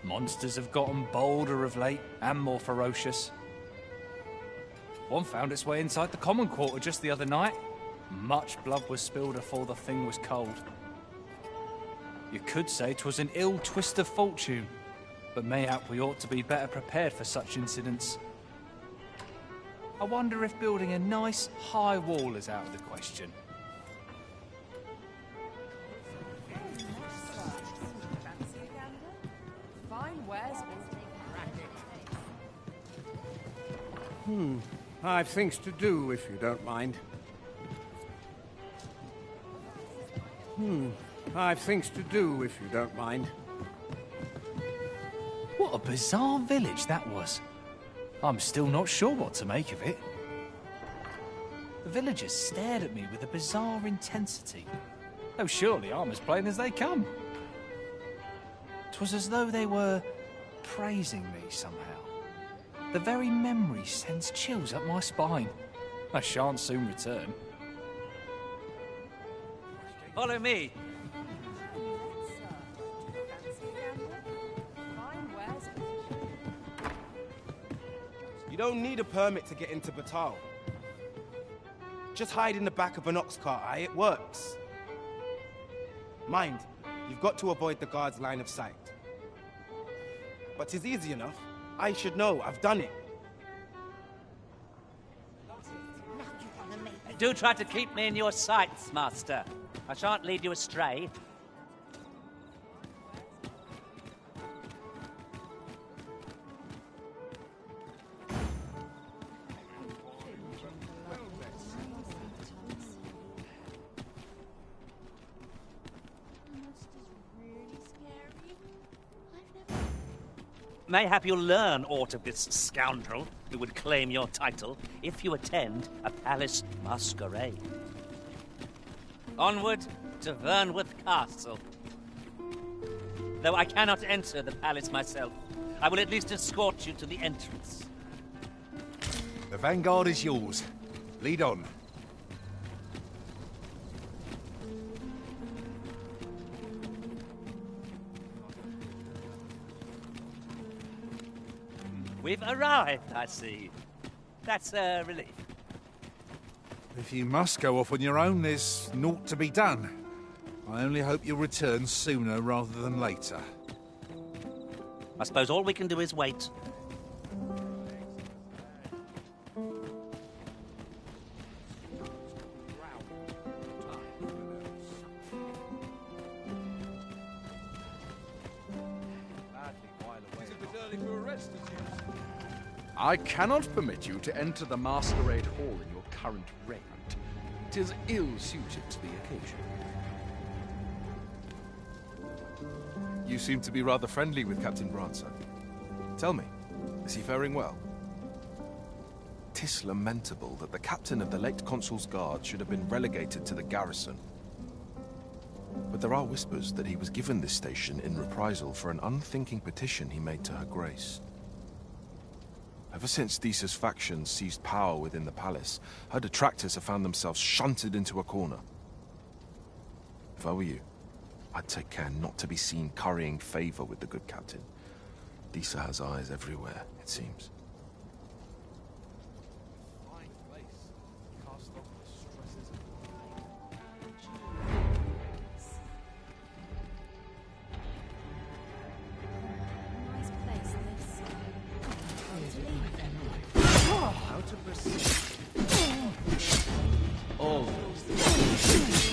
Monsters have gotten bolder of late and more ferocious. One found its way inside the common quarter just the other night. Much blood was spilled before the thing was cold. You could say 'twas an ill twist of fortune, but mayhap we ought to be better prepared for such incidents. I wonder if building a nice, high wall is out of the question. Fine wares I've things to do, if you don't mind. I've things to do, if you don't mind. What a bizarre village that was. I'm still not sure what to make of it. The villagers stared at me with a bizarre intensity. Though surely I'm as plain as they come. 'Twas as though they were praising me somehow. The very memory sends chills up my spine. I shan't soon return. Follow me. You don't need a permit to get into Batal. Just hide in the back of an ox cart, aye? It works. Mind, you've got to avoid the guard's line of sight. But 'tis easy enough. I should know, I've done it. Do try to keep me in your sights, Master. I shan't lead you astray. Mayhap you'll learn aught of this scoundrel who would claim your title if you attend a palace masquerade. Onward to Vernworth Castle. Though I cannot enter the palace myself, I will at least escort you to the entrance. The vanguard is yours. Lead on. We've arrived, I see. That's a relief. If you must go off on your own, there's naught to be done. I only hope you'll return sooner rather than later. I suppose all we can do is wait. I cannot permit you to enter the masquerade hall in your current raiment. 'Tis ill-suited to the occasion. You seem to be rather friendly with Captain Branson. Tell me, is he faring well? 'Tis lamentable that the captain of the late Consul's Guard should have been relegated to the garrison. But there are whispers that he was given this station in reprisal for an unthinking petition he made to Her Grace. Ever since Disa's faction seized power within the palace, her detractors have found themselves shunted into a corner. If I were you, I'd take care not to be seen currying favor with the good captain. Disa has eyes everywhere, it seems. How to proceed? Always.